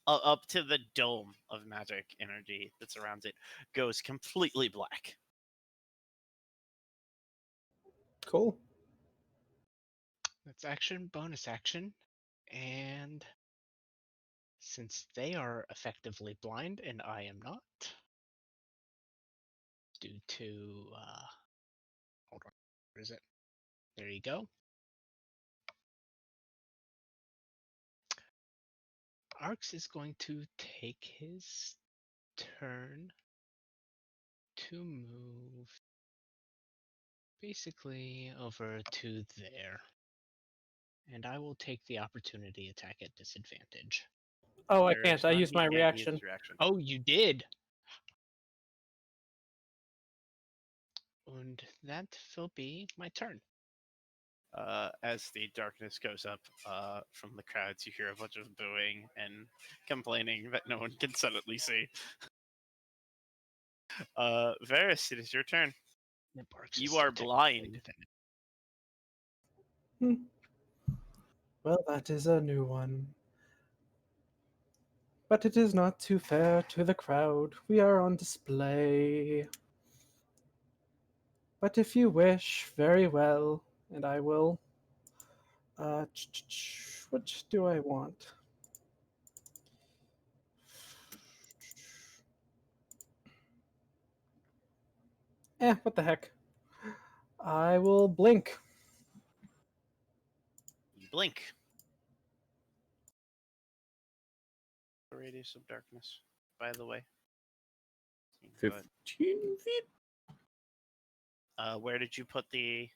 up to the dome of magic energy that surrounds it goes completely black. Cool. That's action, bonus action, and since they are effectively blind and I am not, due to hold on, where is it? There you go. Arx is going to take his turn to move basically over to there. And I will take the opportunity attack at disadvantage. Oh, I There's can't. I none. used He my can't use reaction. his reaction. Oh, you did? And that will be my turn. As the darkness goes up from the crowds, you hear a bunch of booing and complaining that no one can suddenly see. Varys, it is your turn. Yep, Arx You is are technically blind. within Well, that is a new one. But it is not too fair to the crowd. We are on display. But if you wish, very well, and I will. What do I want? What the heck? I will blink. You blink. The radius of darkness, by the way. But, 15 feet? where did you put the...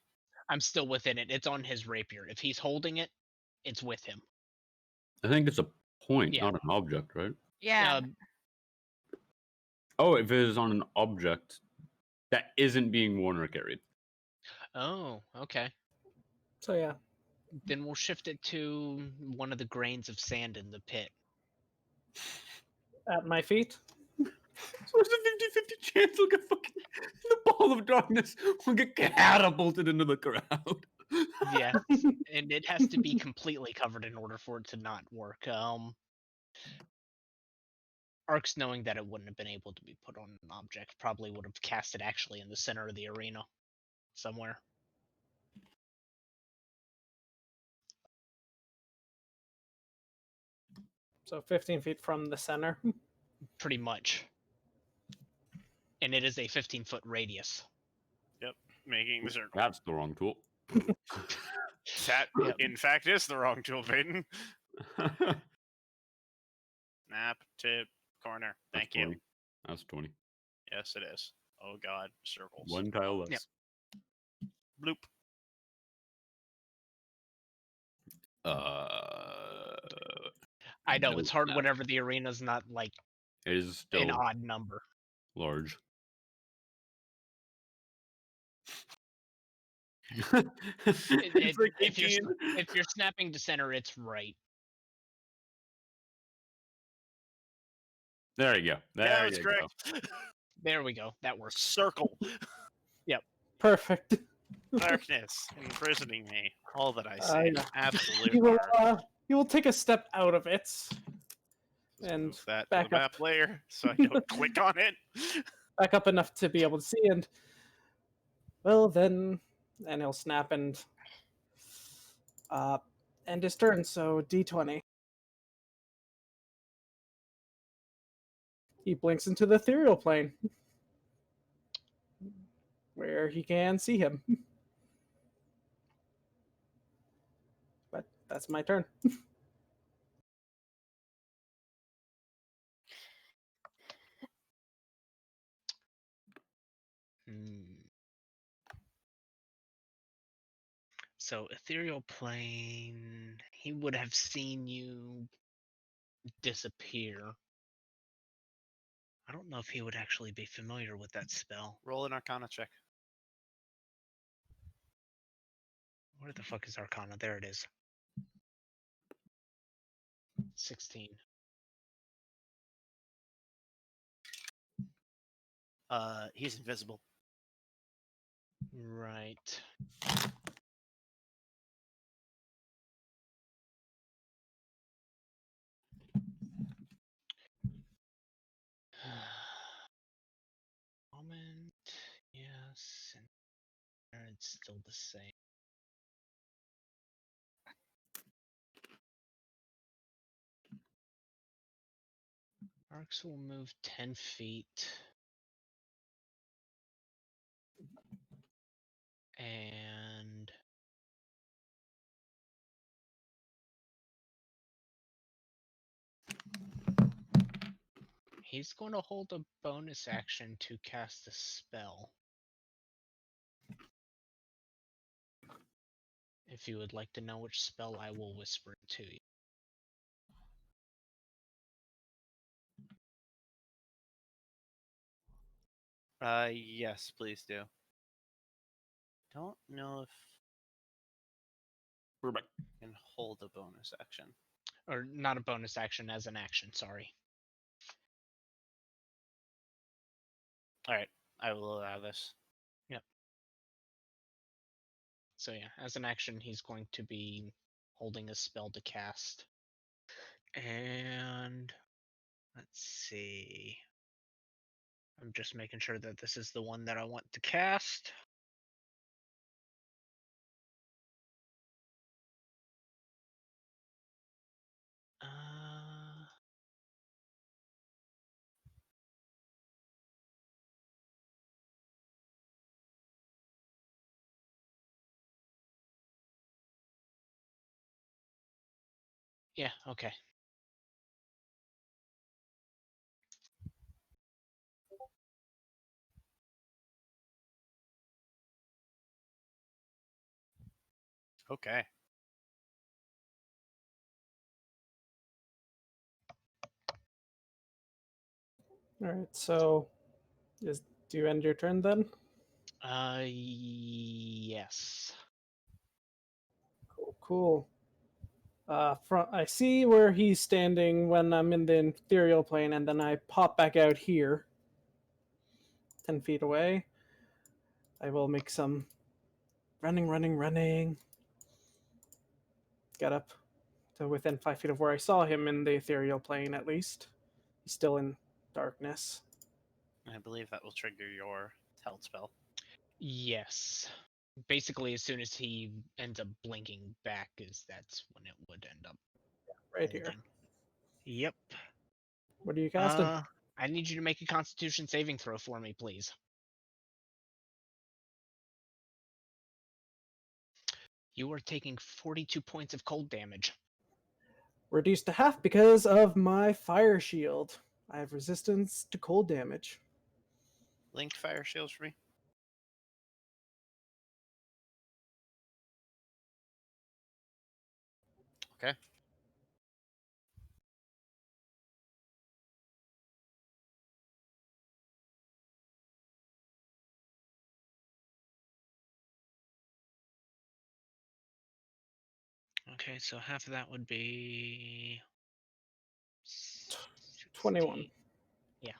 I'm still within it. It's on his rapier. If he's holding it, it's with him. I think it's a point, Yeah. not an object, right? Yeah. Oh, if it is on an object that isn't being worn or carried. Oh, okay. So yeah. Then we'll shift it to one of the grains of sand in the pit. At my feet. So there's a 50-50 chance we'll get fucking the ball of darkness will get catapulted into the crowd. Yeah. And it has to be completely covered in order for it to not work. Arx, knowing that it wouldn't have been able to be put on an object, probably would have cast it actually in the center of the arena somewhere. So 15 feet from the center. Pretty much. And it is a 15-foot radius. Yep, making the circle. That's the wrong tool. That, Yep. in fact, is the wrong tool, Payton. Snap, tip, corner. Thank you. 20. That's 20. Yes, it is. Oh god, circles. One tile less. Yep. Bloop. I know, No it's hard snap. whenever the arena's not like It is an still odd number. large. It's like If 18. you're snapping to center, it's right. There you go. Yeah, There that's you correct. go. There we go. That works. Circle. Perfect. Darkness imprisoning me. All that I see. Yeah. Absolute You will, bar. you will take a step out of it. Just and move that to back the up. map layer so I don't click on it. Back up enough to be able to see, and well then, and he'll snap and end his turn. So D20. He blinks into the ethereal plane, where he can see him. But that's my turn. So ethereal plane, he would have seen you disappear. I don't know if he would actually be familiar with that spell. Roll an Arcana check. Where the fuck is Arcana? There it is. 16. He's invisible. Right. center, it's still the same. Arcs will move 10 feet. And he's going to hold a bonus action to cast a spell. If you would like to know which spell, I will whisper it to you. Yes, please do. Don't know if We're back. I can hold a bonus action. Or not a bonus action, as an action, sorry. Alright, I will allow this. So yeah, as an action, he's going to be holding a spell to cast. And let's see. I'm just making sure that this is the one that I want to cast. Yeah, okay. Okay. All right. So, do you end your turn then? Yes. Cool. Cool. I see where he's standing when I'm in the ethereal plane, and then I pop back out here, 10 feet away. I will make some running. Get up to within 5 feet of where I saw him in the ethereal plane, at least. He's still in darkness. I believe that will trigger your held spell. Yes. Basically, as soon as he ends up blinking back, that's when it would end up Right holding. here. Yep. What are you casting? I need you to make a Constitution saving throw for me, please. You are taking 42 points of cold damage. Reduced to half because of my fire shield. I have resistance to cold damage. Link fire shields for me. Okay. Okay, so half of that would be 21. Yeah.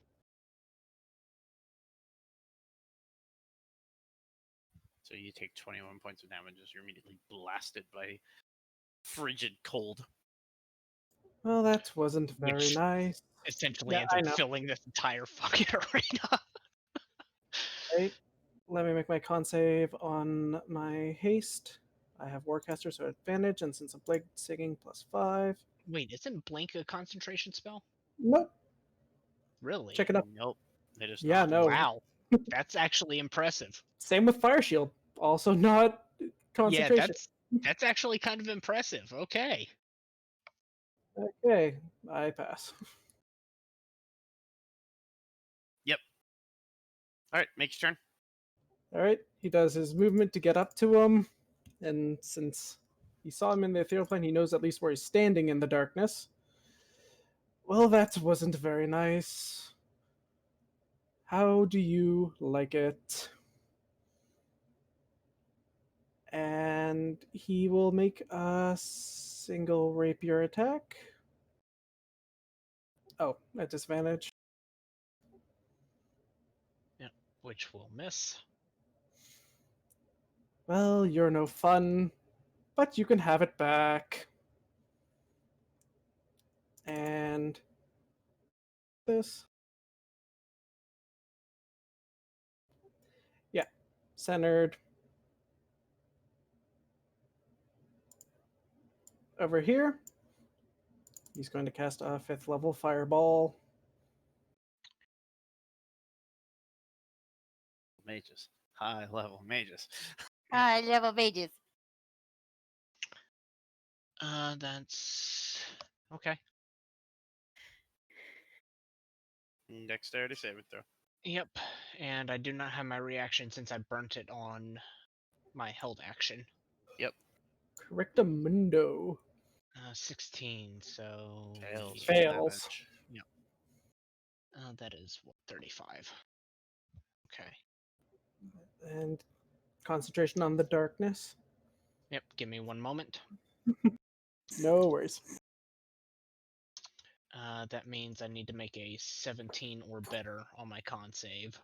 So you take 21 points of damage as you're immediately blasted by frigid cold. Well, that wasn't very Which nice. essentially Yeah, ends I up know. filling this entire fucking arena. Right. Let me make my con save on my haste. I have Warcaster, so advantage, and since I'm Blade Singing, +5. Wait, isn't Blink a concentration spell? Nope. Really? Check it out. Nope, it is Yeah, not. no. Wow. That's actually impressive. Same with Fire Shield. Also not Yeah, concentration. that's actually kind of impressive. Okay. Okay, I pass. Yep. All right, make your turn. All right, he does his movement to get up to him, and since he saw him in the ethereal plane, he knows at least where he's standing in the darkness. Well, that wasn't very nice. How do you like it? And he will make a single rapier attack. Oh, at disadvantage. Yeah, which will miss. Well, you're no fun, but you can have it back. And this. Yeah, centered. Over here, he's going to cast a 5th level fireball. Mages. High level mages. Level mages. That's okay. Dexterity saving throw. Yep, and I do not have my reaction since I burnt it on my held action. Correctamundo. 16, so Fails. yeah. Fails. Damage. That is what, 35. Okay. And concentration on the darkness. Yep, give me one moment. No worries. That means I need to make a 17 or better on my con save.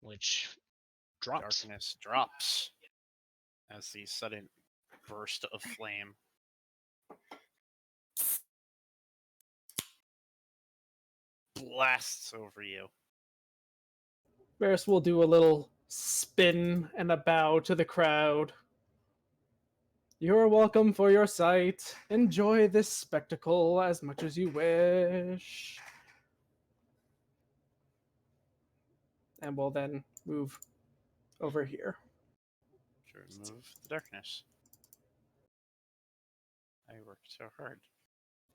Which drops. Darkness drops as the sudden burst of flame blasts over you. Varys will do a little spin and a bow to the crowd. You're welcome for your sight. Enjoy this spectacle as much as you wish. And we'll then move over here. To remove the darkness. I worked so hard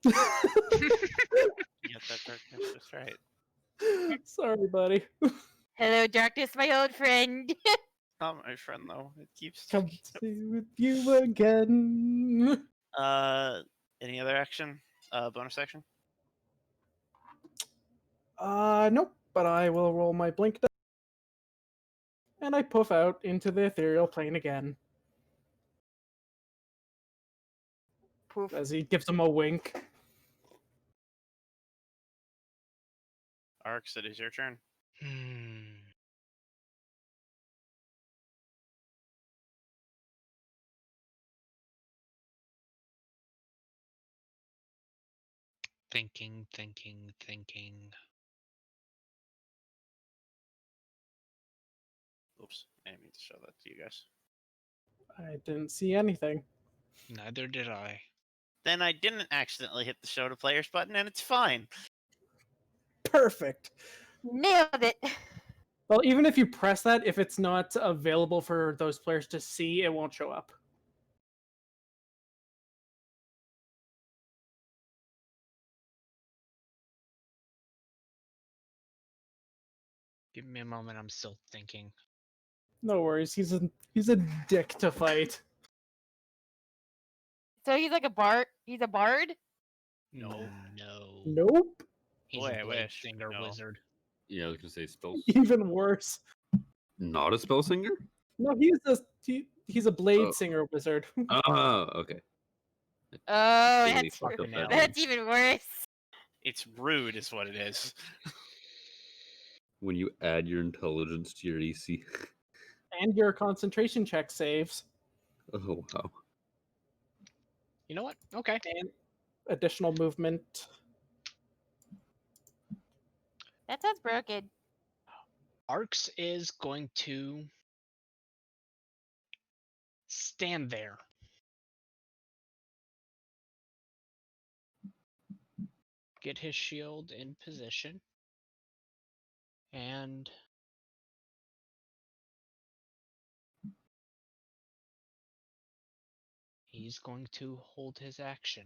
to get that darkness just right. Sorry, buddy. Hello, darkness, my old friend. Not my friend though. It keeps. Come to with you again. Any other action? Bonus action. Nope. But I will roll my blink die. And I poof out into the ethereal plane again. Poof. As he gives him a wink. Arx, it is your turn. Thinking. Oops, I didn't mean to show that to you guys. I didn't see anything. Neither did I. Then I didn't accidentally hit the show to players button, and it's fine. Perfect. Nailed it. Well, even if you press that, if it's not available for those players to see, it won't show up. Give me a moment, I'm still thinking. No worries. He's a dick to fight. So he's like a bard. He's a bard. No. No. Nope. He's Boy, a I blade wish. singer No. wizard. Yeah, I was gonna say spells. Even worse. Not a spell singer? No, he's a blade singer wizard. Oh, okay. Oh, Totally that's fucked up that that's one. even worse. It's rude, is what it is. When you add your intelligence to your AC. And your concentration check saves. Oh wow. You know what? Okay. And additional movement. That sounds broken. Arx is going to stand there. Get his shield in position. And he's going to hold his action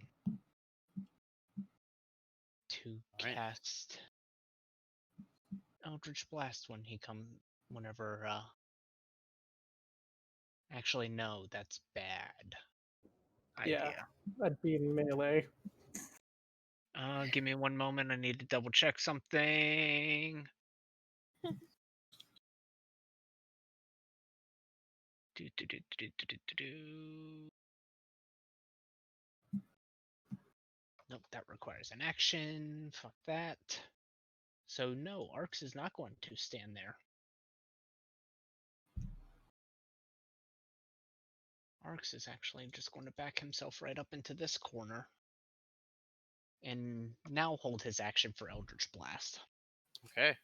to Alright. cast Eldritch Blast whenever actually no, that's bad. Yeah. Idea. That'd be in melee. Give me one moment, I need to double check something. Nope, that requires an action. Fuck that. So no, Arx is not going to stand there. Arx is actually just going to back himself right up into this corner. And now hold his action for Eldritch Blast. Okay.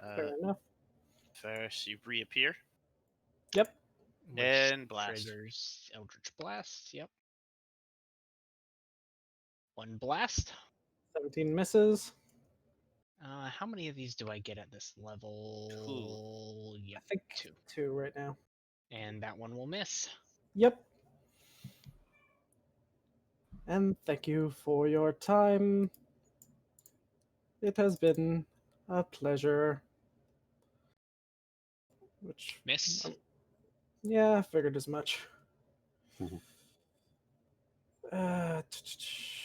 Fair enough. First, you reappear. Yep. Which And blast. triggers Eldritch Blast. Yep. One blast. 17 misses. How many of these do I get at this level? Yep, I think 2. 2 right now. And that one will miss. Yep. And thank you for your time. It has been a pleasure. Which Miss. yeah, I figured as much. Mhm. Uh,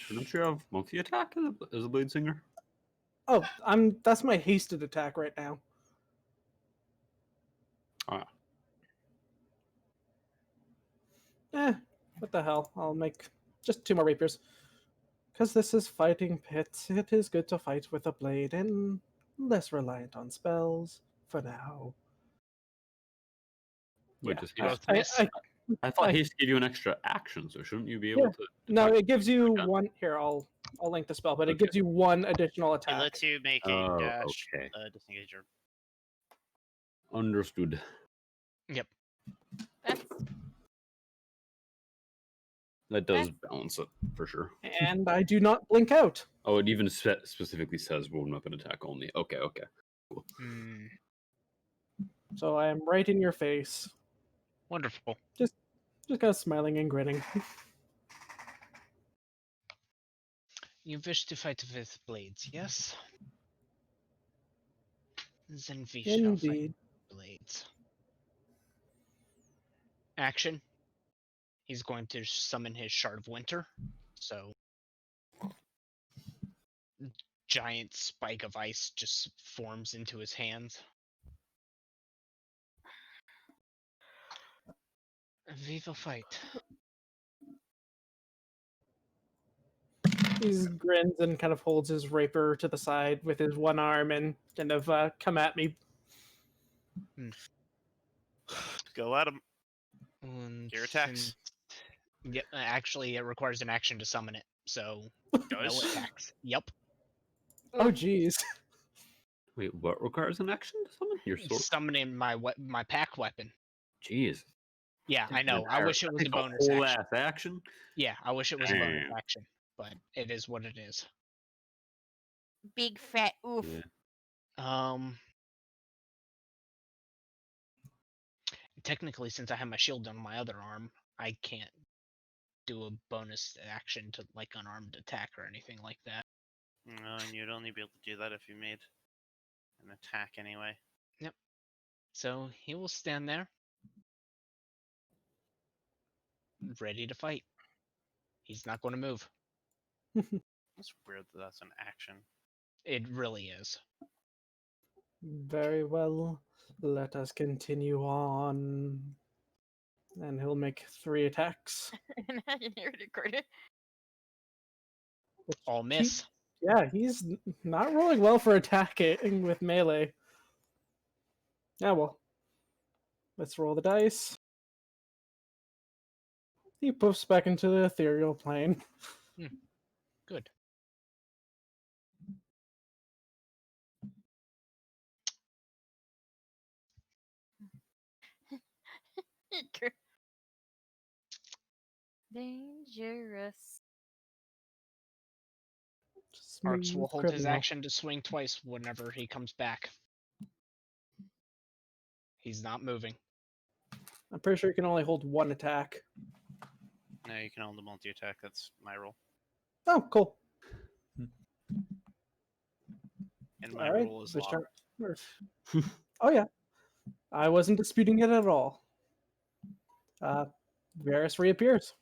Don't you have multi-attack as a blade singer? oh, that's my hasted attack right now. Ah, What the hell? I'll make just 2 more rapiers. Because this is fighting pit, it is good to fight with a blade and less reliant on spells for now. wait, Yeah, does You haste? both miss. I thought I- haste gave you an extra action, so shouldn't you be able Yeah. to? No, attack it gives you again? one. Here, I'll link the spell, but it Okay. gives you 1 additional It attack. lets you make a Oh, dash, okay. disengage your. Understood. Yep. That's That does balance it for sure. And I do not blink out. Oh, it even specifically says one weapon attack only. Okay, okay. Hmm. So I am right in your face. Wonderful. Just kind of smiling and grinning. You wish to fight with blades, yes? Then we shall fight Indeed. with blades. Action. He's going to summon his Shard of Winter. So, giant spike of ice just forms into his hands. We will fight. He grins and kind of holds his rapier to the side with his one arm and kind of come at me. Go at him. And Your attacks. since- Yep, actually, it requires an action to summon it, so no Does. attacks. Yep. Oh, jeez. Wait, what requires an action to summon your sword? Summoning my pack weapon. Jeez. Yeah, I know. I wish it was a bonus whole action. ass action. Yeah, I wish it was a bonus Damn. action, but it is what it is. big fat oof. Yeah. Technically, since I have my shield on my other arm, I can't do a bonus action to like unarmed attack or anything like that. No, and you'd only be able to do that if you made an attack anyway. So he will stand there, ready to fight. He's not going to move. It's weird that that's an action. It really is. Very well. Let us continue on. And he'll make 3 attacks. Imagine you recorded. All miss. Yeah, he's not rolling well for attacking with melee. Yeah, well. Let's roll the dice. He poofs back into the ethereal plane. Good. Dangerous. Arx will Smooth hold his criminal. action to swing twice whenever he comes back. He's not moving. I'm pretty sure you can only hold 1 attack. No, you can hold the multi-attack. That's my roll. Oh, cool. And my All right. rule is which law. are- oh, yeah. I wasn't disputing it at all. Varus reappears.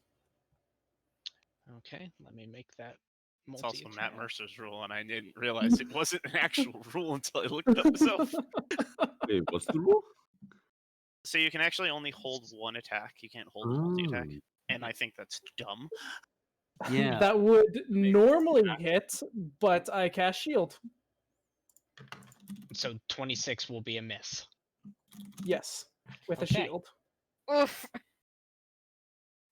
Okay, let me make that It's also multi-attack. Matt Mercer's rule, and I didn't realize it wasn't an actual rule until I looked it up myself. Wait, what's the rule? So you can actually only hold 1 attack. You can't hold a multi-attack. And I think that's dumb. Yeah. That would normally hit, but I cast shield. So 26 will be a miss. Yes, with a Okay. shield. Oof.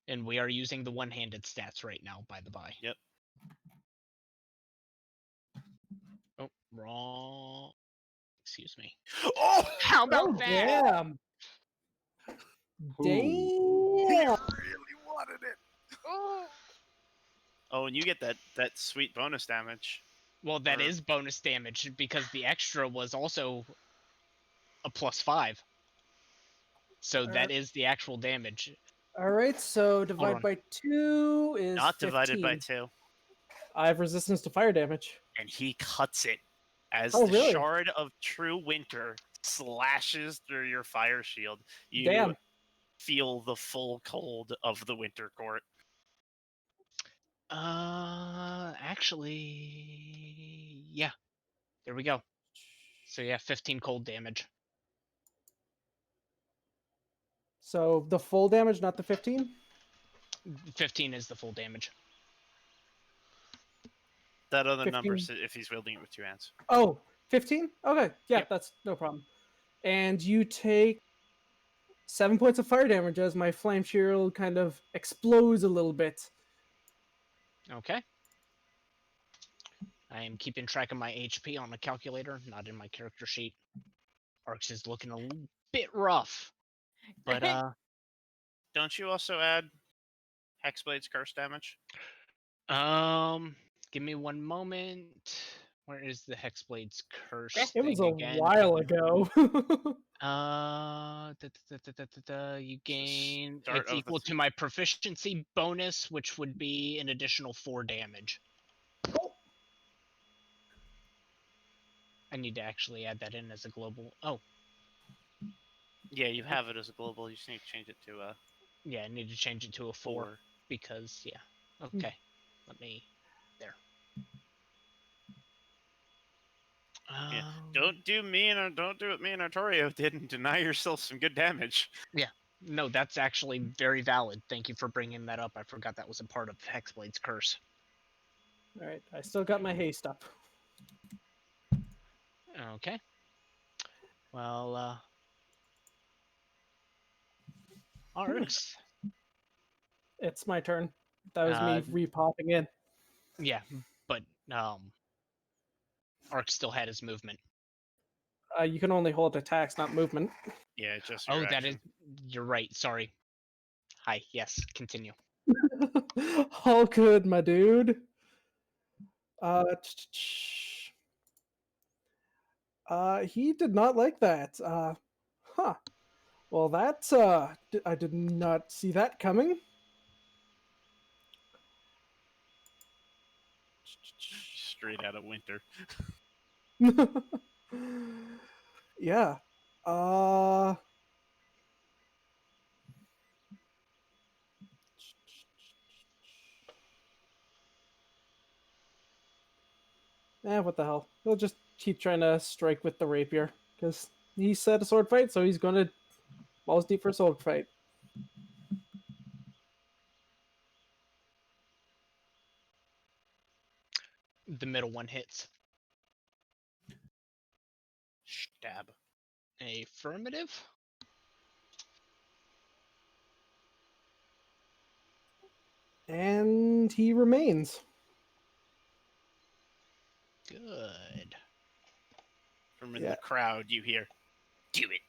And we are using the one-handed stats right now, by the by. Yep. Oh, wrong. Excuse me. Oh! How about Oh, that? damn. Ooh. Damn. Really wanted it. Oh, and you get that sweet bonus damage. Well, that Or- is bonus damage because the extra was also a +5. So that is the actual damage. All right, so on. divide by 2 is Not 15. divided by 2. I have resistance to fire damage. And he cuts it as Oh, the really? shard of true winter slashes through your fire shield. You Damn. feel the full cold of the winter court. Actually, yeah. There we go. So yeah, 15 cold damage. So the full damage, not the 15? 15 is the full damage. That other 15. number, if he's wielding it with 2 hands. Oh, 15? Okay, yeah, Yep. that's no problem. And you take 7 points of fire damage as my flame shield kind of explodes a little bit. Okay. I am keeping track of my HP on the calculator, not in my character sheet. Arx is looking a little bit rough. But Don't you also add Hex Blades Curse damage? give me one moment. Where is the Hex Blades Curse It was a thing again? while ago. You gain Start it's of the equal to my proficiency bonus, which would be an additional 4 damage. I need to actually add that in as a global. Oh, Yeah, you have it as a global. You just need to change it to a yeah, I need to change it to a 4 4. because yeah. Okay, let me there. Yeah. Don't do what me and Artoria did and deny yourself some good damage. No, that's actually very valid. Thank you for bringing that up. I forgot that was a part of Hexblade's Curse. All right, I still got my haste up. Okay. Well, Arx. It's my turn. That was me re-popping in. Yeah, but Arx still had his movement. You can only hold attacks, not movement. Yeah, just your Oh, action. that is. You're right. Sorry. Hi. Yes. Continue. All good, my dude. He did not like that. Huh. Well, that's I did not see that coming. Straight out of winter. Yeah. What the hell? He'll just keep trying to strike with the rapier because he said a sword fight, so he's gonna balls deep for a sword fight. The middle one hits. Stab. Affirmative. And he remains. Good. From in Yeah. the crowd, you hear, "Do it."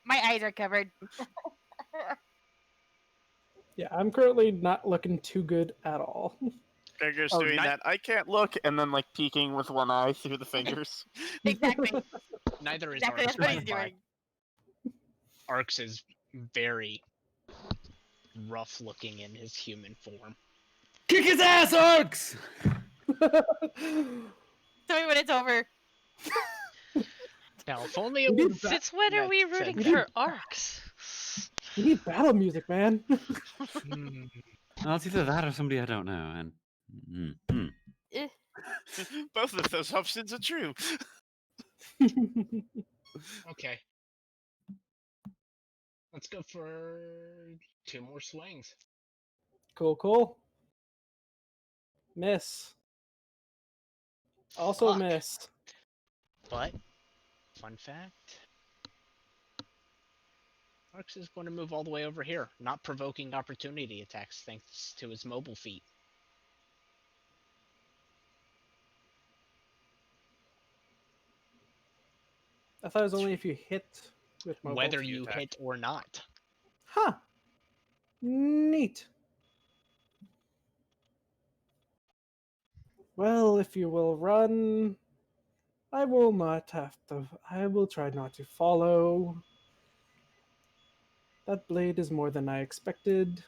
My eyes are covered. Yeah, I'm currently not looking too good at all. Gregor's Oh, doing not- that. I can't look, and then like peeking with one eye through the fingers. Exactly. Neither is Exactly. Arx. That's what by he's the by. doing. Arx is very rough looking in his human form. Kick his ass, Arx! Tell me when it's over. Now, if only it We was need Since when are that we said rooting that. for Arx? We need battle music, man. Hmm. Well, it's either that or somebody I don't know. And Eh. Both of those options are true. Okay. Let's go for 2 more swings. Cool. Miss. Also Fuck. miss. But, fun fact, Arx is going to move all the way over here, not provoking opportunity attacks thanks to his mobile feat. I thought it was only if you hit with mobile. Whether few you attack. hit or not. Huh. Neat. Well, if you will run, I will not have to. I will try not to follow. That blade is more than I expected.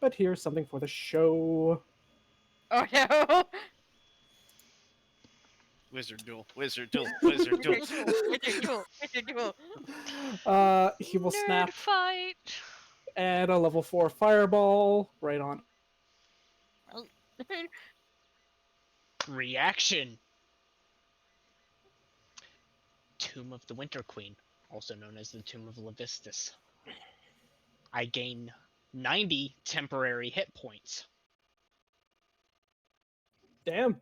But here's something for the show. Oh no! Wizard duel, wizard duel, wizard duel. Wizard duel! Wizard duel! He will Nerd snap fight. and a level 4 fireball right on. Reaction. Tomb of the Winter Queen, also known as the Tomb of Levistus. I gain 90 temporary hit points. Damn.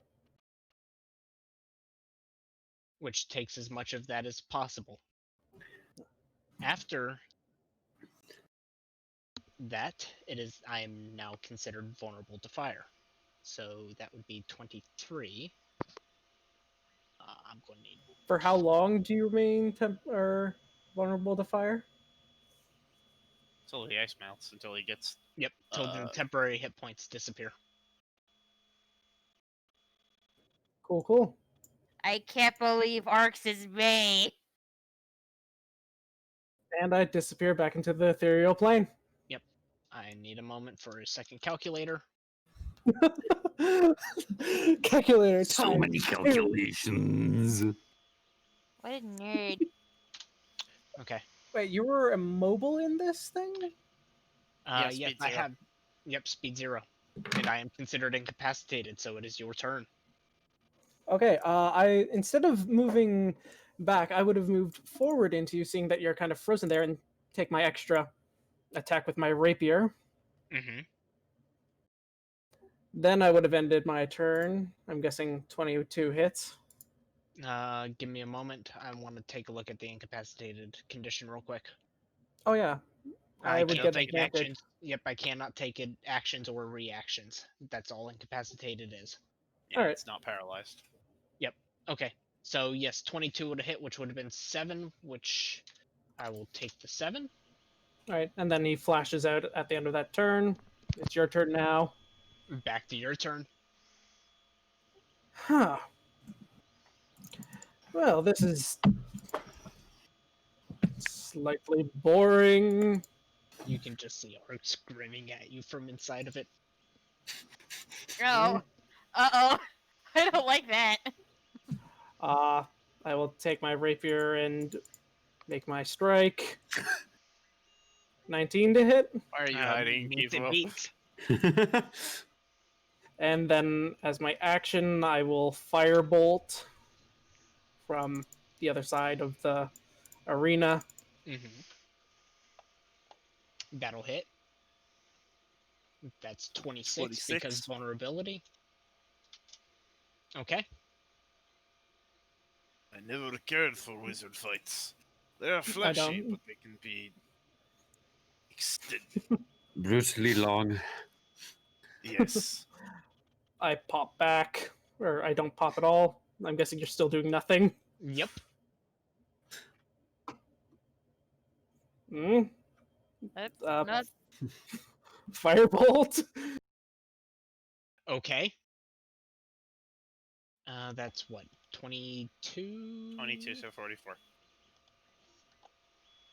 Which takes as much of that as possible. After that, I am now considered vulnerable to fire. So that would be 23. I'm going to need... For how long do you remain vulnerable to fire? Until the ice melts, until he gets. Yep, till the temporary hit points disappear. Cool, cool. I can't believe Arx is me. And I disappear back into the ethereal plane. Yep. I need a moment for a second calculator. Calculator time. So many calculations. What a nerd. Okay. Wait, you were immobile in this thing? Yeah, Yes, speed I 0. have. Yep, speed 0. And I am considered incapacitated, so it is your turn. Okay, I instead of moving back, I would have moved forward into you, seeing that you're kind of frozen there, and take my extra attack with my rapier. Mm-hmm. Then I would have ended my turn. I'm guessing 22 hits. Give me a moment. I want to take a look at the incapacitated condition real quick. Oh yeah, I would can't get take advantage. actions. Yep, I cannot take it actions or reactions. That's all incapacitated is. Yeah, Alright. it's not paralyzed. Yep. Okay. So yes, 22 would have hit, which would have been 7, which I will take the 7. All right, and then he flashes out at the end of that turn. It's your turn now. Back to your turn. Huh. Well, this is slightly boring. You can just see Ark screaming at you from inside of it. Oh. Uh-oh. I don't like that. I will take my rapier and make my strike. 19 to hit. Why are you hiding, Meets it Kivo? beats. And then as my action, I will firebolt from the other side of the arena. Mm-hmm. That'll hit. That's 26 because 26. vulnerability. Okay. I never cared for wizard fights. They are I flashy, don't. but they can be extended. Brutally long. Yes. I pop back, or I don't pop at all. I'm guessing you're still doing nothing. Yep. Hmm? That's Uh, not... Firebolt? Okay. That's what? 22? 22, so 44.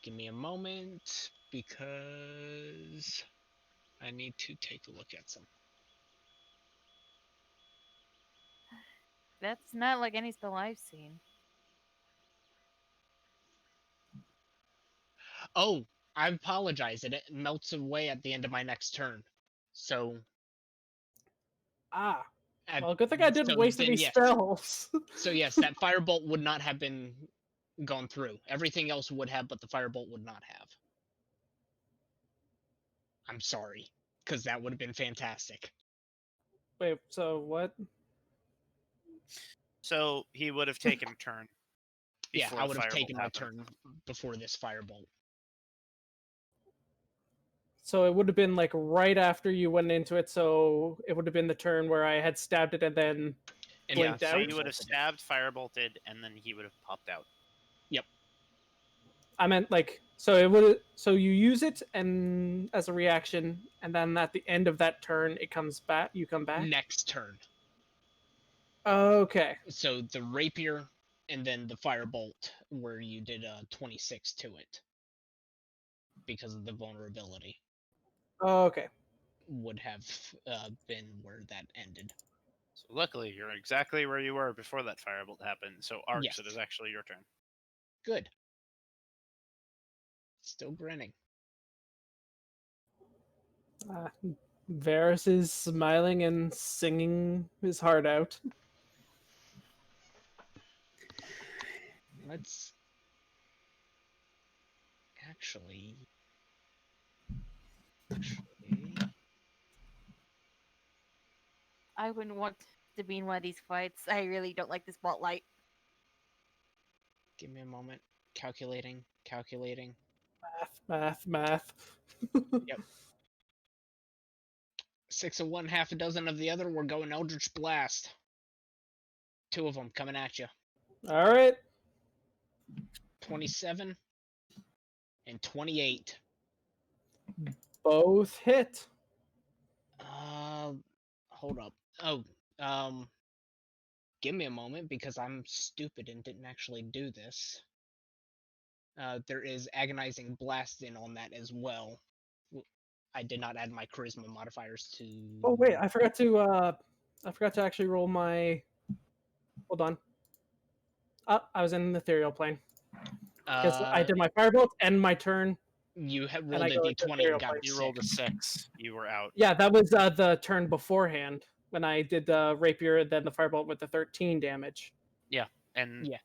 Give me a moment, because I need to take a look at some. That's not like any spell I've seen. Oh, I apologize. It melts away at the end of my next turn. So... Ah. at- Well, good thing I didn't so waste then any yes. spells. So yes, that firebolt would not have been gone through. Everything else would have, but the firebolt would not have. I'm sorry, because that would have been fantastic. Wait, so what? So he would have taken a turn. Yeah, before I the would have firebolt taken my happened. turn before this firebolt. So it would have been like right after you went into it, so it would have been the turn where I had stabbed it and then And Blinked So out? you would have firebolted. stabbed, firebolted, and then he would have popped out. I meant like so it would so you use it and as a reaction, and then at the end of that turn it comes back. You come back. Next turn. Okay. So the rapier and then the firebolt, where you did a 26 to it because of the vulnerability, Okay. would have been where that ended. So luckily, you're exactly where you were before that firebolt happened. So Arcs, Yes. it is actually your turn. Good. Still grinning. Varys is smiling and singing his heart out. Let's actually. I wouldn't want to be in one of these fights. I really don't like the spotlight. Give me a moment. Calculating. 6 of one, half a dozen of the other. We're going Eldritch Blast. 2 of them coming at you. All right. 27 and 28. Both hit. Hold up. Oh, give me a moment because I'm stupid and didn't actually do this. There is agonizing blast in on that as well. I did not add my charisma modifiers to. Oh wait, I forgot to actually roll my. Hold on. I was in the ethereal plane because I did my firebolt and my turn. You have and rolled I a go into d20 ethereal and got plane. a You rolled a 6. 6. You were out. Yeah, that was the turn beforehand when I did the rapier and then the firebolt with the 13 damage. And Yeah.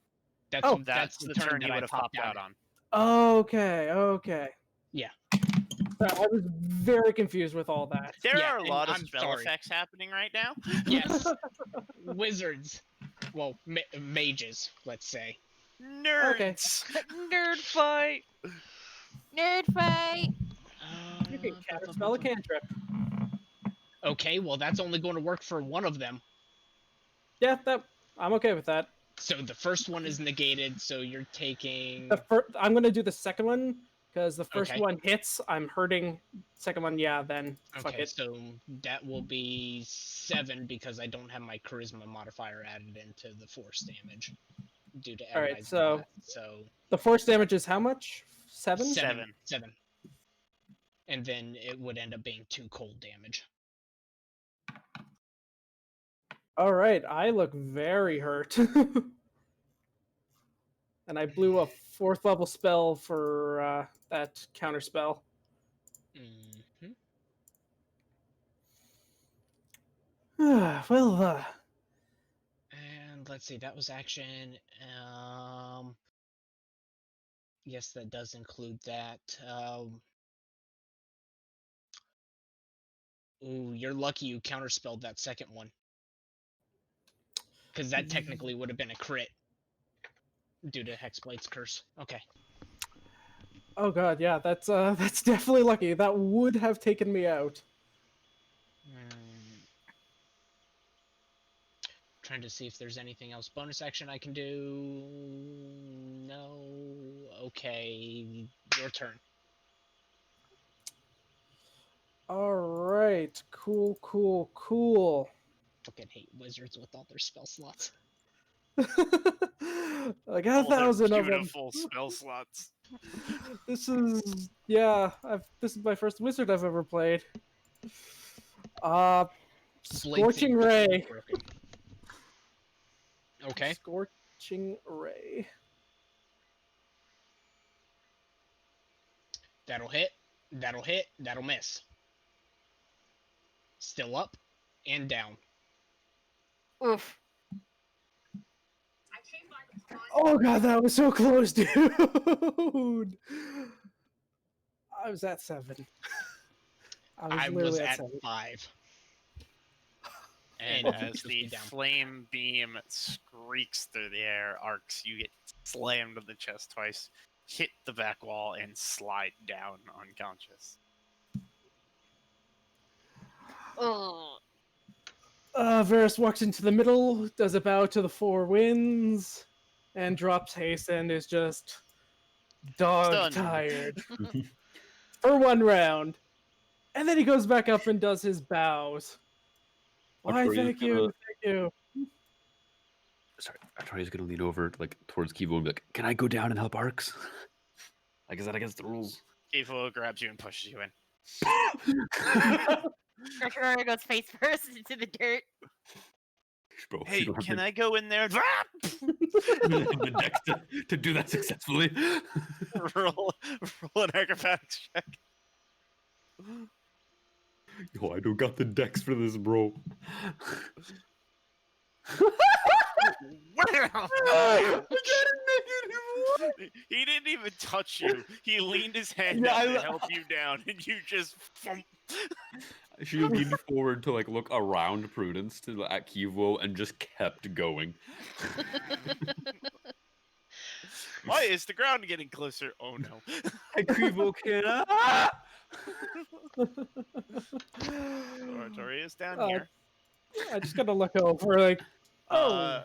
That's Oh, that's the the turn turn that you I would have popped popped out out on. Okay. Yeah. I was very confused with all that. There Yeah, are a and lot of I'm spell sorry. effects happening right now. Yes. Wizards. Well, mages, let's say. Nerds. Nerd fight. Nerd fight! You can counterspell a cantrip. Okay, well that's only going to work for one of them. Yeah, I'm okay with that. So the first one is negated, so you're taking. I'm gonna do the second one because the first Okay. one hits. I'm hurting. Second one, yeah. Then fuck Okay, it. so that will be 7 because I don't have my charisma modifier added into the force damage due to All right, agonizing so blast. So the force damage is how much? 7? 7. 7. And then it would end up being 2 cold damage. All right, I look very hurt. And I blew a 4th level spell for that counter spell. Mm-hmm. Well, And let's see, that was action. Yes, that does include that. Ooh, you're lucky you counterspelled that second one. Because that technically would have been a crit due to Hex Blades Curse. Okay. oh god, yeah, that's definitely lucky. That would have taken me out. Trying to see if there's anything else. Bonus action I can do. No. Okay. Your turn. All right, cool. Fucking hate wizards with all their spell slots. I got All their 1,000 of them. beautiful spell slots. This is this is my first wizard I've ever played. Scorching Ray. Okay. Scorching Ray. That'll hit. That'll miss. Still up and down. Oof. Oh god, that was so close, dude. I was at 7. I was literally at 7. 5. And And as pushed the me down. flame beam streaks through the air, Arcs, you get slammed in the chest twice, hit the back wall, and slide down unconscious. Ugh. Varys walks into the middle, does a bow to the four winds, and drops haste and is just dog Stunned. tired for one round. And then he goes back up and does his bows. Why, Artoria's thank you, gonna- thank you. Sorry, Artoria's gonna lean over like towards Kivo and be like, "Can I go down and help Arcs? Like, is that against the rules?" Kivo grabs you and pushes you in. Artoria goes face first into the dirt. Bro, Hey, you don't have can the- I go in there? the dex to do that successfully. roll an acrobatics check. Yo, I don't got the dex for this, bro. He didn't even touch you. He leaned his hand Yeah, out I- to help you down, and you just. She leaned forward to like look around Prudence to at Kivo and just kept going. Why is the ground getting closer? Oh no. Hey, Kivo, can Artoria is down Oh, here. I just gotta look over, like, oh,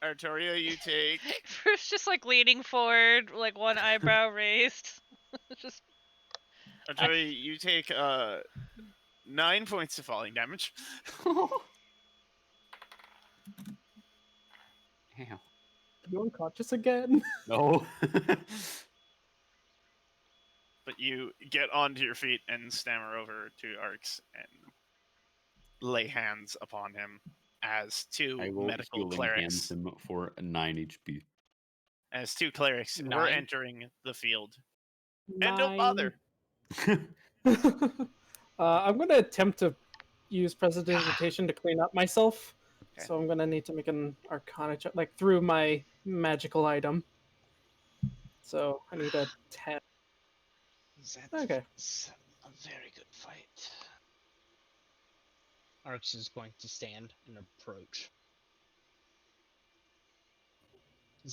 Artoria, you take. Bruce just like leaning forward, like one eyebrow raised. Just Artoria, you take 9 points of falling damage. Damn. you unconscious again? No. But you get onto your feet and stammer over to Arx and lay hands upon him as two I will medical healing clerics. hands him for 9 HP. As two clerics, we're 9? entering the field. And don't bother. I'm gonna attempt to use prestidigitation to clean up myself. Okay. So I'm gonna need to make an Arcana check, like through my magical item. So I need a 10. Okay. That's a very good fight. Arx is going to stand and approach.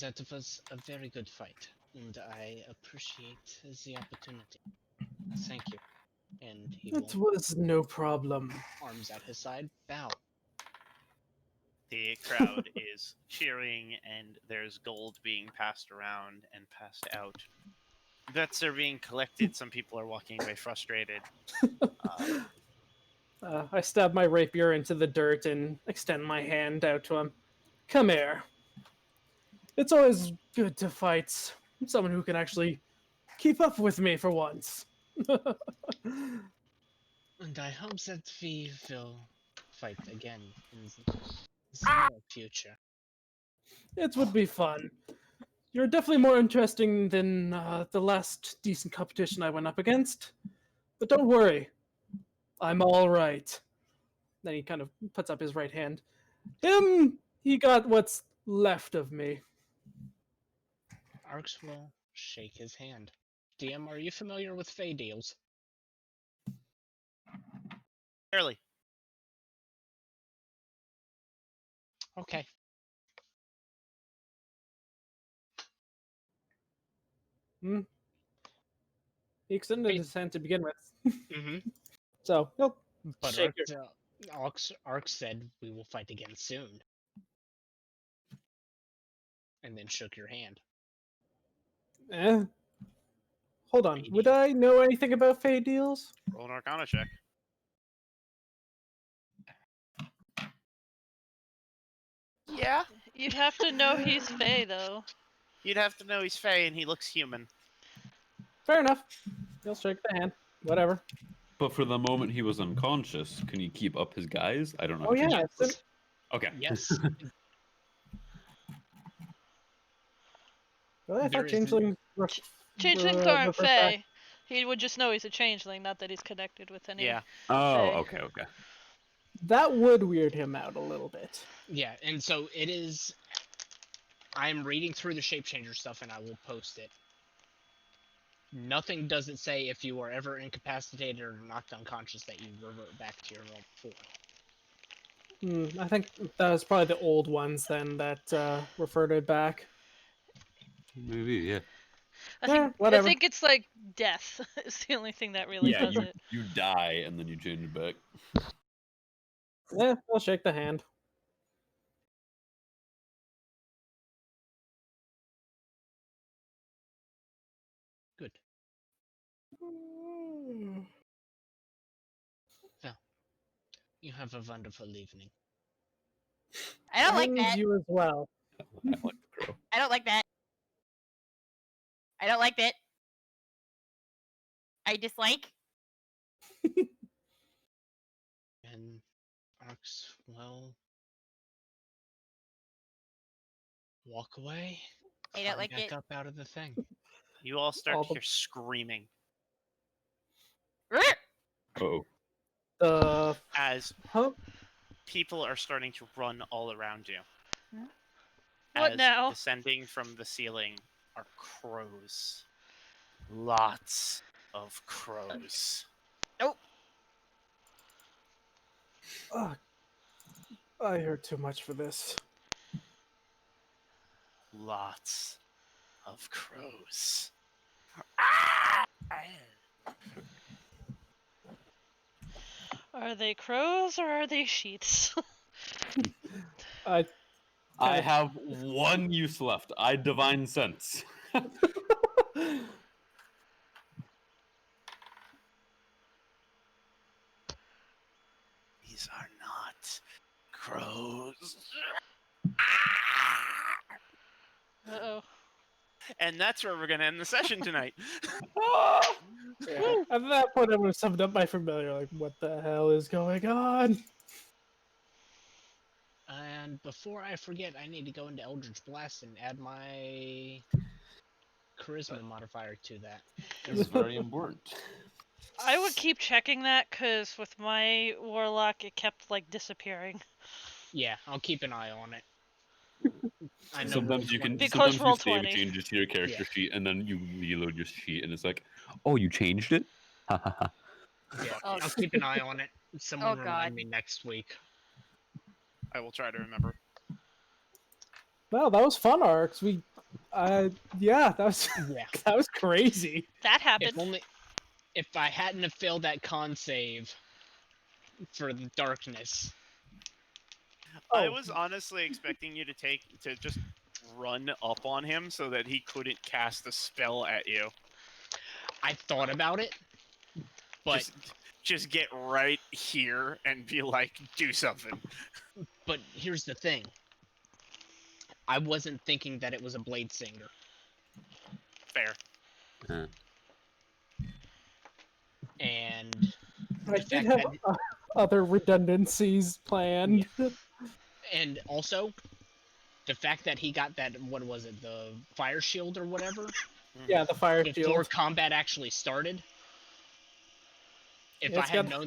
That was a very good fight, and I appreciate the opportunity. Thank you. And he It will, was no problem. arms at his side, bow. The crowd is cheering, and there's gold being passed around and passed out. Bets are being collected. Some people are walking away frustrated. I stab my rapier into the dirt and extend my hand out to him. Come here. It's always good to fight someone who can actually keep up with me for once. And I hope that we will fight again in the near future. It would be fun. You're definitely more interesting than the last decent competition I went up against. But don't worry, I'm all right. Then he kind of puts up his right hand. He got what's left of me. Arx will shake his hand. DM, are you familiar with Fey deals? Early. Okay. He extended Wait. his hand to begin with. Mm-hmm. So he'll But shake Arx said we will fight again soon. And then shook your hand. Hold on. Fey Would deal. I know anything about Fey deals? Roll an Arcana check. Yeah. you'd have to know he's Fey though. You'd have to know he's Fey and he looks human. Fair enough. He'll shake the hand. Whatever. But for the moment he was unconscious, can you keep up his guise? I don't know. Oh how to- yeah. it's- Okay. Yes. Really? I There thought is changeling. Changelings aren't revert back. Fey. He would just know he's a changeling, not that he's connected with any. Yeah. Oh, Fey. okay, okay. That would weird him out a little bit. Yeah, and so it is. I'm reading through the shapechanger stuff and I will post it. Nothing doesn't say if you are ever incapacitated or knocked unconscious that you revert back to your normal form. I think that was probably the old ones then that referred it back. Maybe, yeah. I whatever. think it's like death is the only thing that really Yeah, does you, it. you die and then you change it back. Yeah, I'll shake the hand. Good. Mm, You have a wonderful evening. I don't like and that. you as well. I like the crow. I don't like that. I don't like that. I dislike. And Arx will walk away. I don't climb like back it. up out of the thing. You all start All to the- hear screaming Uh-oh. The as hump. people are starting to run all around you. What As now? descending from the ceiling are crows. Lots of crows. Oh, I heard too much for this. Lots of crows. Are they crows or are they sheets? I I kinda- have one use left. I divine sense. These are not crows. Uh-oh. And that's where we're going to end the session tonight. yeah. At that point, I would have summed up my familiar. Like, what the hell is going on? And before I forget, I need to go into Eldritch Blast and add my charisma modifier to that. It's very important. I would keep checking that because with my warlock, it kept like disappearing. Yeah, I'll keep an eye on it. I know Sometimes you can. Because Sometimes you save Roll20. changes to your character Yeah. sheet, and then you reload your sheet, and it's like, oh, you changed it. Ha ha ha. Yeah, Oh. I'll keep an eye on it. Someone Oh, God. remind me next week. I will try to remember. Well, that was fun, Arcs. Yeah, that was Yeah. that was crazy. That If happened. only if I hadn't have failed that con save for the darkness. I Oh. was honestly expecting you to just run up on him so that he couldn't cast a spell at you. I thought about it, but Just get right here and be like, do something. but here's the thing. I wasn't thinking that it was a blade singer. Fair. And I the did fact have that other redundancies planned. and also the fact that he got that, what was it, the fire shield or whatever, Yeah, the fire before shield. combat actually started. If Yeah, I it's had got-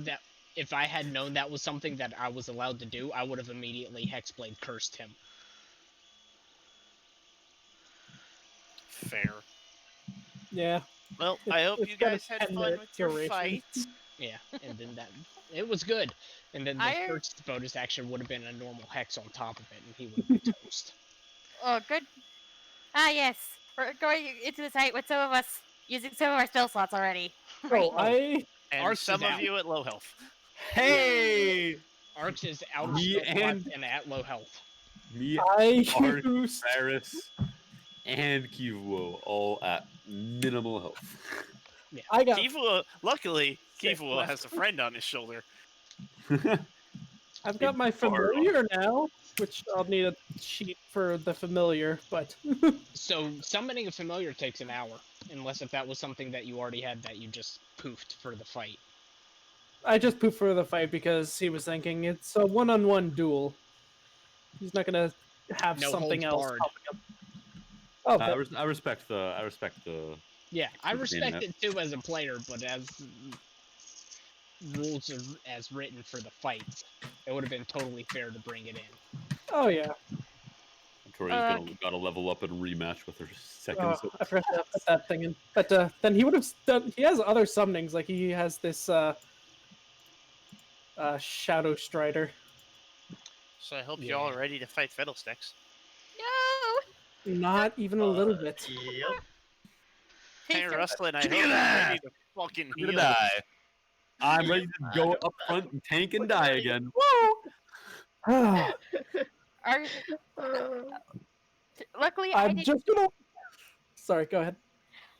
known that was something that I was allowed to do, I would have immediately Hex Blade cursed him. Fair. Yeah. Well, I hope It's you got a guys had fun 10-minute with your duration. fight. Yeah, and then it was good. And then the I- first bonus action would have been a normal hex on top of it, and he would have been toast. Oh, good. Ah, yes. We're going into the site with some of us using some of our spell slots already. Oh, I And Arcs some is of out. you at low health. Hey, Arx is out of Me spell slots and- and at low health. me, Arc, used Varus, and Kivuo all at minimal health. I got Luckily, Six Kivuo left. has a friend on his shoulder. I've got my Far familiar now, which I'll need a sheet for the familiar, but So summoning a familiar takes an hour, unless if that was something that you already had that you just poofed for the fight. I just pooped for the fight because he was thinking it's a one-on-one duel. He's not gonna have No something holds else barred. popping up. Oh, I respect the. Yeah, I For saying respect that. it too as a player, but as rules as written for the fights, it would have been totally fair to bring it in. oh yeah. Artoria's gotta level up and rematch with her second. Oh, I forgot to put that thing in. But then he would have done. He has other summonings, like he has this Shadow Strider. So I hope Yeah. you're all ready to fight Fiddlesticks. No! Not even a little bit. Yep. Hey, Taster. Rustlin, I hope Give me you're that! ready to fucking I'm gonna heal. die. I'm ready to go up front and tank and die again. Are, Uh, luckily, I I'm didn't. just gonna. Sorry, go ahead.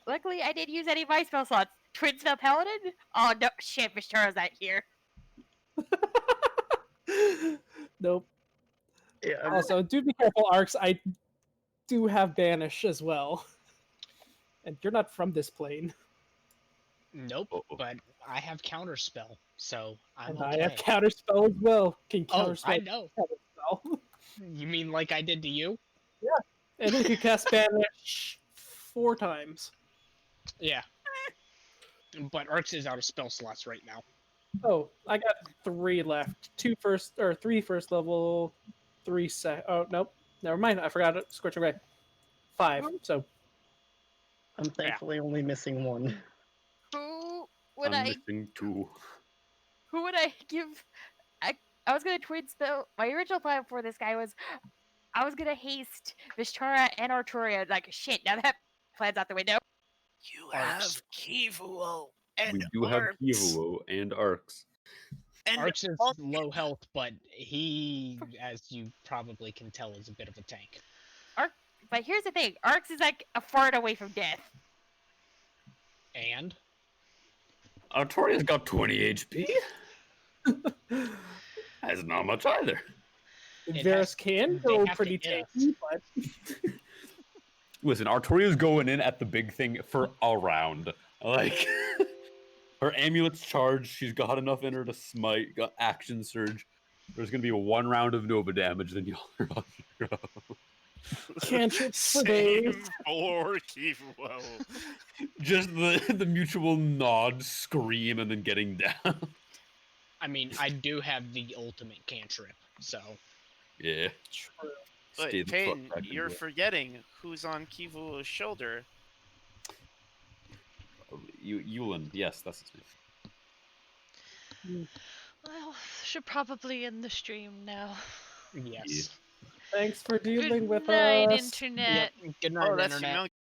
Luckily, I didn't use any of my spell slots. Twin spell paladin. Oh no, shit! Vishtara's not here. Nope. yeah, I mean, Also, do be careful, Arcs. I do have banish as well, and you're not from this plane, Nope, Uh-oh. but I have counterspell, so I'm and okay. I have counterspell as well. Can Oh, counterspell. I know. Counterspell. You mean like I did to you? And we could cast banish 4 times. Yeah. But Arx is out of spell slots right now. Oh, I got 3 left. 3 first level, 3 Oh nope, never mind. I forgot it. Scorching Ray. 5. So I'm thankfully only missing 1. Who would I'm I? missing 2. Who would I give? I was gonna twin spell. My original plan for this guy was, I was gonna haste Vishtara and Artoria. Like shit. Now that plan's out the window. You Arcs. have Kivuo and We do have Arcs. Kivuo and Arcs. And Arx is all- low health, but he, as you probably can tell, is a bit of a tank. But here's the thing: Arx is like a fart away from death. And Artoria's got 20 HP. That's not much either. It Varus has- can they go have to pretty hit us. tanky, but Listen, Artoria's going in at the big thing for a round. Like, her amulet's charged. She's got enough in her to smite. Got action surge. There's gonna be 1 round of Nova damage. Then y'all are off your own. cantrips for days. Same for Kivuo. Just the mutual nod, scream, and then getting down. I mean, I do have the ultimate cantrip, so Yeah. True. But Stay the fuck Payton, back you're into it. forgetting who's on Kivuo's shoulder. Yulin, yes, that's his name. Well, should probably end the stream now. yes. Thanks for dealing Good with night, us. internet. Yep. Good night, Oh, that's internet.